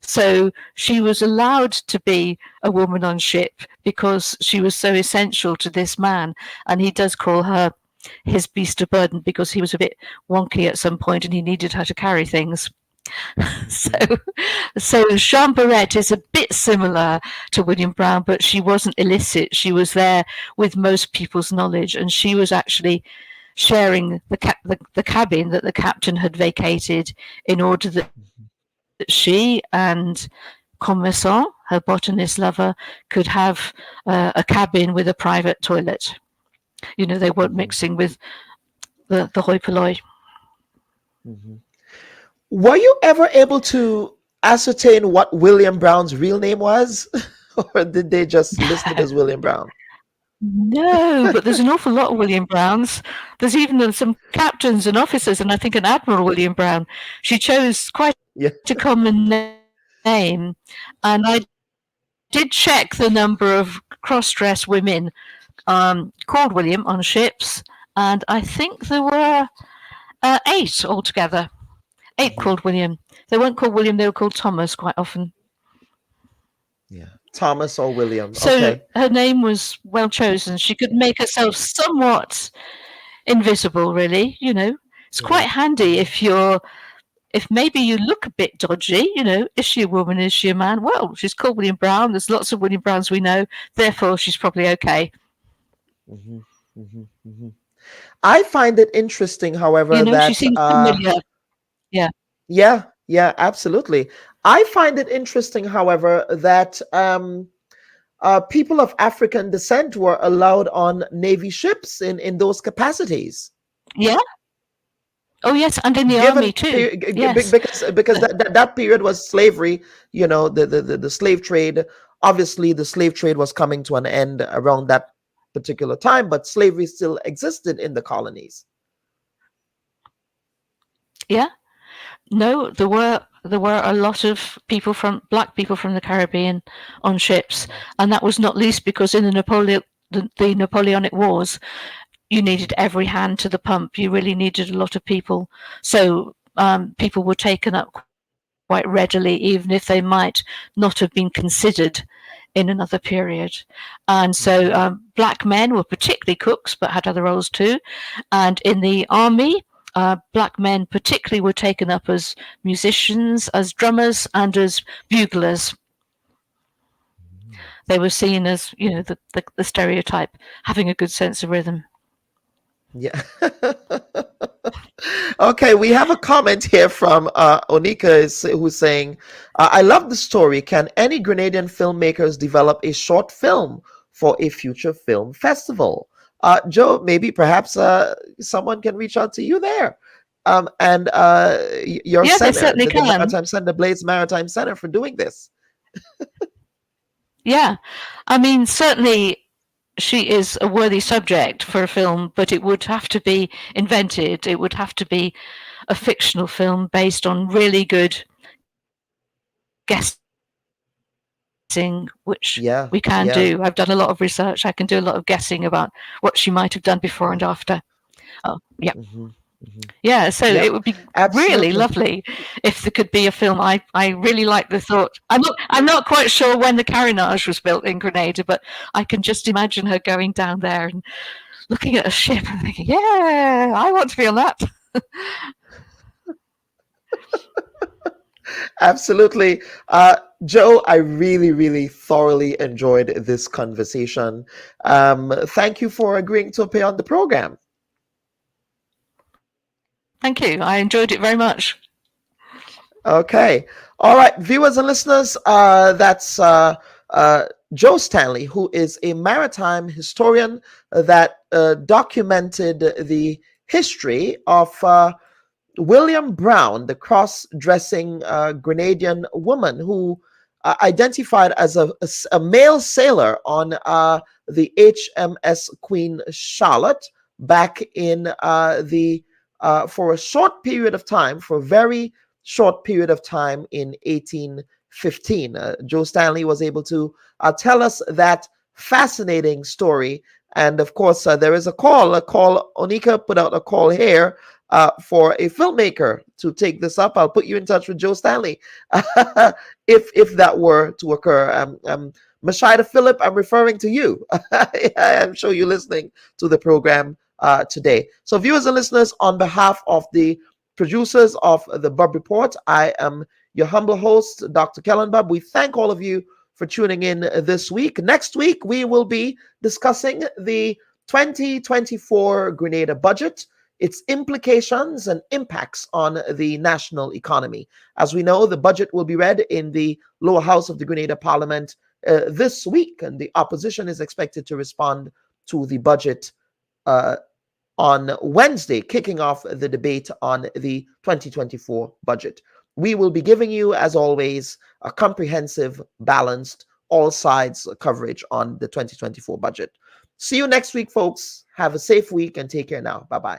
S23: So she was allowed to be a woman on ship because she was so essential to this man, and he does call her his beast of burden because he was a bit wonky at some point and he needed her to carry things. So Jean Barrette is a bit similar to William Brown, but she wasn't illicit. She was there with most people's knowledge, and she was actually sharing the cabin that the captain had vacated in order that she and Commerçant, her botanist lover, could have a cabin with a private toilet. You know, they weren't mixing with the hoi polloi.
S9: Were you ever able to ascertain what William Brown's real name was? Or did they just list it as William Brown?
S23: No, but there's an awful lot of William Browns. There's even some captains and officers, and I think an Admiral William Brown. She chose quite a common name, and I did check the number of cross-dressed women called William on ships, and I think there were 8 altogether. 8 called William. They weren't called William, they were called Thomas quite often.
S9: Yeah, Thomas or William.
S23: So
S9: okay.
S23: Her name was well chosen. She could make herself somewhat invisible, really. You know, it's quite handy if maybe you look a bit dodgy. You know, is she a woman? Is she a man? Well, she's called William Brown. There's lots of William Browns we know. Therefore, she's probably okay.
S9: I find it interesting, however,
S23: You know,
S9: that
S23: she seems familiar. Yeah.
S9: Yeah, absolutely. I find it interesting, however, that people of African descent were allowed on Navy ships in those capacities.
S23: Yeah. Oh yes, and in the army too. Yes.
S9: Because that period was slavery. You know, the slave trade. Obviously, the slave trade was coming to an end around that particular time, but slavery still existed in the colonies.
S23: Yeah. No, there were a lot of black people from the Caribbean on ships, and that was not least because in the Napoleonic Wars, you needed every hand to the pump. You really needed a lot of people, so people were taken up quite readily, even if they might not have been considered in another period. And so black men were particularly cooks, but had other roles too. And in the army, black men particularly were taken up as musicians, as drummers, and as buglers. They were seen as, you know, the stereotype, having a good sense of rhythm.
S9: Yeah. Okay, we have a comment here from Onika who's saying, I love the story. Can any Grenadian filmmakers develop a short film for a future film festival? Joe, maybe perhaps someone can reach out to you there. And your
S23: Yes, I
S9: center,
S23: certainly
S9: the
S23: can.
S9: Maritime Center, Blades Maritime Center, for doing this.
S23: Yeah, I mean, certainly she is a worthy subject for a film, but it would have to be invented. It would have to be a fictional film based on really good guessing, which we can do. I've done a lot of research. I can do a lot of guessing about what she might have done before and after. Oh, yeah. Yeah, so it would be really lovely if there could be a film. I really like the thought. I'm not quite sure when the carronage was built in Grenada, but I can just imagine her going down there and looking at a ship and thinking, yeah, I want to be on that.
S9: Absolutely. Joe, I really, really thoroughly enjoyed this conversation. Thank you for agreeing to appear on the program.
S23: Thank you. I enjoyed it very much.
S9: Okay. All right, viewers and listeners, that's Joe Stanley, who is a maritime historian that documented the history of William Brown, the cross-dressing Grenadian woman who identified as a male sailor on the HMS Queen Charlotte back in for a short period of time, for a very short period of time in 1815. Joe Stanley was able to tell us that fascinating story. And of course, there is a call. Onika put out a call here for a filmmaker to take this up. I'll put you in touch with Joe Stanley if that were to occur. Mashida Phillip, I'm referring to you. I'm sure you're listening to the program today. So viewers and listeners, on behalf of the producers of the Bubb Report, I am your humble host, Dr. Kellen Bubb. We thank all of you for tuning in this week. Next week, we will be discussing the 2024 Grenada budget, its implications and impacts on the national economy. As we know, the budget will be read in the lower house of the Grenada Parliament this week, and the opposition is expected to respond to the budget on Wednesday, kicking off the debate on the 2024 budget. We will be giving you, as always, a comprehensive, balanced, all sides coverage on the 2024 budget. See you next week, folks. Have a safe week and take care now. Bye-bye.